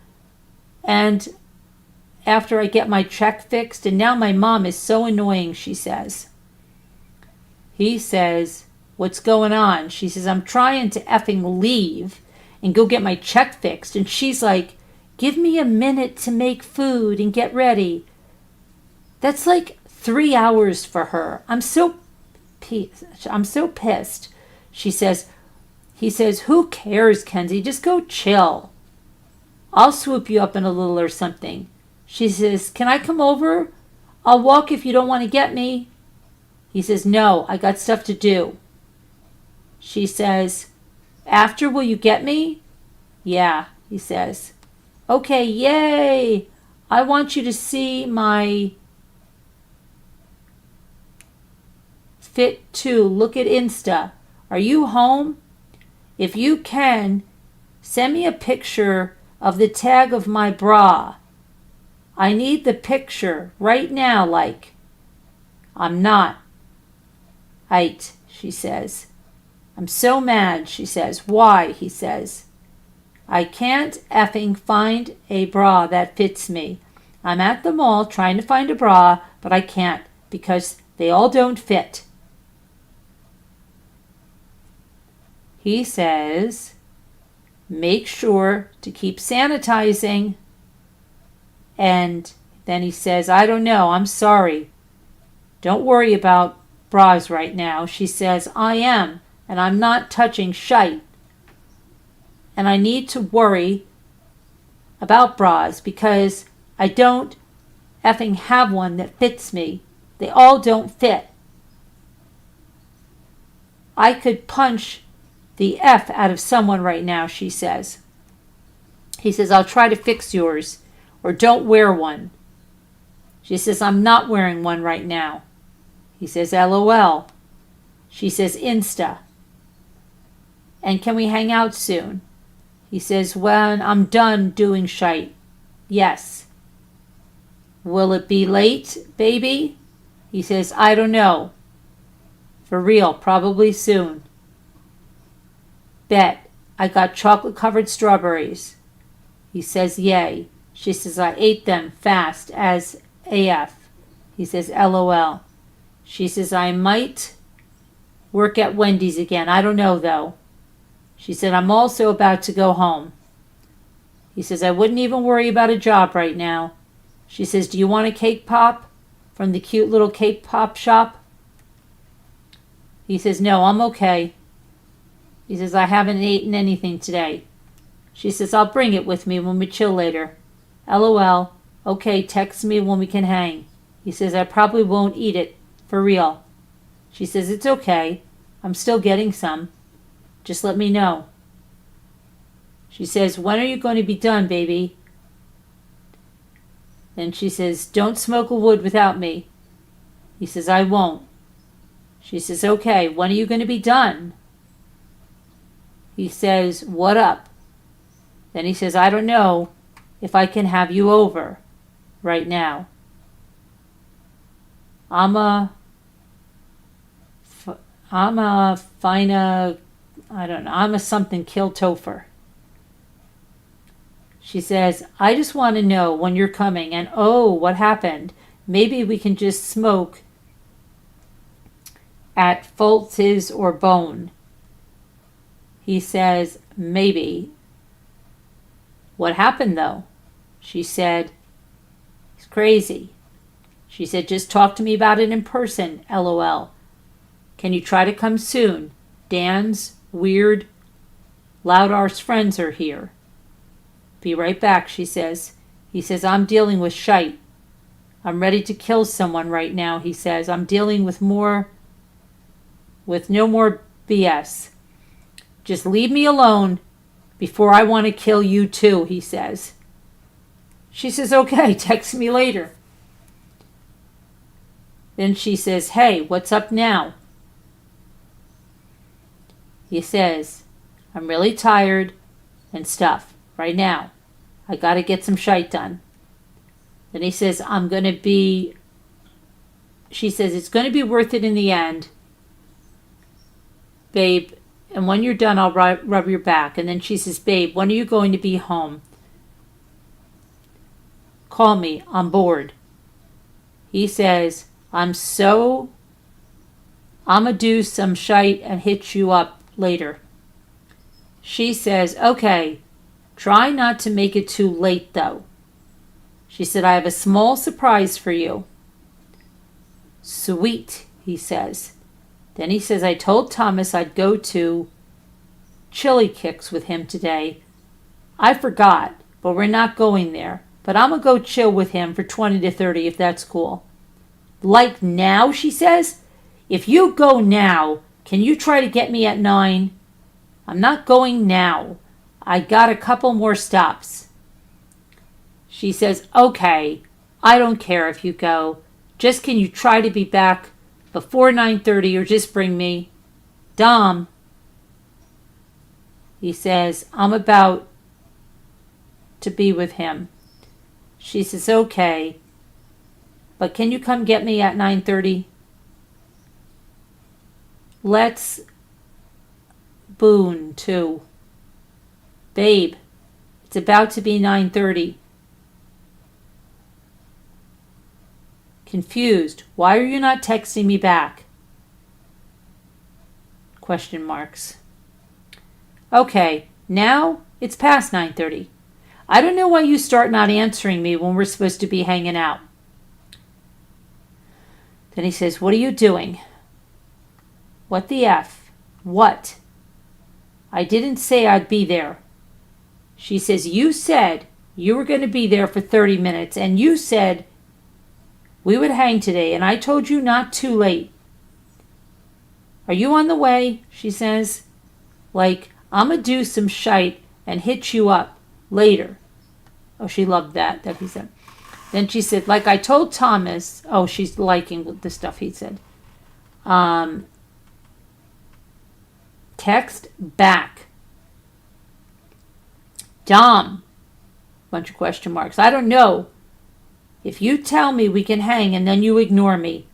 And after I get my check fixed, and now my mom is so annoying, she says. He says, what's going on? She says, I'm trying to effing leave and go get my check fixed. And she's like, give me a minute to make food and get ready. That's like 3 hours for her. I'm so pissed. She says, he says, who cares, Kenzie? Just go chill. I'll swoop you up in a little or something. She says, can I come over? I'll walk if you don't want to get me. He says, no, I got stuff to do. She says, after will you get me? Yeah, he says. Okay, yay. I want you to see my Fit 2. Look at Insta. Are you home? If you can, send me a picture of the tag of my bra. I need the picture right now, like. I'm not. Aight, she says. I'm so mad, she says. Why, he says. I can't effing find a bra that fits me. I'm at the mall trying to find a bra, but I can't because they all don't fit. He says, make sure to keep sanitizing. And then he says, I don't know, I'm sorry. Don't worry about bras right now. She says, I am, and I'm not touching shite. And I need to worry about bras because I don't effing have one that fits me. They all don't fit. I could punch the F out of someone right now, she says. He says, I'll try to fix yours, or don't wear one. She says, I'm not wearing one right now. He says, LOL. She says, Insta. And can we hang out soon? He says, when I'm done doing shite. Yes. Will it be late, baby? He says, I don't know. For real, probably soon. Bet. I got chocolate-covered strawberries. He says, yay. She says, I ate them fast as AF. He says, LOL. She says, I might work at Wendy's again. I don't know, though. She said, I'm also about to go home. He says, I wouldn't even worry about a job right now. She says, do you want a cake pop from the cute little cake pop shop? He says, no, I'm okay. He says, I haven't eaten anything today. She says, I'll bring it with me when we chill later. LOL. Okay, text me when we can hang. He says, I probably won't eat it. For real. She says, it's okay. I'm still getting some. Just let me know. She says, when are you going to be done, baby? Then she says, don't smoke a wood without me. He says, I won't. She says, okay, when are you going to be done? He says, what up? Then he says, I don't know if I can have you over right now. I'm a something kill Topher. She says, I just want to know when you're coming, and oh, what happened? Maybe we can just smoke at Foltz's or Bone. He says, maybe. What happened though? She said, he's crazy. She said, just talk to me about it in person, LOL. Can you try to come soon? Dan's weird, loud arse friends are here. Be right back, she says. He says, I'm dealing with shite. I'm ready to kill someone right now, he says. I'm dealing with no more BS. Just leave me alone before I want to kill you too, he says. She says, okay, text me later. Then she says, hey, what's up now? He says, I'm really tired and stuff right now. I got to get some shite done. Then he says, she says, it's going to be worth it in the end, babe. And when you're done, I'll rub your back. And then she says, babe, when are you going to be home? Call me. I'm bored. He says, I'ma do some shite and hit you up later. She says, okay, try not to make it too late though. She said, I have a small surprise for you. Sweet, he says. Then he says, I told Thomas I'd go to Chili Kicks with him today. I forgot, but we're not going there. But I'm going to go chill with him for 20 to 30 if that's cool. Like now, she says? If you go now, can you try to get me at 9? I'm not going now. I got a couple more stops. She says, okay, I don't care if you go. Just can you try to be back before 9:30 or just bring me? Dom. He says, I'm about to be with him. She says, okay, but can you come get me at 9:30? Let's Boone too. Babe, it's about to be 9:30. Confused. Why are you not texting me back? Question marks. Okay, now it's past 9:30. I don't know why you start not answering me when we're supposed to be hanging out. Then he says, what are you doing? What the F? What? I didn't say I'd be there. She says, you said you were going to be there for 30 minutes, and you said we would hang today, and I told you not too late. Are you on the way? She says. Like, I'm going to do some shite and hit you up later. Oh, she loved that he said. Then she said, like I told Thomas. Oh, she's liking the stuff he said. Text back. Dom. Bunch of question marks. I don't know. If you tell me we can hang and then you ignore me.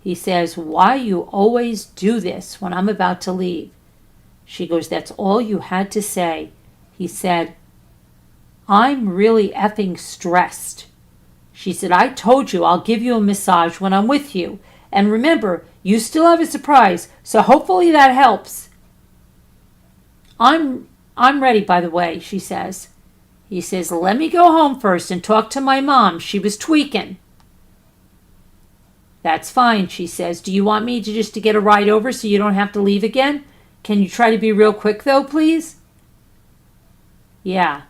He says, why you always do this when I'm about to leave? She goes, that's all you had to say. He said, I'm really effing stressed. She said, I told you I'll give you a massage when I'm with you. And remember, you still have a surprise, so hopefully that helps. I'm ready, by the way, she says. He says, let me go home first and talk to my mom. She was tweaking. That's fine, she says. Do you want me to get a ride over so you don't have to leave again? Can you try to be real quick, though, please? Yeah.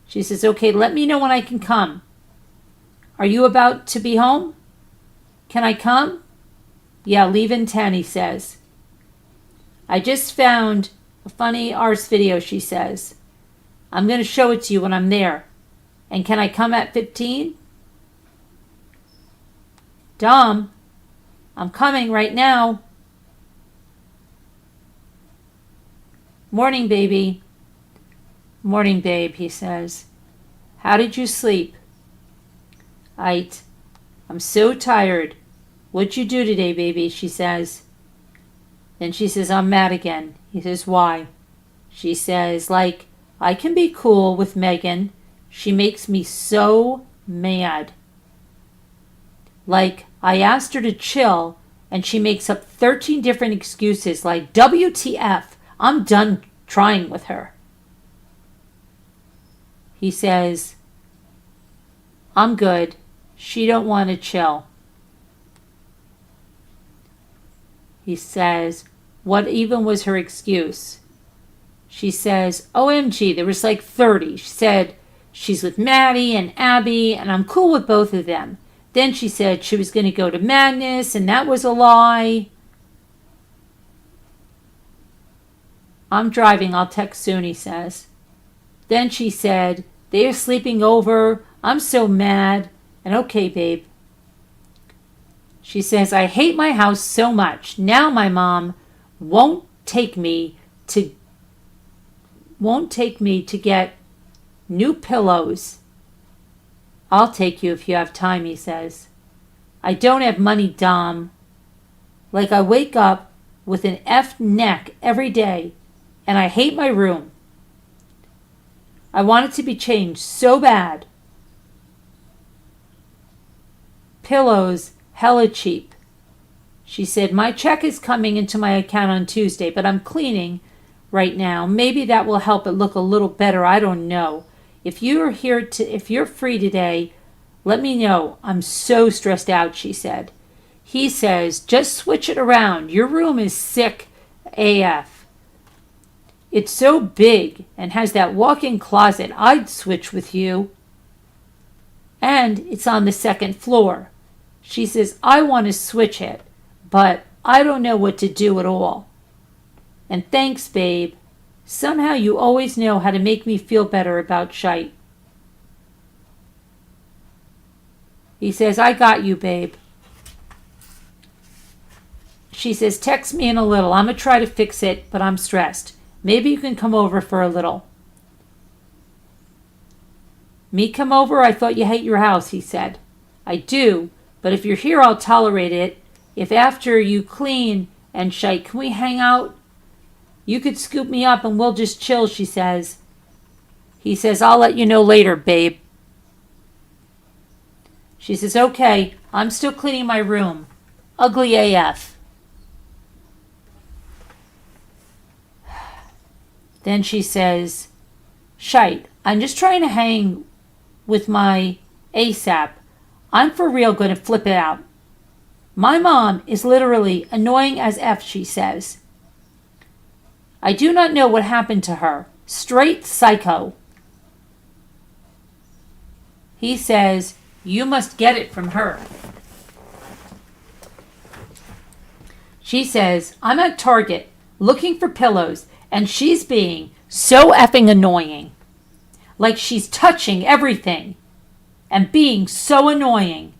She says, okay, let me know when I can come. Are you about to be home? Can I come? Yeah, leave in 10, he says. I just found a funny arse video, she says. I'm going to show it to you when I'm there. And can I come at 15? Dom, I'm coming right now. Morning, baby. Morning, babe, he says. How did you sleep? I'm so tired. What'd you do today, baby? She says. Then she says, I'm mad again. He says, why? She says, like, I can be cool with Megan. She makes me so mad. Like, I asked her to chill, and she makes up 13 different excuses, like, WTF, I'm done trying with her. He says, I'm good. She don't want to chill. He says, what even was her excuse? She says, OMG, there was like 30. She said, she's with Maddie and Abby, and I'm cool with both of them. Then she said she was going to go to Madness, and that was a lie. I'm driving, I'll text soon, he says. Then she said, they're sleeping over, I'm so mad, and okay, babe. She says, I hate my house so much. Now my mom won't take me to get new pillows. I'll take you if you have time, he says. I don't have money, Dom. Like, I wake up with an F neck every day, and I hate my room. I want it to be changed so bad. Pillows, hella cheap. She said, my check is coming into my account on Tuesday, but I'm cleaning right now. Maybe that will help it look a little better. I don't know. If you're free today, let me know. I'm so stressed out, she said. He says, just switch it around. Your room is sick AF. It's so big and has that walk-in closet. I'd switch with you. And it's on the second floor. She says, I want to switch it, but I don't know what to do at all. And thanks, babe. Somehow you always know how to make me feel better about shite. He says, I got you, babe. She says, text me in a little. I'm going to try to fix it, but I'm stressed. Maybe you can come over for a little. Me come over? I thought you hate your house, he said. I do, but if you're here, I'll tolerate it. If after you clean and shite, can we hang out? You could scoop me up and we'll just chill, she says. He says, I'll let you know later, babe. She says, okay, I'm still cleaning my room. Ugly AF. Then she says, shite, I'm just trying to hang with my ASAP. I'm for real going to flip it out. My mom is literally annoying as F, she says. I do not know what happened to her. Straight psycho. He says, you must get it from her. She says, I'm at Target looking for pillows, and she's being so effing annoying. Like she's touching everything and being so annoying.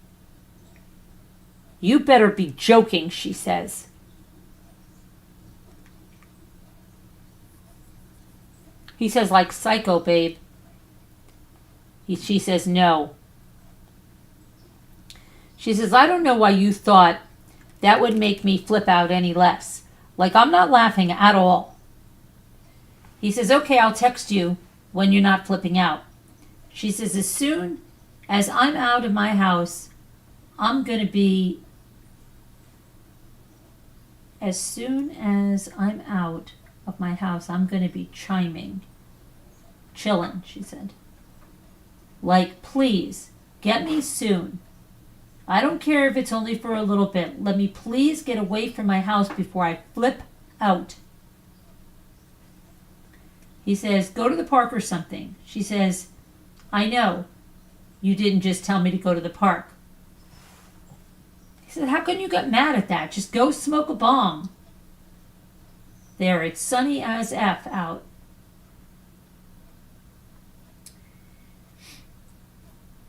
You better be joking, she says. He says, like psycho, babe. She says, no. She says, I don't know why you thought that would make me flip out any less. Like, I'm not laughing at all. He says, okay, I'll text you when you're not flipping out. She says, as soon as I'm out of my house, I'm going to be... As soon as I'm out of my house, I'm going to be chilling, she said. Like, please, get me soon. I don't care if it's only for a little bit. Let me please get away from my house before I flip out. He says, go to the park or something. She says, I know. You didn't just tell me to go to the park. He said, how can you get mad at that? Just go smoke a bong. There, it's sunny as F out.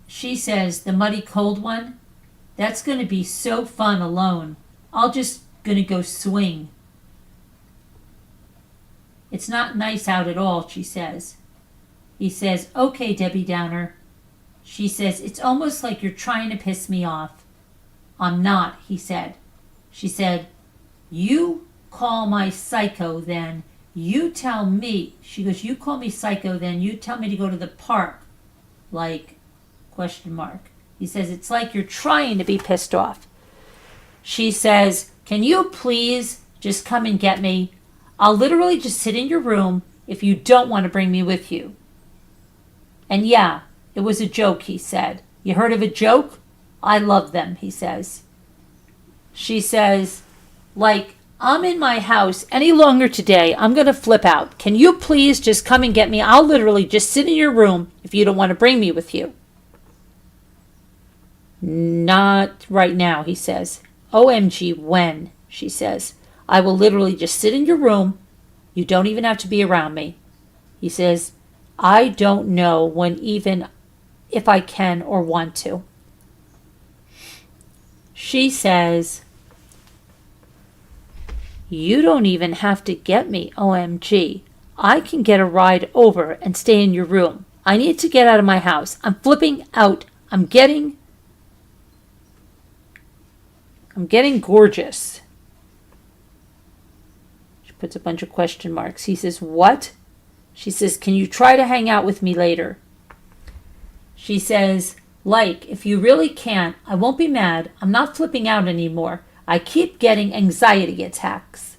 She says, the muddy cold one? That's going to be so fun alone. I'll just going to go swing. It's not nice out at all, she says. He says, okay, Debbie Downer. She says, it's almost like you're trying to piss me off. I'm not, he said. She said, you call my psycho then. You tell me. She goes, you call me psycho then. You tell me to go to the park. Like, question mark. He says, it's like you're trying to be pissed off. She says, can you please just come and get me? I'll literally just sit in your room if you don't want to bring me with you. And yeah, it was a joke, he said. You heard of a joke? I love them, he says. She says, like, I'm in my house any longer today. I'm going to flip out. Can you please just come and get me? I'll literally just sit in your room if you don't want to bring me with you. Not right now, he says. OMG, when? She says. I will literally just sit in your room. You don't even have to be around me. He says, I don't know when even if I can or want to. She says, you don't even have to get me, OMG. I can get a ride over and stay in your room. I need to get out of my house. I'm flipping out. I'm getting gorgeous. She puts a bunch of question marks. He says, what? She says, can you try to hang out with me later? She says, like, if you really can't, I won't be mad. I'm not flipping out anymore. I keep getting anxiety attacks.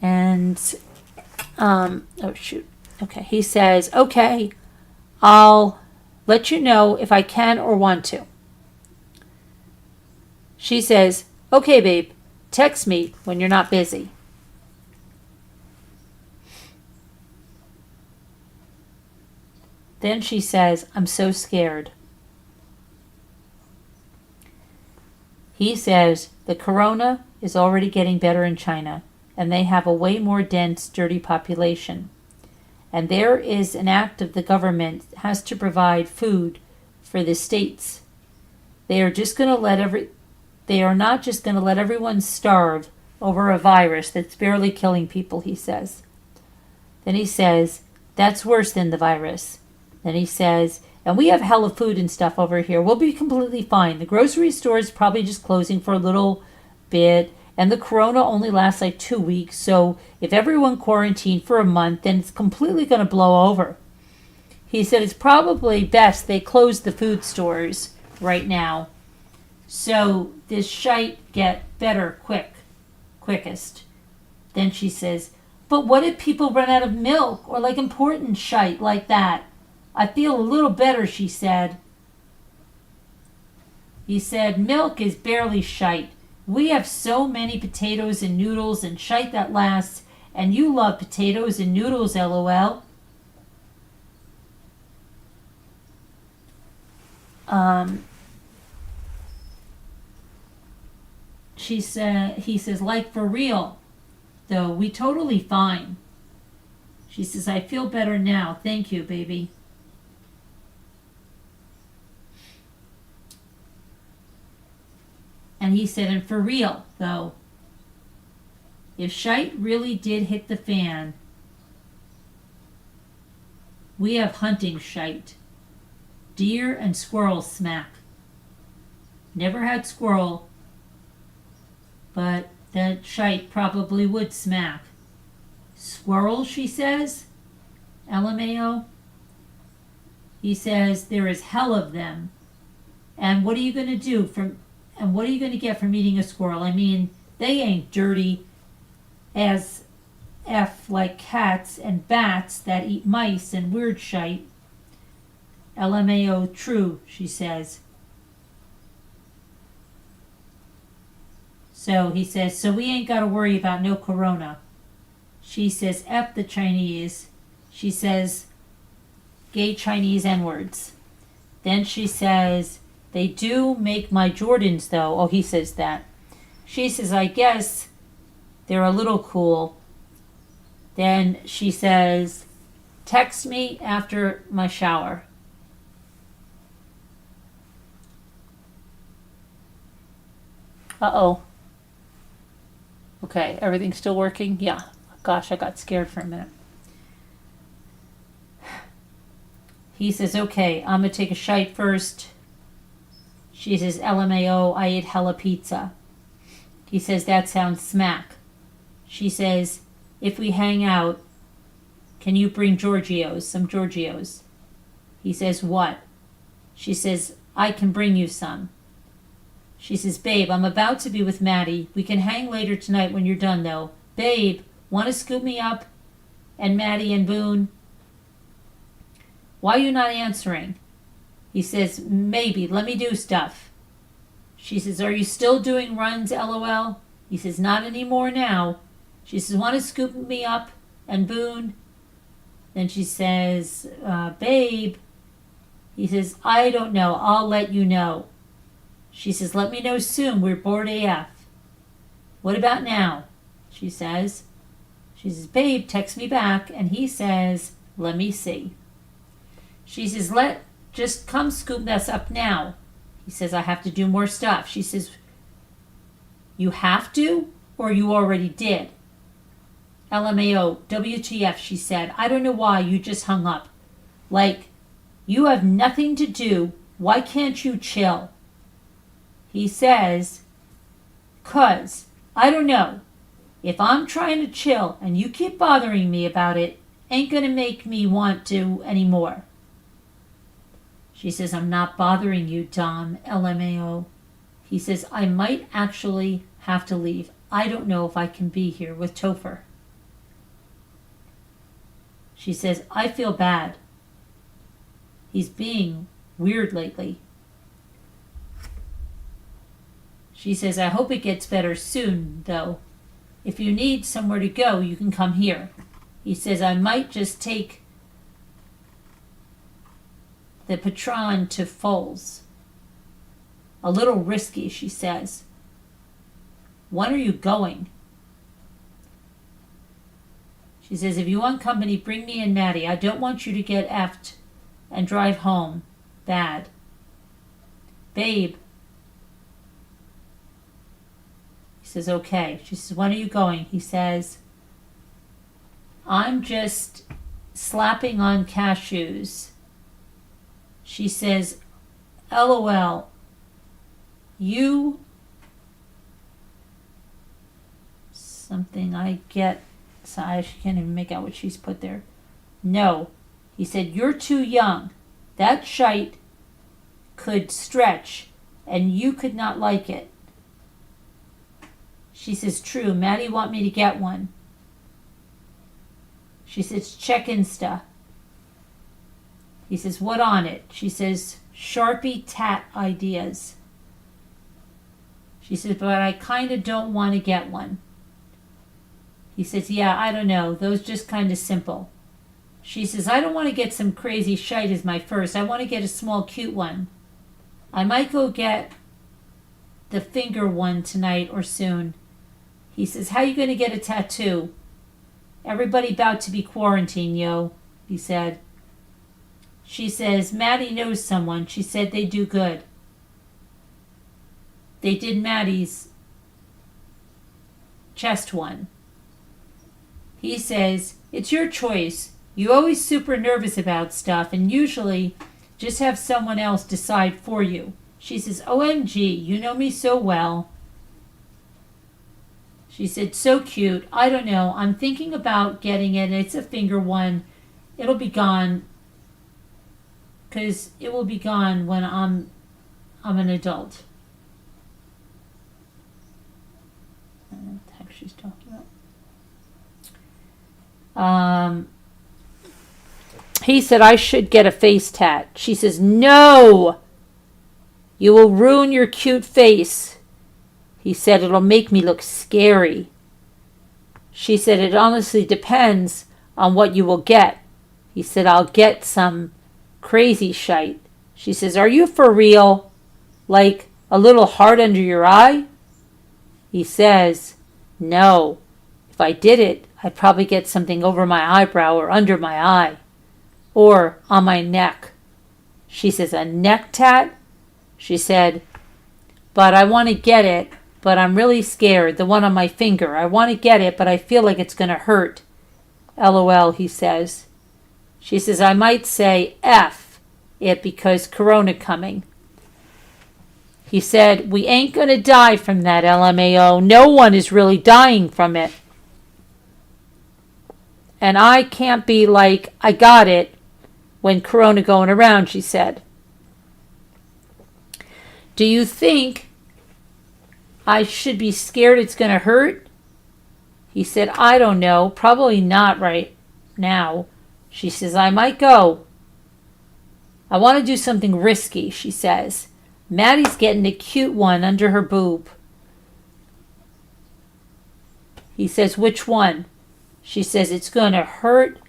And, oh shoot. Okay, he says, okay, I'll let you know if I can or want to. She says, okay, babe, text me when you're not busy. Then she says, I'm so scared. He says, the corona is already getting better in China, and they have a way more dense, dirty population. And there is an act of the government has to provide food for the states. They are not just going to let everyone starve over a virus that's barely killing people, he says. Then he says, that's worse than the virus. Then he says, and we have hella food and stuff over here. We'll be completely fine. The grocery store is probably just closing for a little bit, and the corona only lasts like 2 weeks. So if everyone quarantined for a month, then it's completely going to blow over. He said it's probably best they close the food stores right now, so this shite get better quickest. Then she says, but what if people run out of milk or like important shite like that? I feel a little better, she said. He said, milk is barely shite. We have so many potatoes and noodles and shite that lasts, and you love potatoes and noodles, LOL. He says, like for real, though, we totally fine. She says, I feel better now. Thank you, baby. And he said, and for real, though, if shite really did hit the fan, we have hunting shite. Deer and squirrel smack. Never had squirrel, but that shite probably would smack. Squirrel, she says? LMAO? He says, there is hell of them. And what are you going to do and what are you going to get from eating a squirrel? I mean, they ain't dirty as F like cats and bats that eat mice and weird shite. LMAO true, she says. So he says, so we ain't got to worry about no corona. She says, F the Chinese. She says, gay Chinese N-words. Then she says, they do make my Jordans, though. Oh, he says that. She says, I guess they're a little cool. Then she says, text me after my shower. Uh-oh. Okay, everything's still working? Yeah. Gosh, I got scared for a minute. He says, okay, I'm going to take a shite first. She says, LMAO, I ate hella pizza. He says, that sounds smack. She says, if we hang out, can you bring some Giorgios? He says, what? She says, I can bring you some. She says, babe, I'm about to be with Maddie. We can hang later tonight when you're done, though. Babe, want to scoop me up? And Maddie and Boone? Why are you not answering? He says, maybe. Let me do stuff. She says, are you still doing runs, LOL? He says, not anymore now. She says, want to scoop me up? And Boone? Then she says, babe. He says, I don't know. I'll let you know. She says, let me know soon. We're bored AF. What about now? She says, babe, text me back. And he says, let me see. She says, just come scoop us up now. He says, I have to do more stuff. She says, you have to, or you already did? LMAO, WTF, she said. I don't know why you just hung up. Like, you have nothing to do. Why can't you chill? He says, 'cause, I don't know. If I'm trying to chill and you keep bothering me about it, ain't gonna make me want to anymore. She says, I'm not bothering you, Dom, LMAO. He says, I might actually have to leave. I don't know if I can be here with Topher. She says, I feel bad. He's being weird lately. She says, I hope it gets better soon, though. If you need somewhere to go, you can come here. He says, I might just take the Patron to Foles. A little risky, she says. When are you going? She says, if you want company, bring me and Maddie. I don't want you to get effed and drive home bad. Babe. He says, okay. She says, when are you going? He says, I'm just slapping on cashews. She says, LOL, you, something I get, so I can't even make out what she's put there. No. He said, you're too young. That shite could stretch, and you could not like it. She says, true, Maddie want me to get one. She says, check Insta. He says, what on it? She says, Sharpie tat ideas. She says, but I kind of don't want to get one. He says, yeah, I don't know. Those just kind of simple. She says, I don't want to get some crazy shite as my first. I want to get a small, cute one. I might go get the finger one tonight or soon. He says, how you going to get a tattoo? Everybody about to be quarantined, yo, he said. She says, Maddie knows someone. She said they do good. They did Maddie's chest one. He says, it's your choice. You always super nervous about stuff and usually just have someone else decide for you. She says, OMG, you know me so well. She said, so cute. I don't know. I'm thinking about getting it. It's a finger one. It'll be gone. Because it will be gone when I'm an adult. I don't know what the heck she's talking about. He said I should get a face tat. She says, no! You will ruin your cute face. He said, it'll make me look scary. She said, it honestly depends on what you will get. He said, I'll get some crazy shite. She says, are you for real? Like a little heart under your eye? He says, no. If I did it, I'd probably get something over my eyebrow or under my eye. Or on my neck. She says, a neck tat? She said, but I want to get it but I'm really scared. The one on my finger. I want to get it, but I feel like it's going to hurt. LOL, he says. She says, I might say F it because Corona coming. He said, we ain't going to die from that, LMAO. No one is really dying from it. And I can't be like, I got it when Corona going around, she said. Do you think I should be scared it's going to hurt? He said, I don't know. Probably not right now. She says, I might go. I want to do something risky, she says. Maddie's getting a cute one under her boob. He says, which one? She says, it's going to hurt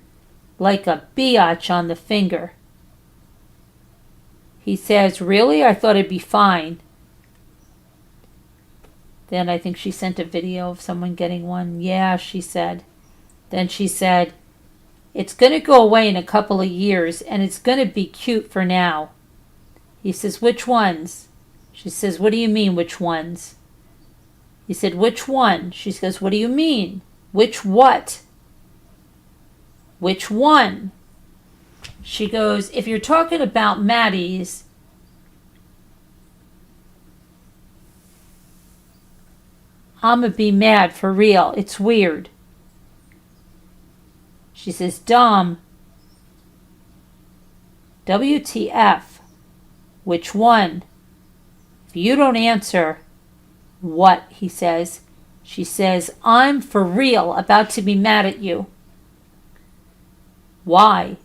like a biatch on the finger. He says, really? I thought it'd be fine. Then I think she sent a video of someone getting one. Yeah, she said. Then she said, it's going to go away in a couple of years, and it's going to be cute for now. He says, which ones? She says, what do you mean, which ones? He said, which one? She goes, what do you mean? Which what? Which one? She goes, if you're talking about Maddie's, I'm going to be mad for real. It's weird. She says, Dom, WTF, which one? If you don't answer, what? He says. She says, I'm for real about to be mad at you. Why?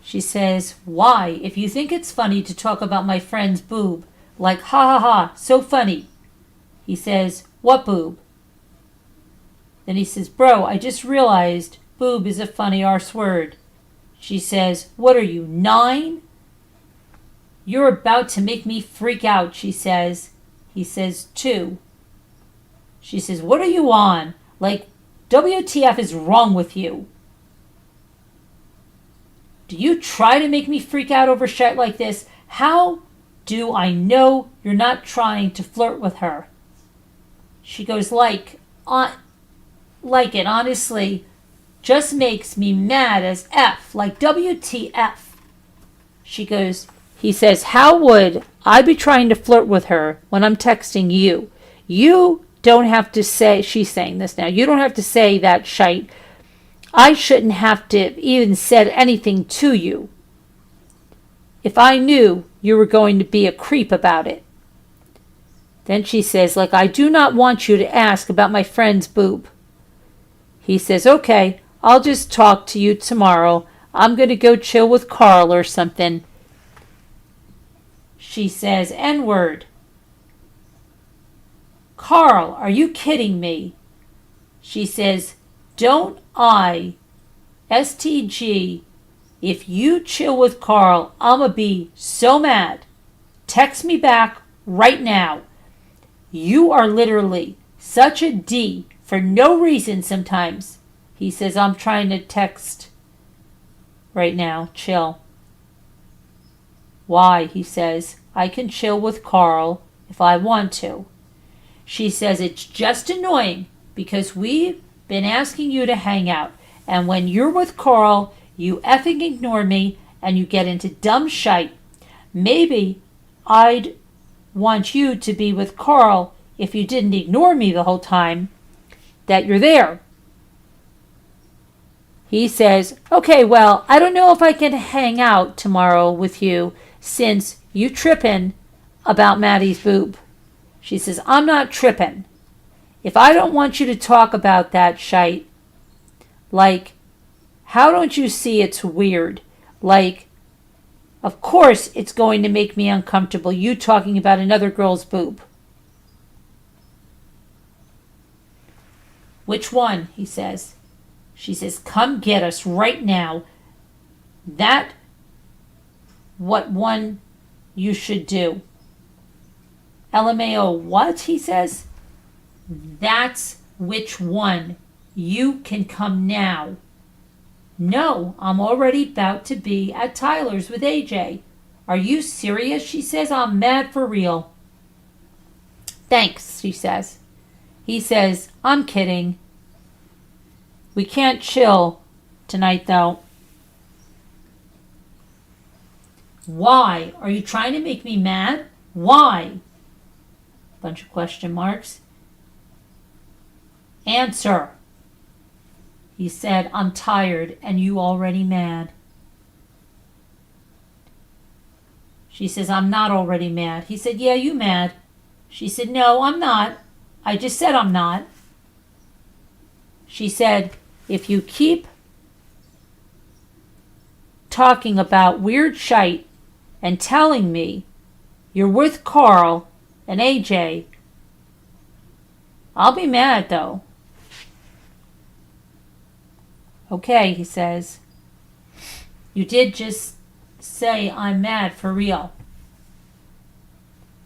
She says, why? If you think it's funny to talk about my friend's boob, like ha ha ha, so funny. He says, what boob? Then he says, bro, I just realized boob is a funny arse word. She says, what are you, 9? You're about to make me freak out, she says. He says, 2. She says, what are you on? Like, WTF is wrong with you? Do you try to make me freak out over shit like this? How do I know you're not trying to flirt with her? She goes, like it, honestly, just makes me mad as F, like WTF. She goes, he says, how would I be trying to flirt with her when I'm texting you? You don't have to say, she's saying this now, you don't have to say that shite. I shouldn't have to even said anything to you if I knew you were going to be a creep about it. Then she says, like, I do not want you to ask about my friend's boob. He says, okay, I'll just talk to you tomorrow. I'm going to go chill with Carl or something. She says, N-word. Carl, are you kidding me? She says, don't I, STG, if you chill with Carl, I'ma be so mad. Text me back right now. You are literally such a D for no reason sometimes. He says, I'm trying to text right now. Chill. Why? He says, I can chill with Carl if I want to. She says, it's just annoying because we've been asking you to hang out. And when you're with Carl, you effing ignore me and you get into dumb shite. Maybe I'd want you to be with Carl if you didn't ignore me the whole time that you're there. He says, okay, well, I don't know if I can hang out tomorrow with you since you tripping about Maddie's boob. She says, I'm not tripping. If I don't want you to talk about that shite, like, how don't you see it's weird? Like, of course it's going to make me uncomfortable, you talking about another girl's boob. Which one? He says. She says, come get us right now. That what one you should do. LMAO, what? He says. That's which one. You can come now. No, I'm already about to be at Tyler's with AJ. Are you serious? She says, I'm mad for real. Thanks, she says. He says, I'm kidding. We can't chill tonight, though. Why? Are you trying to make me mad? Why? Bunch of question marks. Answer. He said, I'm tired and you already mad. She says, I'm not already mad. He said, yeah, you mad. She said, no, I'm not. I just said I'm not. She said, if you keep talking about weird shite and telling me you're with Carl and AJ, I'll be mad though. Okay, he says, you did just say I'm mad for real.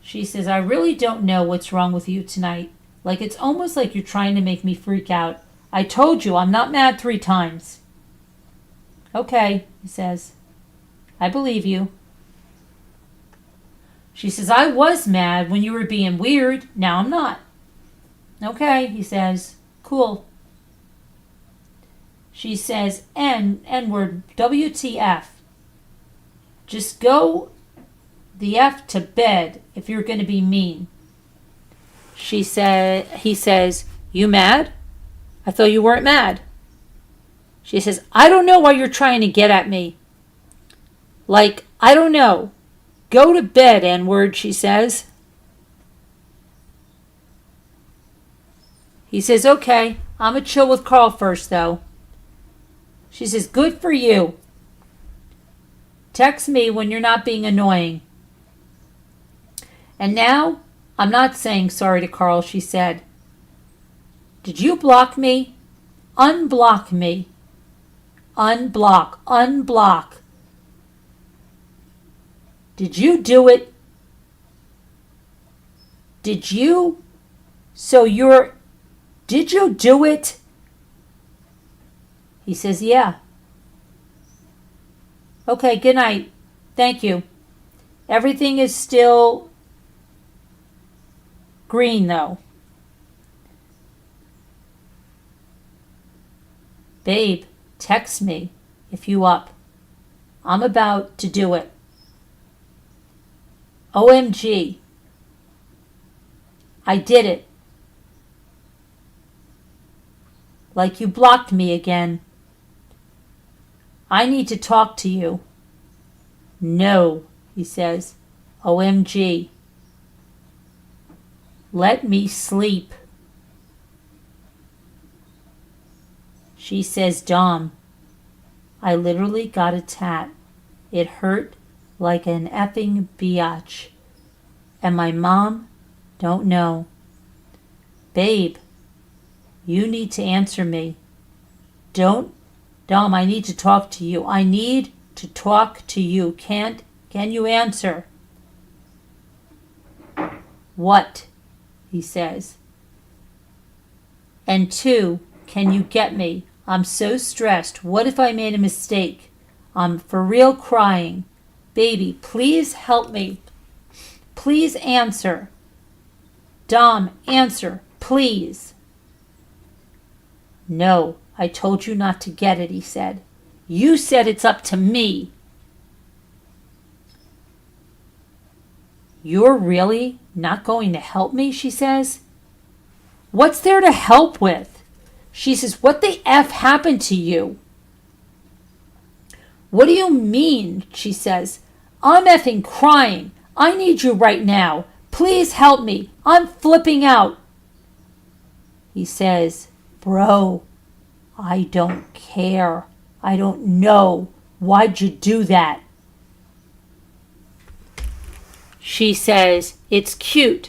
She says, I really don't know what's wrong with you tonight. Like, it's almost like you're trying to make me freak out. I told you I'm not mad 3 times. Okay, he says, I believe you. She says, I was mad when you were being weird. Now I'm not. Okay, he says, cool. She says, N-word, WTF. Just go the F to bed if you're going to be mean. He says, you mad? I thought you weren't mad. She says, I don't know why you're trying to get at me. Like, I don't know. Go to bed, N-word, she says. He says, okay, I'm going to chill with Carl first, though. She says, good for you. Text me when you're not being annoying. And now, I'm not saying sorry to Carl, she said. Did you block me? Unblock me. Unblock. Unblock. Did you do it? Did you? Did you do it? He says, yeah. Okay, good night. Thank you. Everything is still green, though. Babe, text me if you up. I'm about to do it. OMG. I did it. Like you blocked me again. I need to talk to you. No, he says. OMG. Let me sleep. She says, Dom, I literally got a tat. It hurt like an effing biatch. And my mom don't know. Babe, you need to answer me. Dom, I need to talk to you. I need to talk to you. Can you answer? What? He says. And 2, can you get me? I'm so stressed. What if I made a mistake? I'm for real crying. Baby, please help me. Please answer. Dom, answer, please. No, I told you not to get it, he said. You said it's up to me. You're really not going to help me, she says. What's there to help with? She says, what the F happened to you? What do you mean? She says, I'm effing crying. I need you right now. Please help me. I'm flipping out. He says, bro, I don't care. I don't know. Why'd you do that? She says, it's cute,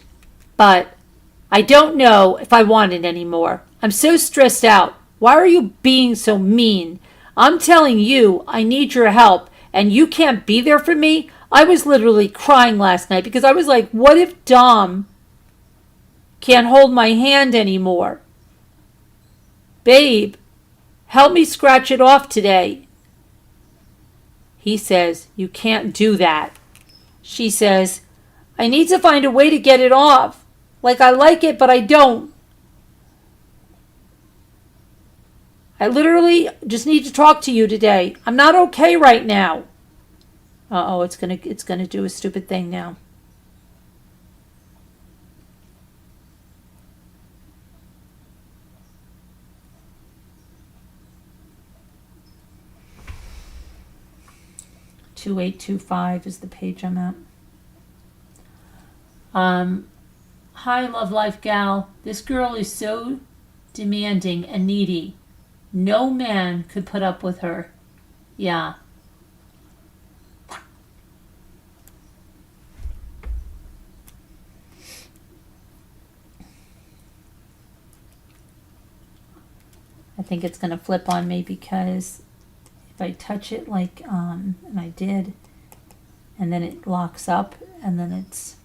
but I don't know if I want it anymore. I'm so stressed out. Why are you being so mean? I'm telling you, I need your help, and you can't be there for me? I was literally crying last night because I was like, what if Dom can't hold my hand anymore? Babe, help me scratch it off today. He says, you can't do that. She says, I need to find a way to get it off. Like I like it, but I don't. I literally just need to talk to you today. I'm not okay right now. Uh-oh, it's gonna do a stupid thing now. (2825) is the page I'm at. Hi, Love Life gal. This girl is so demanding and needy. No man could put up with her. Yeah. I think it's going to flip on me because if I touch it like, and I did, and then it locks up, and then there's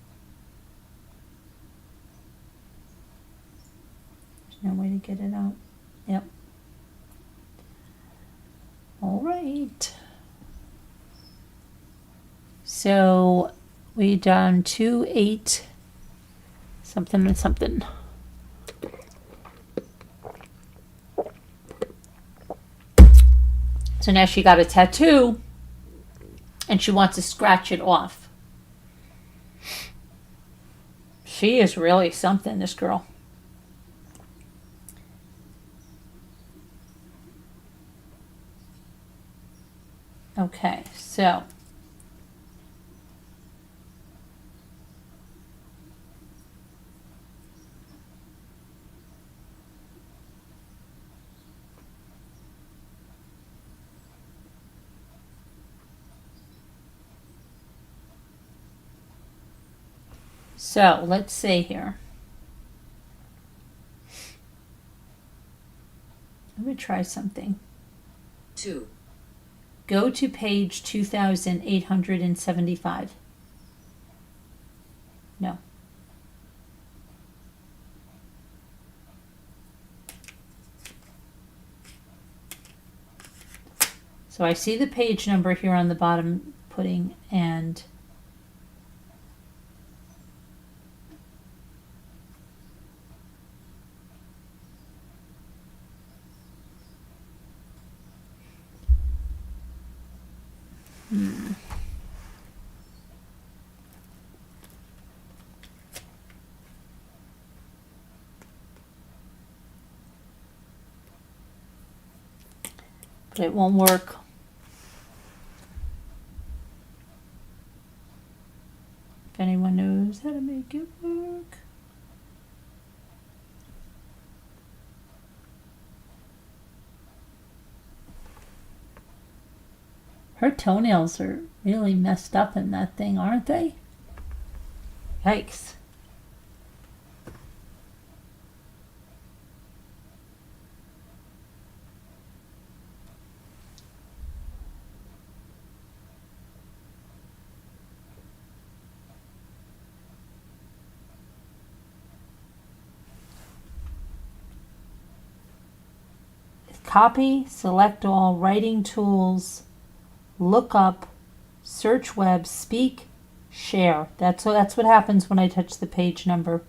no way to get it out. Yep. All right. So we done 2-8 something and something. So now she got a tattoo and she wants to scratch it off. She is really something, this girl. Okay, so let's see here. Let me try something. 2. Go to page 2875. No. So I see the page number here on the bottom pudding, and but it won't work. If anyone knows how to make it work. Her toenails are really messed up in that thing, aren't they? Yikes. Copy, select all, writing tools, look up, search web, speak, share. That's what happens when I touch the page number.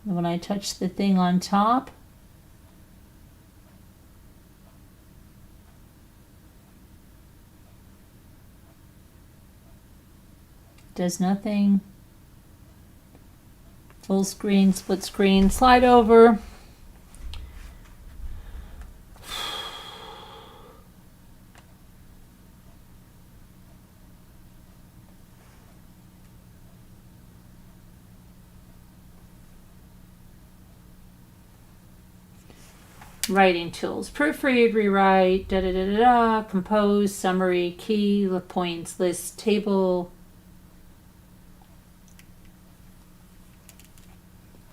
And when I touch the thing on top, it does nothing. Full screen, split screen, slide over. Writing tools, proofread, rewrite, compose, summary, key, points, list, table.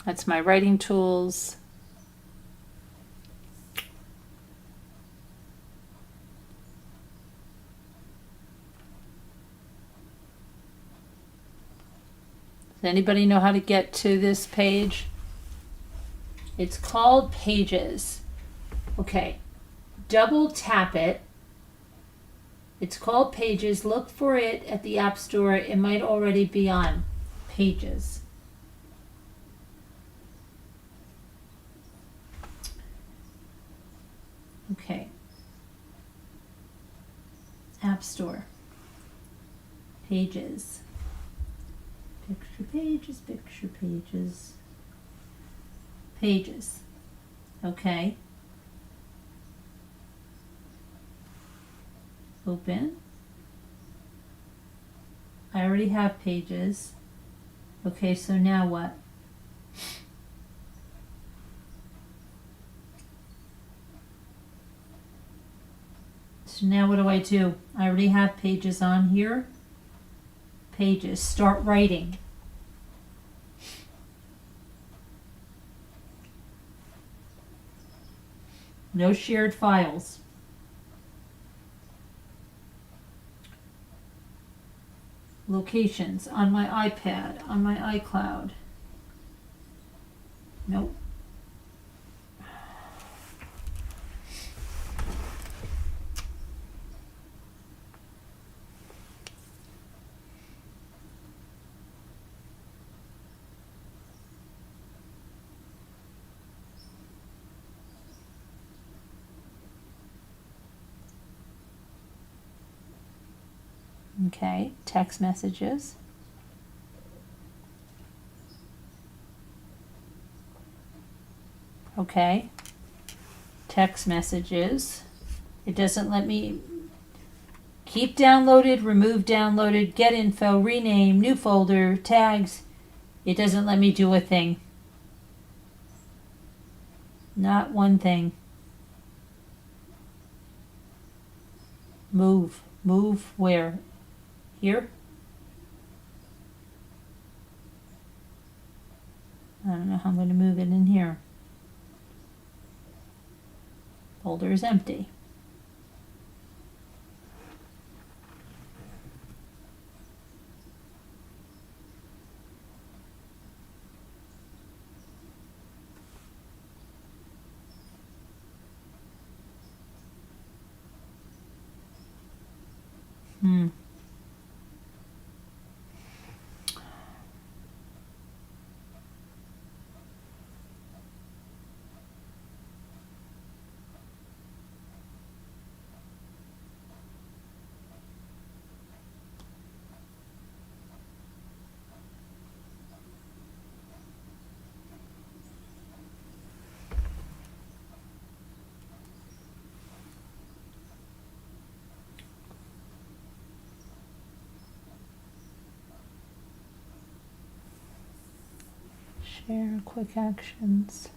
That's my writing tools. anybody know how to get to this page? It's called Pages. Okay, double tap it. It's called Pages. Look for it at the App Store. It might already be on Pages. Okay. App Store. Pages. Picture pages, picture pages. Pages. Okay. Open. I already have Pages. Okay, so now what? So now what do? I already have Pages on here. Pages. Start writing. No shared files. Locations on my iPad, on my iCloud. Nope. Okay, text messages. Okay, text messages. It doesn't let me keep downloaded, remove downloaded, get info, rename, new folder, tags. It doesn't let me do a thing. Not one thing. Move. Move where? Here? I don't know how I'm going to move it in here. Folder is empty. Share quick actions.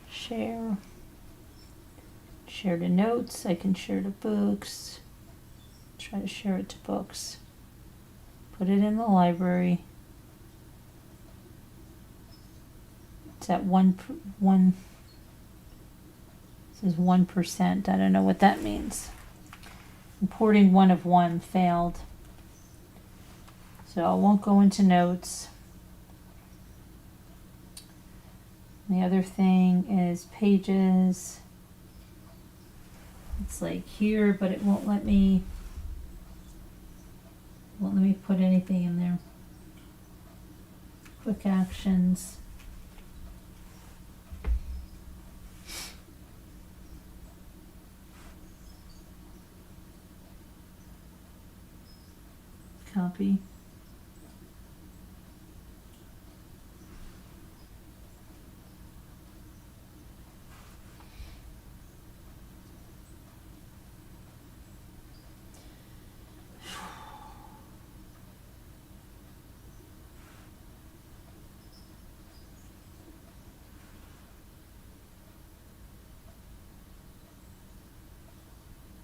Share. Share to notes. I can share to books. Try to share it to books. Put it in the library. It's at one. This is 1%. I don't know what that means. Importing one of one failed. So I won't go into notes. The other thing is Pages. It's like here, but it won't let me put anything in there. Quick actions. Copy.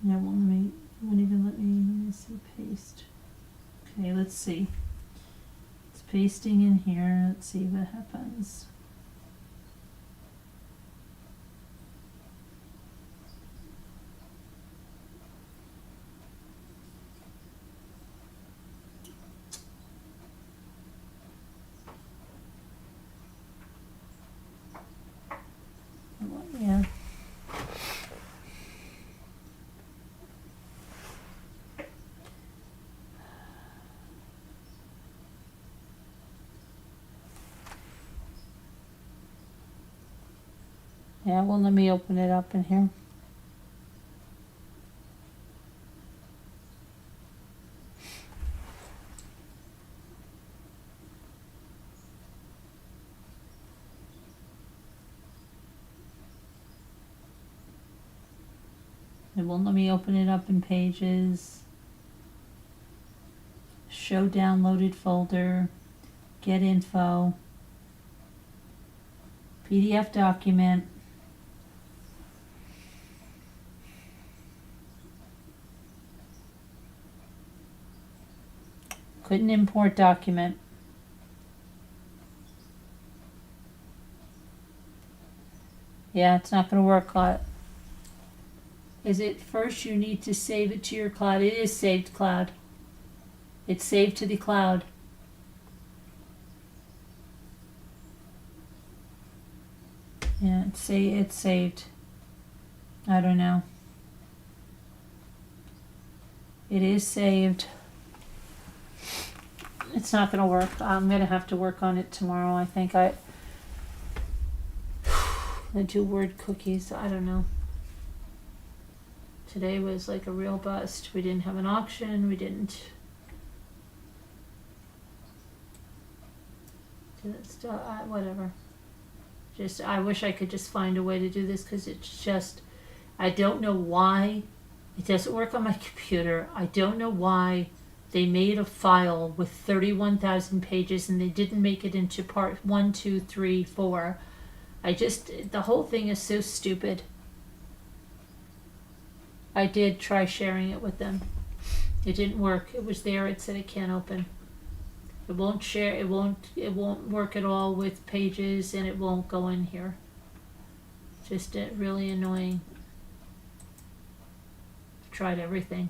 Yeah, won't even let me see paste. Okay, let's see. It's pasting in here. Let's see what happens. Yeah, well, let me open it up in here. It won't let me open it up in Pages. Show downloaded folder. Get info. PDF document. Couldn't import document. Yeah, it's not going to work. Is it first you need to save it to your cloud? It is saved cloud. It's saved to the cloud. Yeah, it's saved. I don't know. It is saved. It's not going to work. I'm going to have to work on it tomorrow. I think I do word cookies. I don't know. Today was like a real bust. We didn't have an auction. We didn't do that stuff. Whatever. Just, I wish I could just find a way to do this because it's just, I don't know why it doesn't work on my computer. I don't know why they made a file with 31,000 pages and they didn't make it into part 1, 2, 3, 4. The whole thing is so stupid. I did try sharing it with them. It didn't work. It was there. It said it can't open. It won't share. It won't work at all with Pages, and it won't go in here. Just really annoying. Tried everything.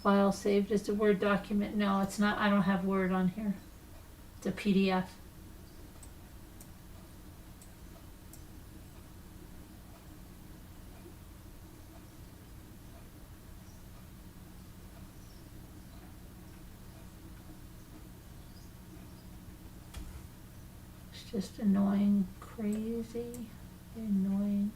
File saved as a Word document. No, it's not. I don't have Word on here. It's a PDF. It's just annoying, crazy, annoying.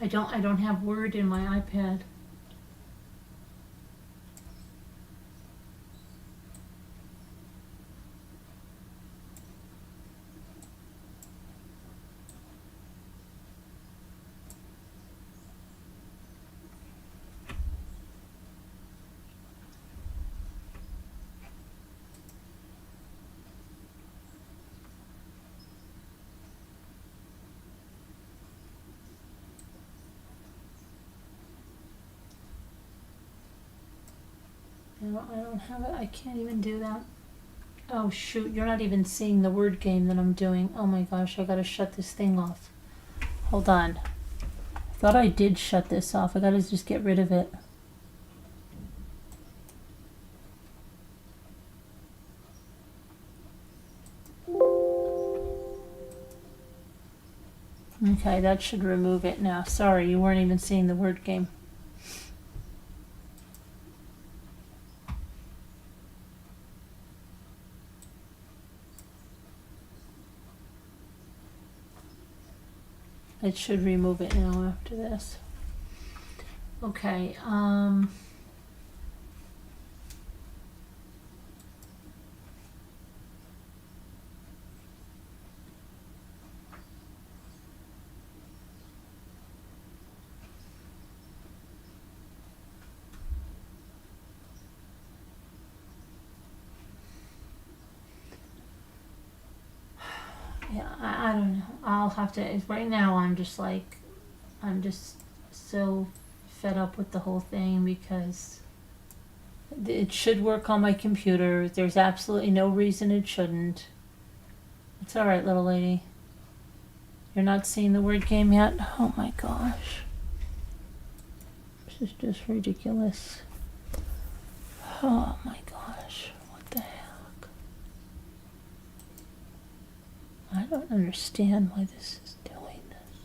I don't have Word in my iPad. I don't have it. I can't even do that. Oh shoot, you're not even seeing the word game that I'm doing. Oh my gosh, I gotta shut this thing off. Hold on. I thought I did shut this off. I gotta just get rid of it. Okay, that should remove it now. Sorry, you weren't even seeing the word game. It should remove it now after this. Okay, yeah, I don't know. I'll have to, right now I'm just so fed up with the whole thing because it should work on my computer. There's absolutely no reason it shouldn't. It's alright, little lady. You're not seeing the word game yet? Oh my gosh. This is just ridiculous. Oh my gosh. What the heck? I don't understand why this is doing this.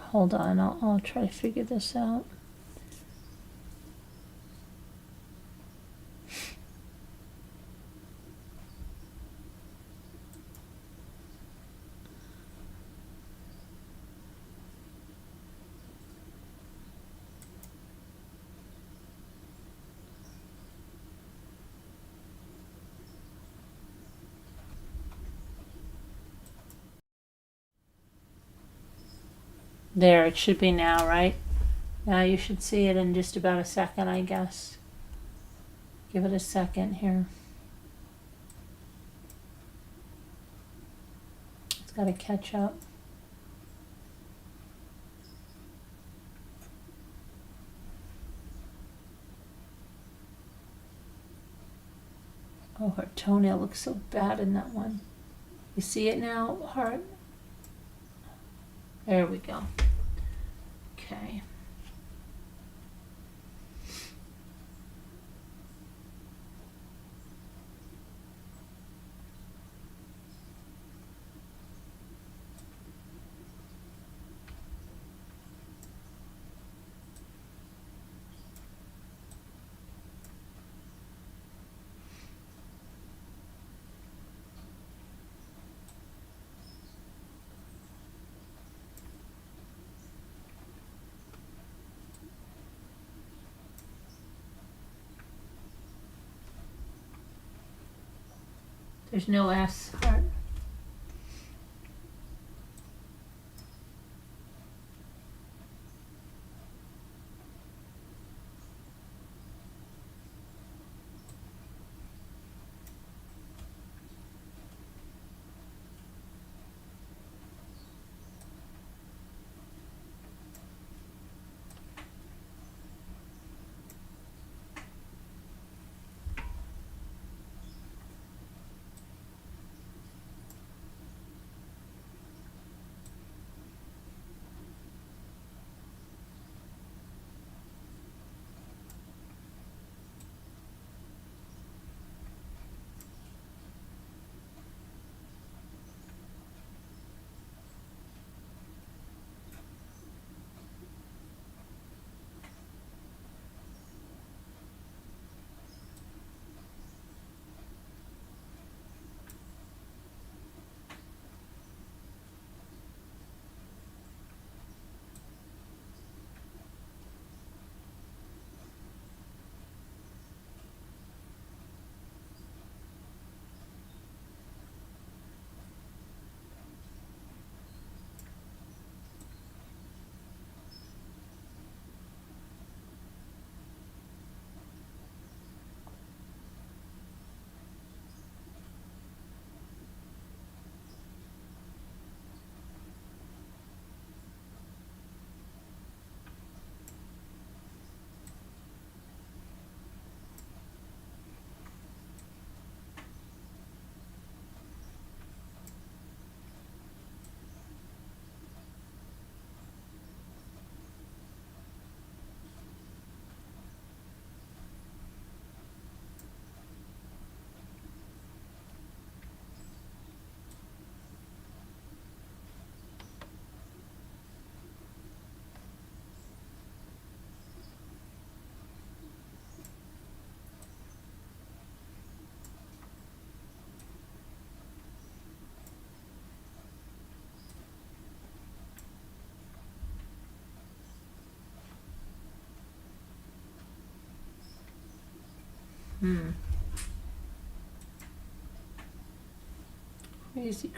Hold on, I'll try to figure this out. There, it should be now, right? Now you should see it in just about a second, I guess. Give it a second here. It's got to catch up. Oh, her toenail looks so bad in that one. You see it now, heart? There we go. Okay. There's no S, heart.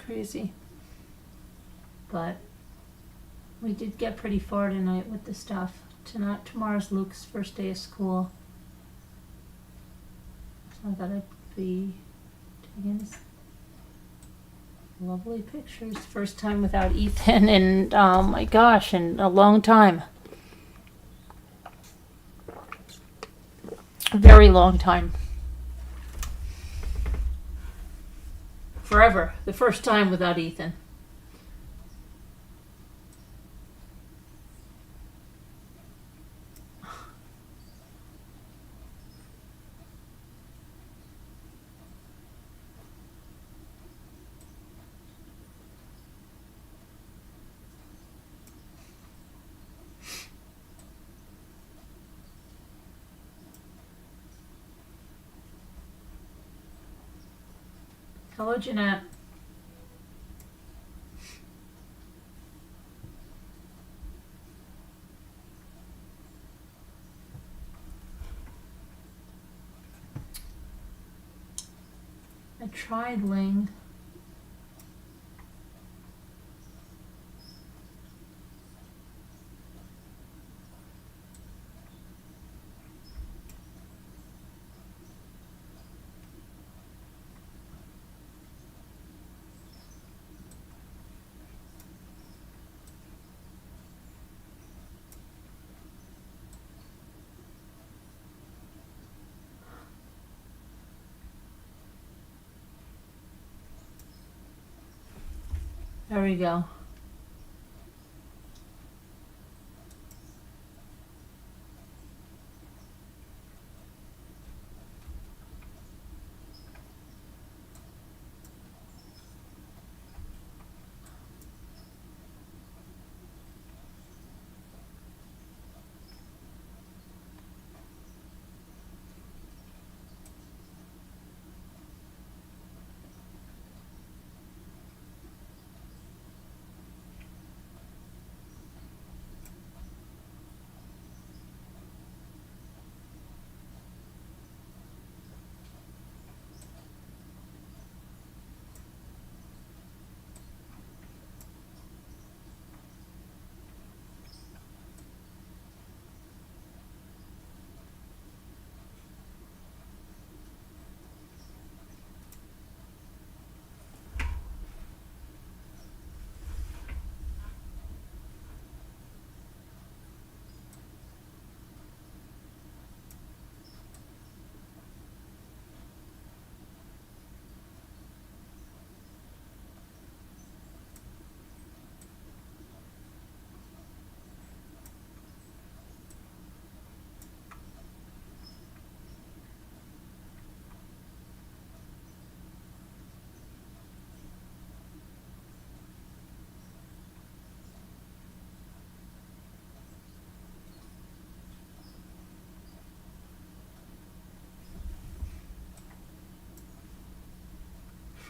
Crazy. But we did get pretty far tonight with the stuff. Tomorrow's Luke's first day of school. So I gotta be taking lovely pictures. First time without Ethan in, oh my gosh, in a long time. A very long time. Forever. The first time without Ethan. Hello, Jeanette. I tried Ling. There we go.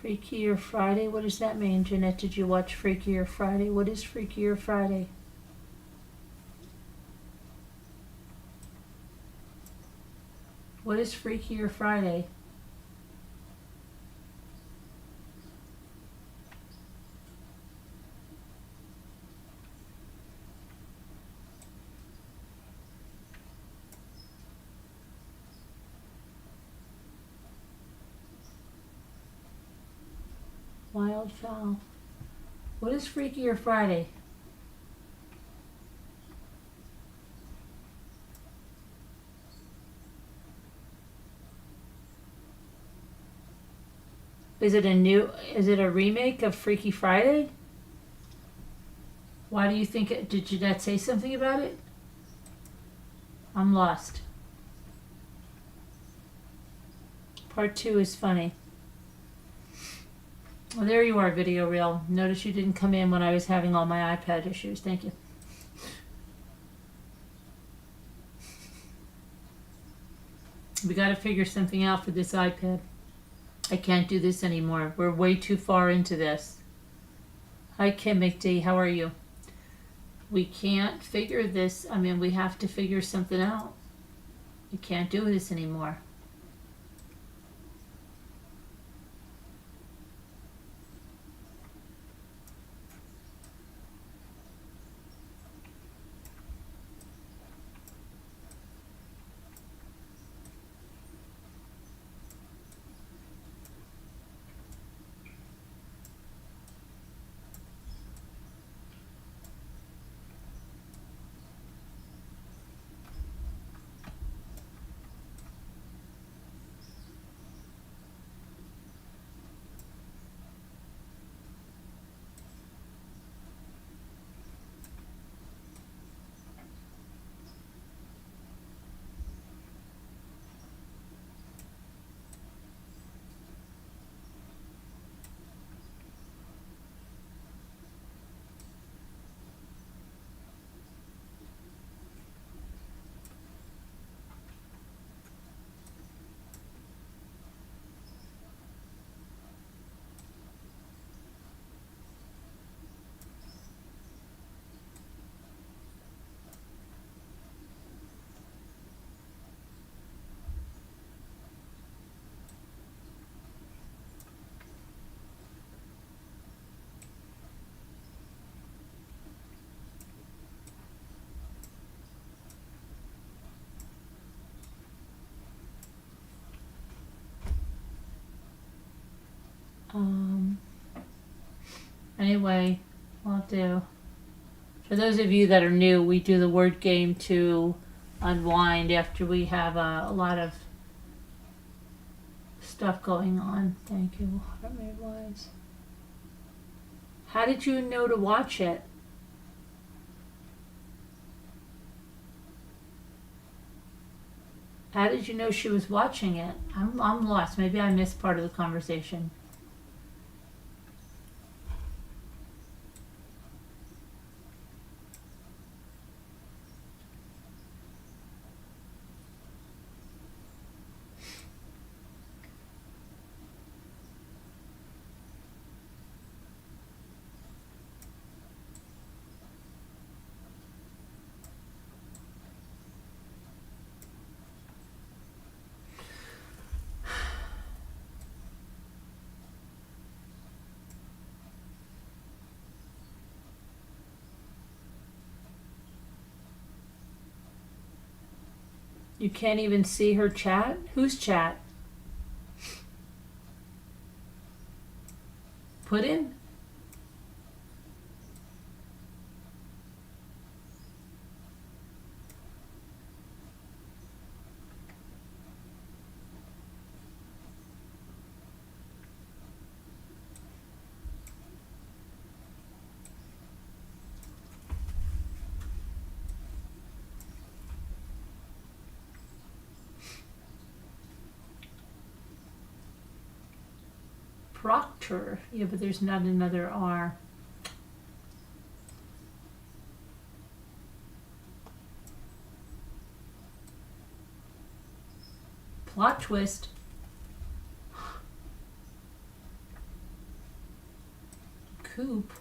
Freakier Friday? What does that mean, Jeanette? Did you watch Freakier Friday? What is Freakier Friday? What is Freakier Friday? Wildfowl. What is Freakier Friday? Is it a remake of Freaky Friday? Why do you think it, did Jeanette say something about it? I'm lost. Part 2 is funny. Well, there you are, Video Reel. Notice you didn't come in when I was having all my iPad issues. Thank you. We got to figure something out for this iPad. I can't do this anymore. We're way too far into this. Hi, Kim McD. How are you? We can't figure this. I mean, we have to figure something out. We can't do this anymore. Anyway, we'll have to. For those of you that are new, we do the word game to unwind after we have a lot of stuff going on. Thank you. How did you know to watch it? How did you know she was watching it? I'm lost. Maybe I missed part of the conversation. You can't even see her chat? Whose chat? Put in? Proctor. Yeah, but there's not another R. Plot twist. Coop.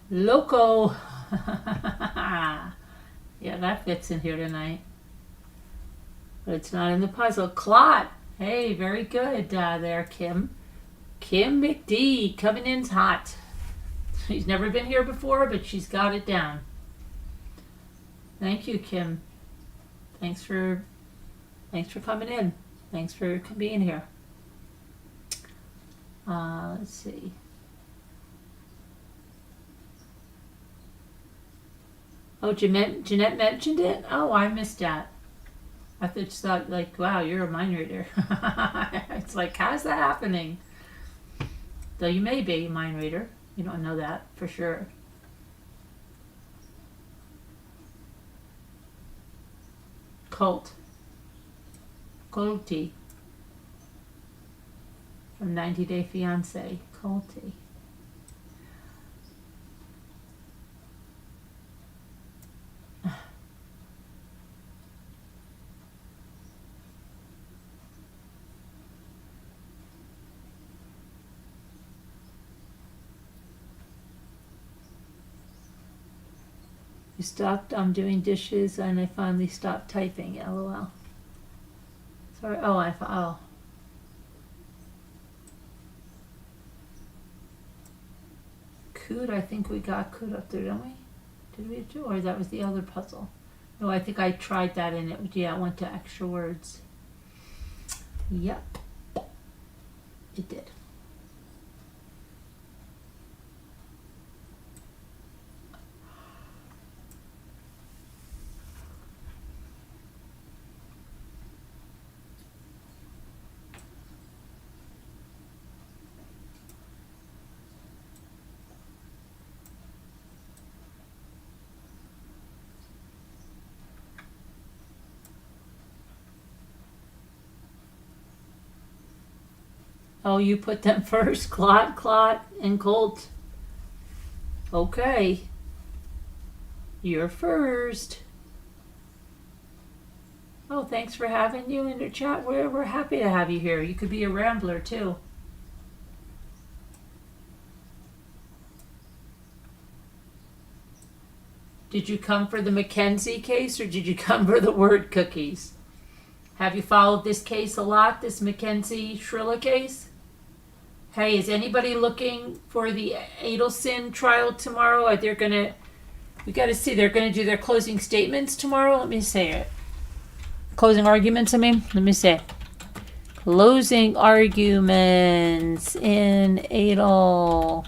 Loco. Yeah, that fits in here tonight. But it's not in the puzzle. Clot. Hey, very good there, Kim. Kim McD coming in hot. She's never been here before, but she's got it down. Thank you, Kim. Thanks for coming in. Thanks for being here. Let's see. Oh, Jeanette mentioned it? Oh, I missed that. I just thought, like, wow, you're a mind reader. It's like, how's that happening? Though you may be a mind reader. You don't know that for sure. Colty. From 90 Day Fiancé. Colty. You stopped doing dishes and I finally stopped typing, LOL. Sorry, oh. Coot, I think we got Coot up there, don't we? Did we do, or that was the other puzzle? No, I think I tried that and it went to extra words. Yep, it did. Oh, you put them first, Clot, and Colt. Okay. You're first. Oh, thanks for having you in the chat. We're happy to have you here. You could be a rambler, too. Did you come for the Mackenzie case, or did you come for the word cookies? Have you followed this case a lot, this Mackenzie Shirilla case? Hey, is anybody looking for the Adelson trial tomorrow? They're going to We got to see. They're going to do their closing statements tomorrow. Let me say it. Closing arguments, I mean. Let me say. Closing arguments in Adelson.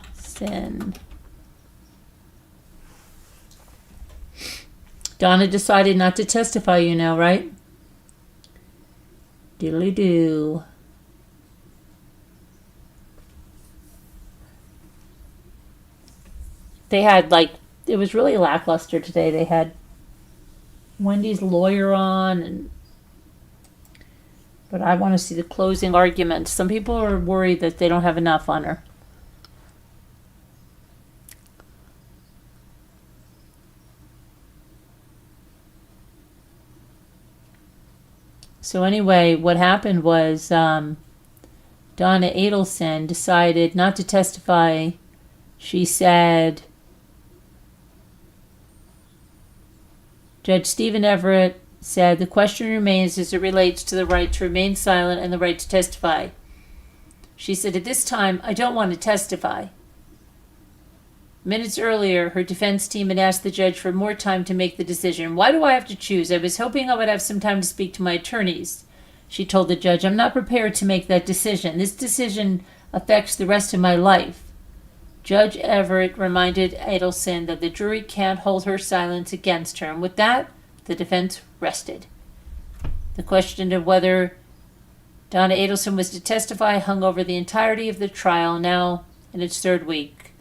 Donna decided not to testify, you know, right? Diddly-doo. They had, like, it was really lackluster today. They had Wendy's lawyer on, but I want to see the closing argument. Some people are worried that they don't have enough on her. So anyway, what happened was Donna Adelson decided not to testify. She said, Judge Stephen Everett said, the question remains as it relates to the right to remain silent and the right to testify. She said, at this time, I don't want to testify. Minutes earlier, her defense team had asked the judge for more time to make the decision. Why do I have to choose? I was hoping I would have some time to speak to my attorneys. She told the judge, I'm not prepared to make that decision. This decision affects the rest of my life. Judge Everett reminded Adelson that the jury can't hold her silence against her, and with that, the defense rested. The question of whether Donna Adelson was to testify hung over the entirety of the trial, now in its third week.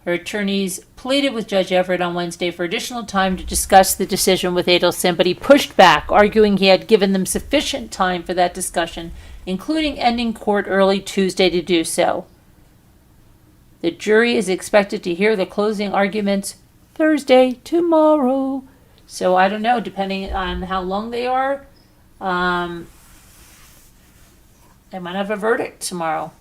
Her attorneys pleaded with Judge Everett on Wednesday for additional time to discuss the decision with Adelson, but he pushed back, arguing he had given them sufficient time for that discussion, including ending court early Tuesday to do so. The jury is expected to hear the closing arguments Thursday, tomorrow. So I don't know, depending on how long they are, they might have a verdict tomorrow.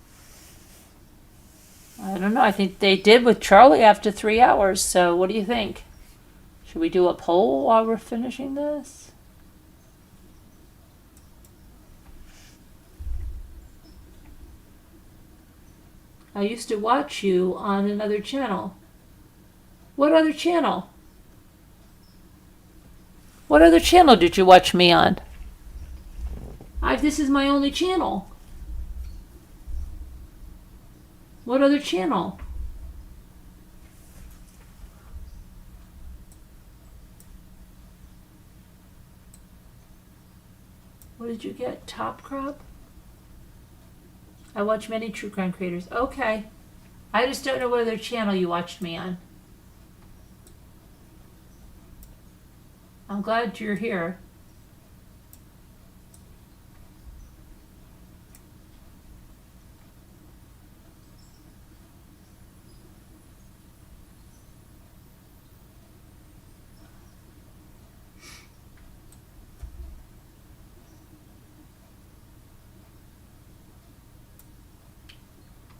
I don't know. I think they did with Charlie after 3 hours. So what do you think? Should we do a poll while we're finishing this? I used to watch you on another channel. What other channel? What other channel did you watch me on? This is my only channel. What other channel? What did you get? Top Crop? I watch many true crime creators. Okay. I just don't know what other channel you watched me on. I'm glad you're here.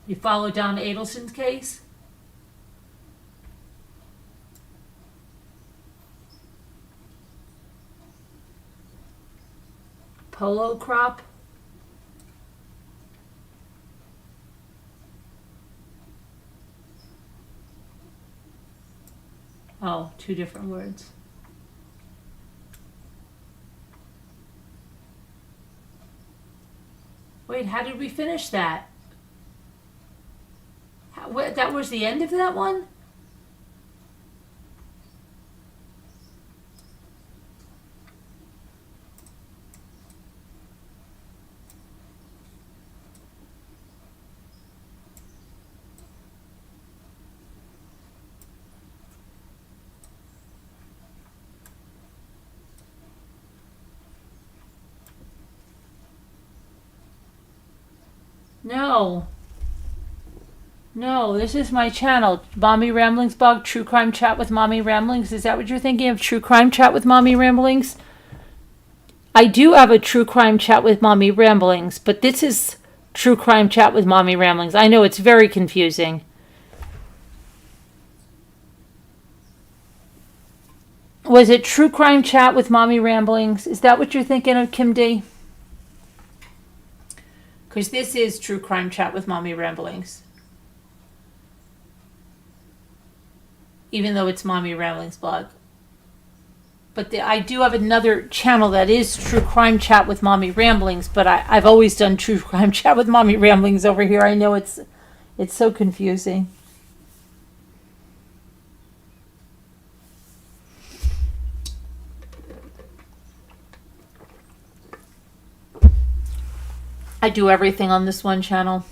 You follow Donna Adelson's case? Polo crop? Oh, two different words. Wait, how did we finish that? That was the end of that one? No. No, this is my channel. Mommy Ramblings blog, True Crime Chat with Mommy Ramblings. Is that what you're thinking of? True Crime Chat with Mommy Ramblings? I do have a True Crime Chat with Mommy Ramblings, but this is True Crime Chat with Mommy Ramblings. I know it's very confusing. Was it True Crime Chat with Mommy Ramblings? Is that what you're thinking of, Kim D? Because this is True Crime Chat with Mommy Ramblings. even though it's Mommy Ramblings blog. But I do have another channel that is True Crime Chat with Mommy Ramblings, but I've always done True Crime Chat with Mommy Ramblings over here. I know it's so confusing. I do everything on this one channel.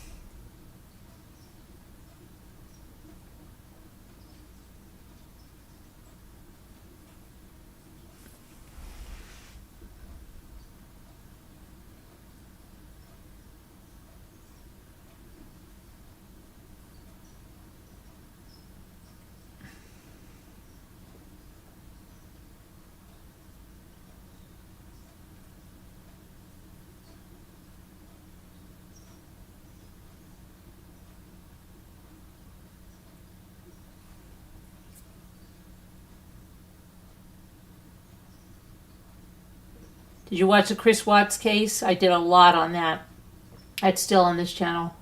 Did you watch the Chris Watts case? I did a lot on that. It's still on this channel.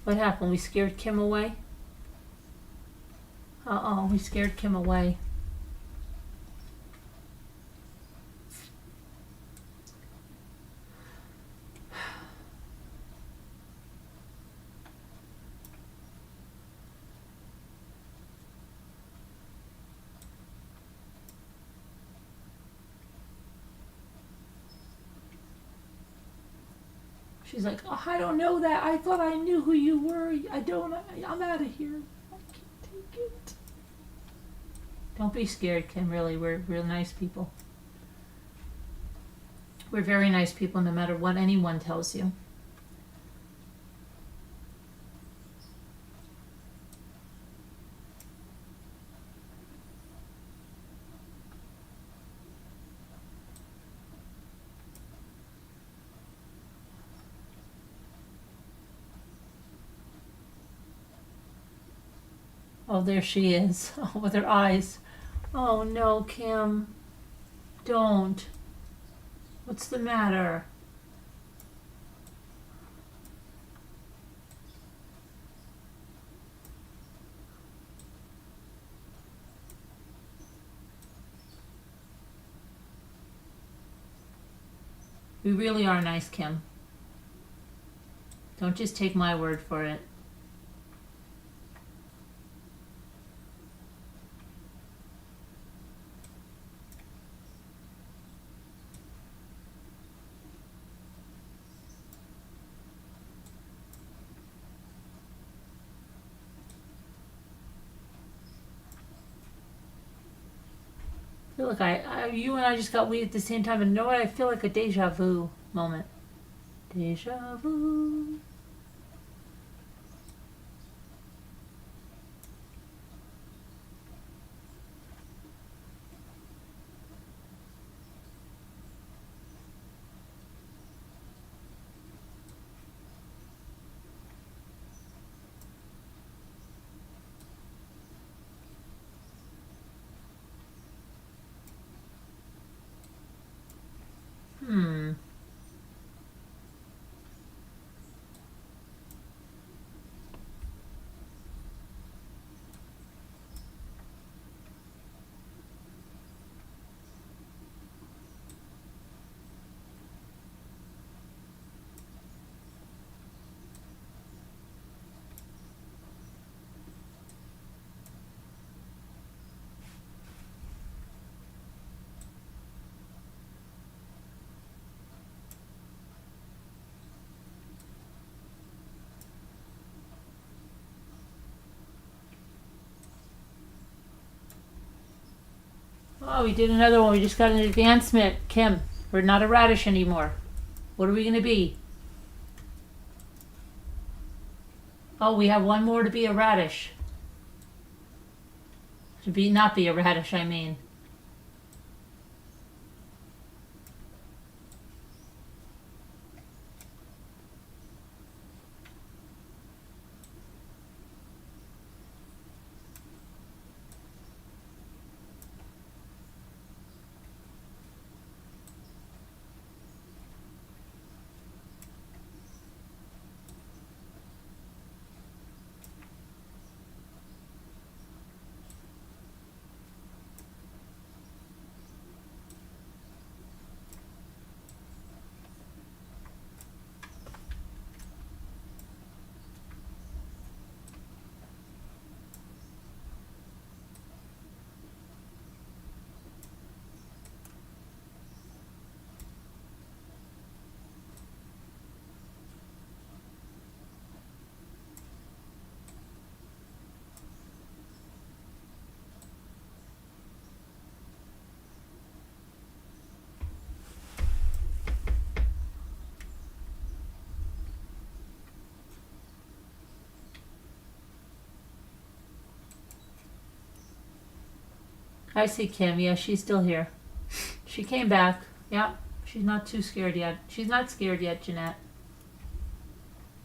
What happened? We scared Kim away? Uh-oh, we scared Kim away. She's like, oh, I don't know that. I thought I knew who you were. I'm out of here. I can't take it. Don't be scared, Kim, really. We're real nice people. We're very nice people no matter what anyone tells you. Oh, there she is. Oh, with her eyes. Oh, no, Kim. Don't. What's the matter? We really are nice, Kim. Don't just take my word for it. I feel like you and I just got weed at the same time, and know what? I feel like a deja vu moment. Deja vu. Hmm. Oh, we did another one. We just got an advancement, Kim. We're not a radish anymore. What are we going to be? Oh, we have one more to be a radish. Not be a radish, I mean. I see Kim. Yeah, she's still here. She came back. Yeah, she's not too scared yet. She's not scared yet, Jeanette.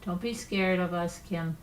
Don't be scared of us, Kim.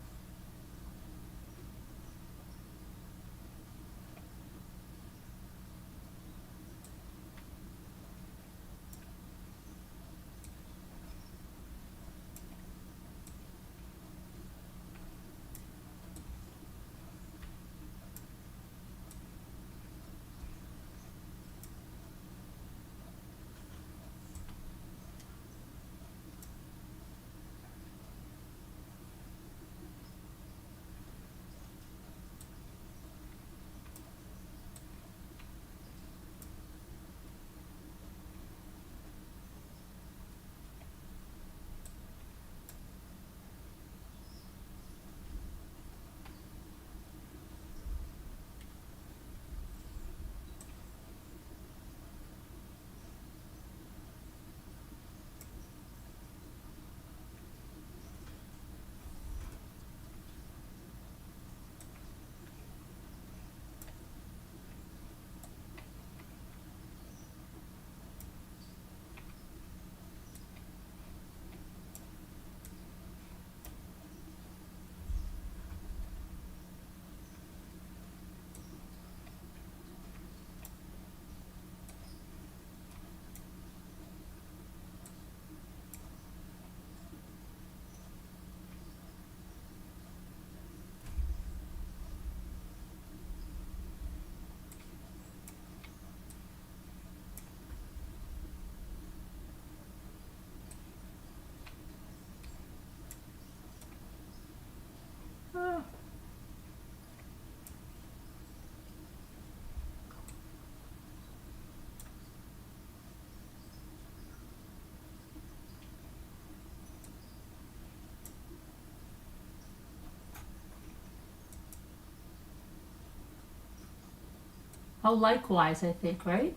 Oh, likewise, I think, right?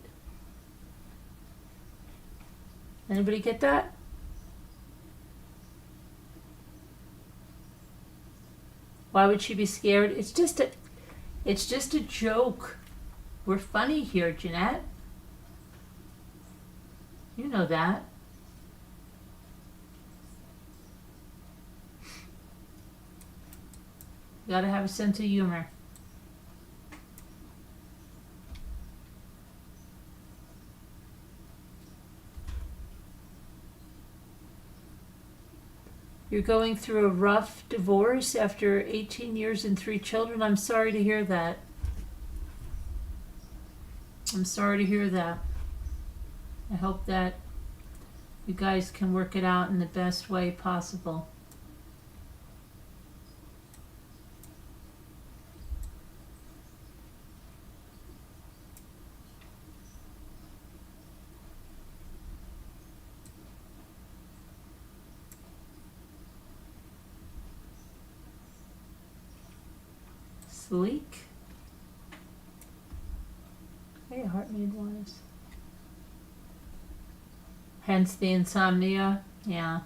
Anybody get that? Why would she be scared? It's just a joke. We're funny here, Jeanette. You know that. You gotta have a sense of humor. You're going through a rough divorce after 18 years and 3 children. I'm sorry to hear that. I'm sorry to hear that. I hope that you guys can work it out in the best way possible. Sleek. Hey, heart need wise. Hence the insomnia. Yeah.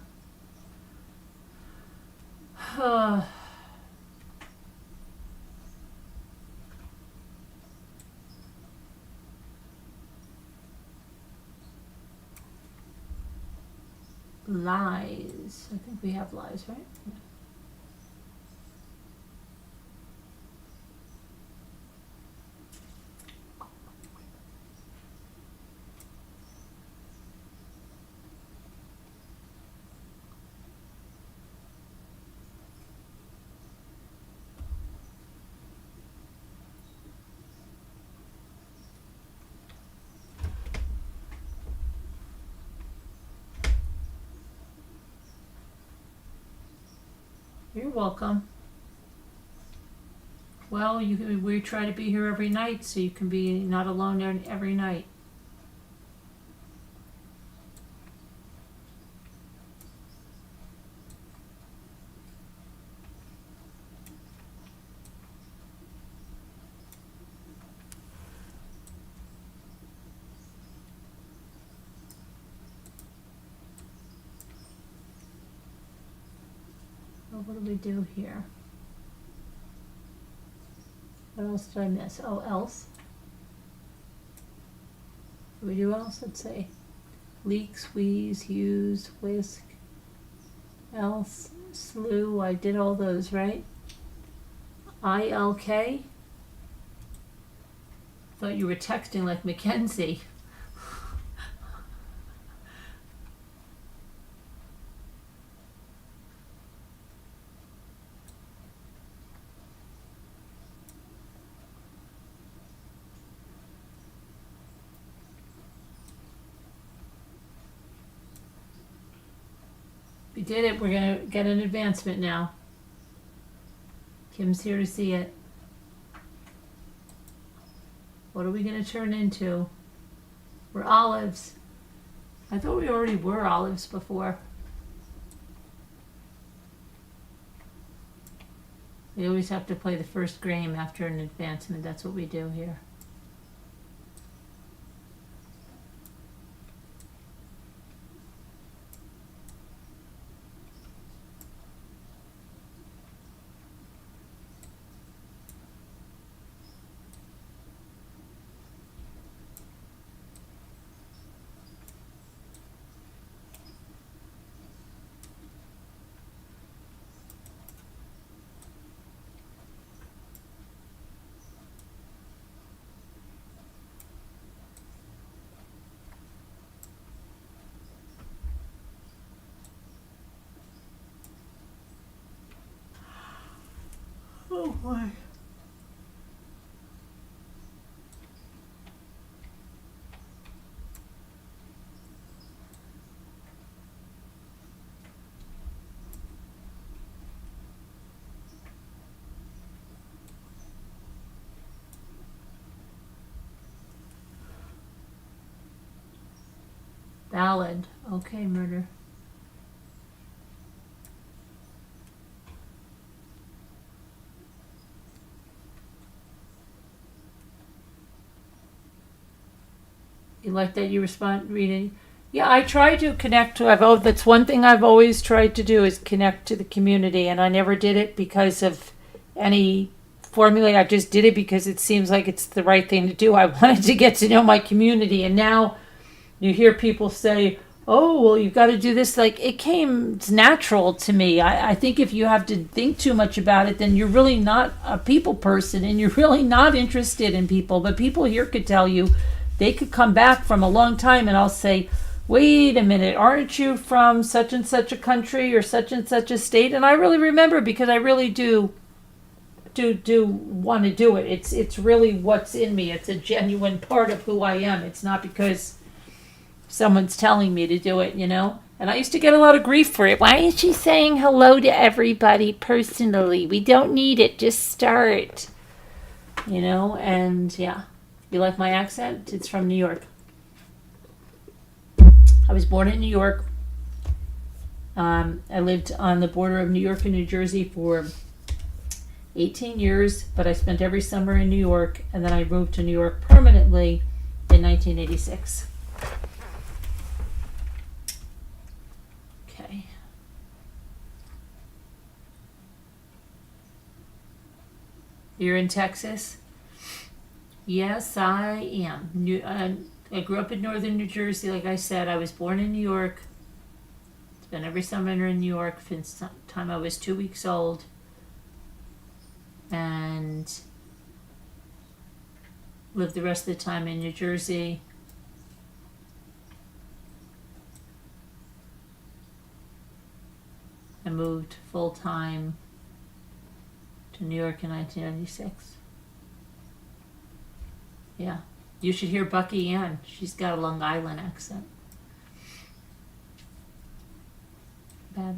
Lies. I think we have lies, right? Yeah. You're welcome. Well, we try to be here every night so you can be not alone every night. Well, what do we do here? What else did I miss? Oh, else. What do we do else? Let's say leak, squeeze, use, whisk, else, slew. I did all those, right? ILK. Thought you were texting like Mackenzie. We did it. We're going to get an advancement now. Kim's here to see it. What are we going to turn into? We're olives. I thought we already were olives before. We always have to play the first game after an advancement. That's what we do here. Oh boy. Valid. Okay, murder. You like that you respond reading? Yeah, I try to connect to. That's one thing I've always tried to do is connect to the community, and I never did it because of any formula. I just did it because it seems like it's the right thing to do. I wanted to get to know my community, and now you hear people say, "Oh, well, you've got to do this." Like it's natural to me. I think if you have to think too much about it, then you're really not a people person, and you're really not interested in people. But people here could tell you, they could come back from a long time, and I'll say, wait a minute, aren't you from such and such a country or such and such a state? And I really remember because I really do want to do it. It's really what's in me. It's a genuine part of who I am. It's not because someone's telling me to do it, you know? And I used to get a lot of grief for it. Why is she saying hello to everybody personally? We don't need it. Just start. You know? And yeah. You like my accent? It's from New York. I was born in New York. I lived on the border of New York and New Jersey for 18 years, but I spent every summer in New York, and then I moved to New York permanently in 1986. Okay. You're in Texas? Yes, I am. I grew up in northern New Jersey, like I said. I was born in New York. Spent every summer in New York since the time I was 2 weeks old. And lived the rest of the time in New Jersey. I moved full-time to New York in 1996. Yeah. You should hear Bucky Ann. She's got a Long Island accent. Badland.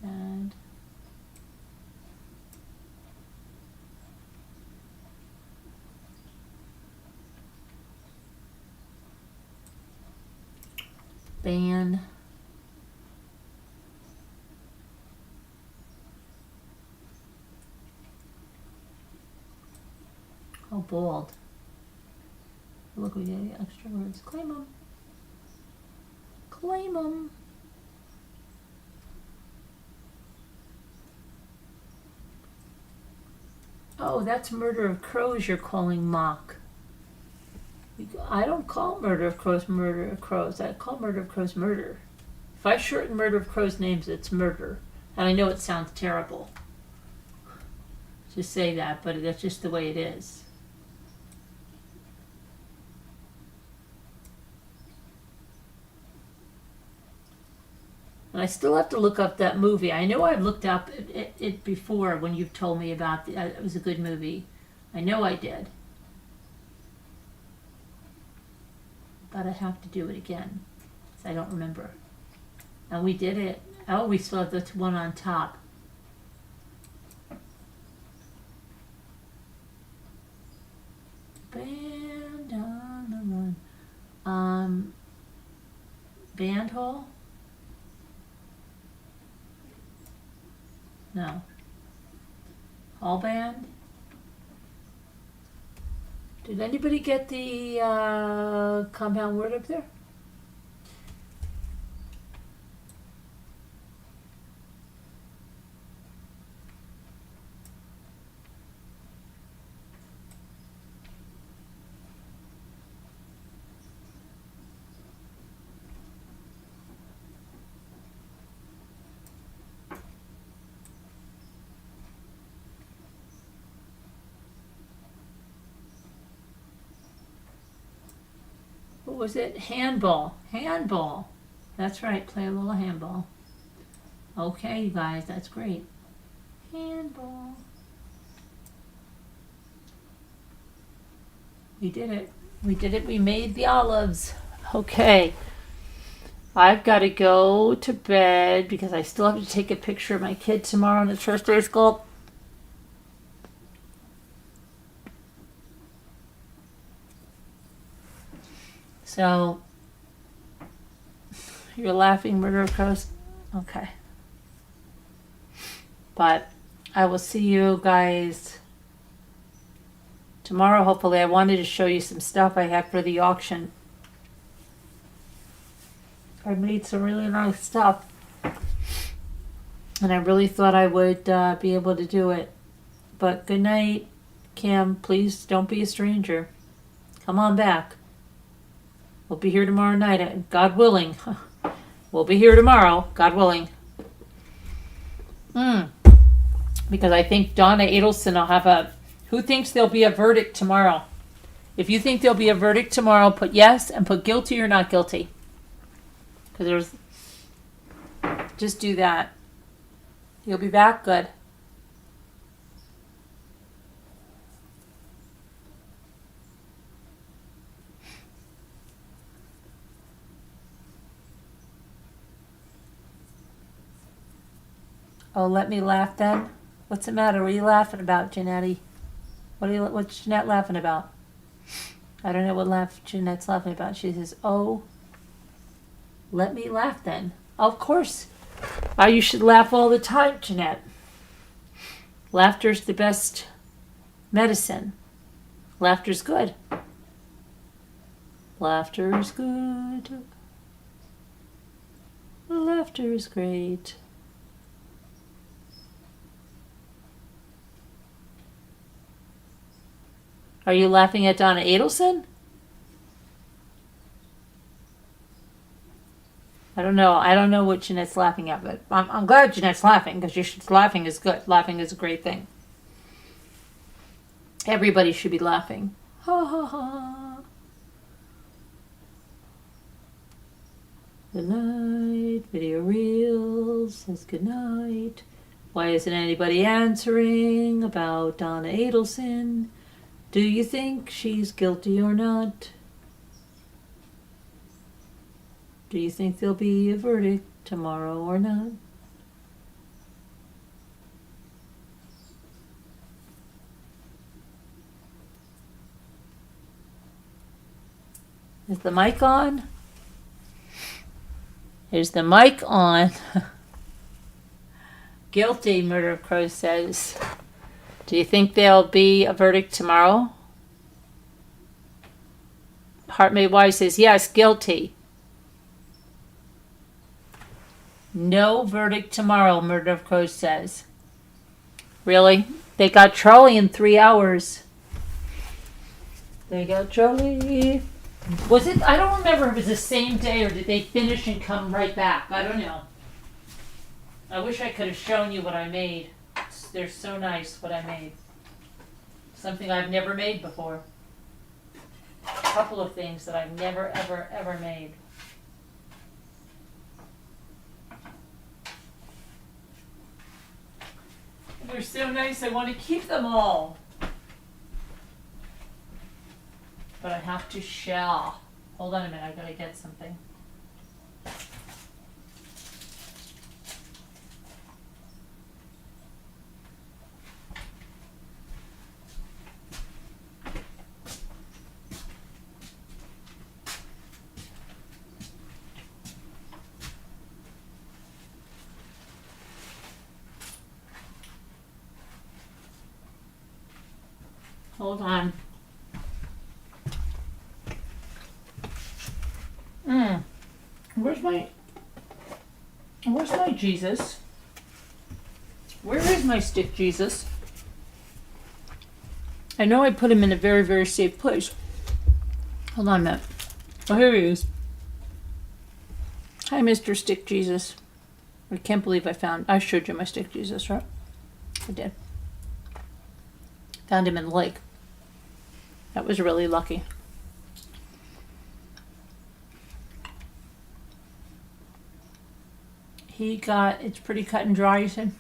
And ban. Oh, bold. Look, we get extra words. Claim them. Claim them. Oh, that's Murder of Crows you're calling mock. I don't call Murder of Crows Murder of Crows. I call Murder of Crows murder. If I shorten Murder of Crows names, it's murder. And I know it sounds terrible to say that, but that's just the way it is. And I still have to look up that movie. I know I've looked up it before when you've told me about it. It was a good movie. I know I did. But I have to do it again. I don't remember. And we did it. Oh, we still have the one on top. Band on the run. Band hall? No. Hall band? Did anybody get the compound word up there? What was it? Handball. Handball. That's right. Play a little handball. Okay, you guys. That's great. Handball. We did it. We did it. We made the olives. Okay. I've got to go to bed because I still have to take a picture of my kid tomorrow on his first day of school. So, you're laughing, Murder of Crows? Okay. But I will see you guys Tomorrow, hopefully, I wanted to show you some stuff I had for the auction. I made some really nice stuff. And I really thought I would be able to do it. But good night, Kim. Please don't be a stranger. Come on back. We'll be here tomorrow night, God willing. We'll be here tomorrow, God willing. Because I think Donna Adelson will have a... Who thinks there'll be a verdict tomorrow? If you think there'll be a verdict tomorrow, put yes and put guilty or not guilty. Because there's... Just do that. You'll be back? Good. Oh, let me laugh then? What's the matter? What are you laughing about, Jeanette? What's Jeanette laughing about? I don't know what Jeanette's laughing about. She says, oh, let me laugh then. Of course. You should laugh all the time, Jeanette. Laughter's the best medicine. Laughter's good. Laughter is good. Laughter is great. Are you laughing at Donna Adelson? I don't know. I don't know what Jeanette's laughing at, but I'm glad Jeanette's laughing because laughing is good. Laughing is a great thing. Everybody should be laughing. Ha ha ha. Good night. Video Reels says good night. Why isn't anybody answering about Donna Adelson? Do you think she's guilty or not? Do you think there'll be a verdict tomorrow or not? Is the mic on? Is the mic on? Guilty, Murder of Crows says. Do you think there'll be a verdict tomorrow? Heart Made Wise says, yes, guilty. No verdict tomorrow, Murder of Crows says. Really? They got Charlie in 3 hours. They got Charlie. Was it? I don't remember if it was the same day or did they finish and come right back. I don't know. I wish I could have shown you what I made. They're so nice, what I made. Something I've never made before. A couple of things that I've never, ever, ever made. They're so nice, I want to keep them all. But I have to share. Hold on a minute, I gotta get something. Hold on. Where's my Jesus? Where is my stick Jesus? I know I put him in a very, very safe place. Hold on a minute. Oh, here he is. Hi, Mr. Stick Jesus. I can't believe I showed you my stick Jesus, right? I did. Found him in the lake. That was really lucky. It's pretty cut and dry, you said?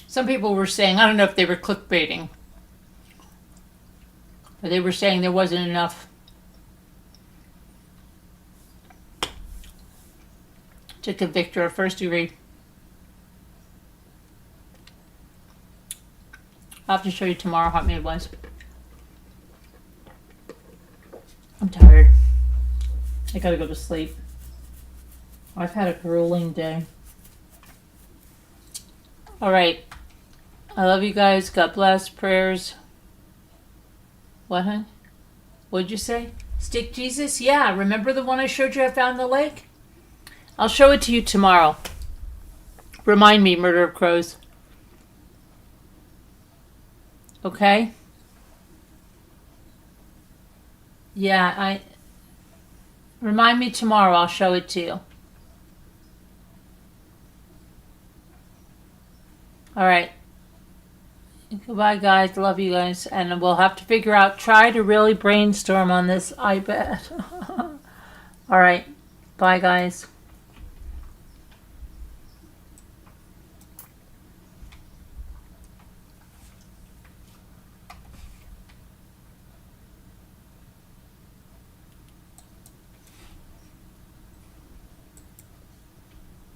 Some people were saying, I don't know if they were clickbaiting, but they were saying there wasn't enough to convict her of first degree. I'll have to show you tomorrow how it was. I'm tired. I gotta go to sleep. I've had a grueling day. All right. I love you guys. God bless. Prayers. What, hon? What'd you say? Stick Jesus? Yeah, remember the one I showed you I found in the lake? I'll show it to you tomorrow. Remind me, Murder of Crows. Okay? Yeah, remind me tomorrow, I'll show it to you. Alright. Goodbye, guys. Love you guys. And we'll have to figure out, try to really brainstorm on this, I bet. Alright. Bye, guys.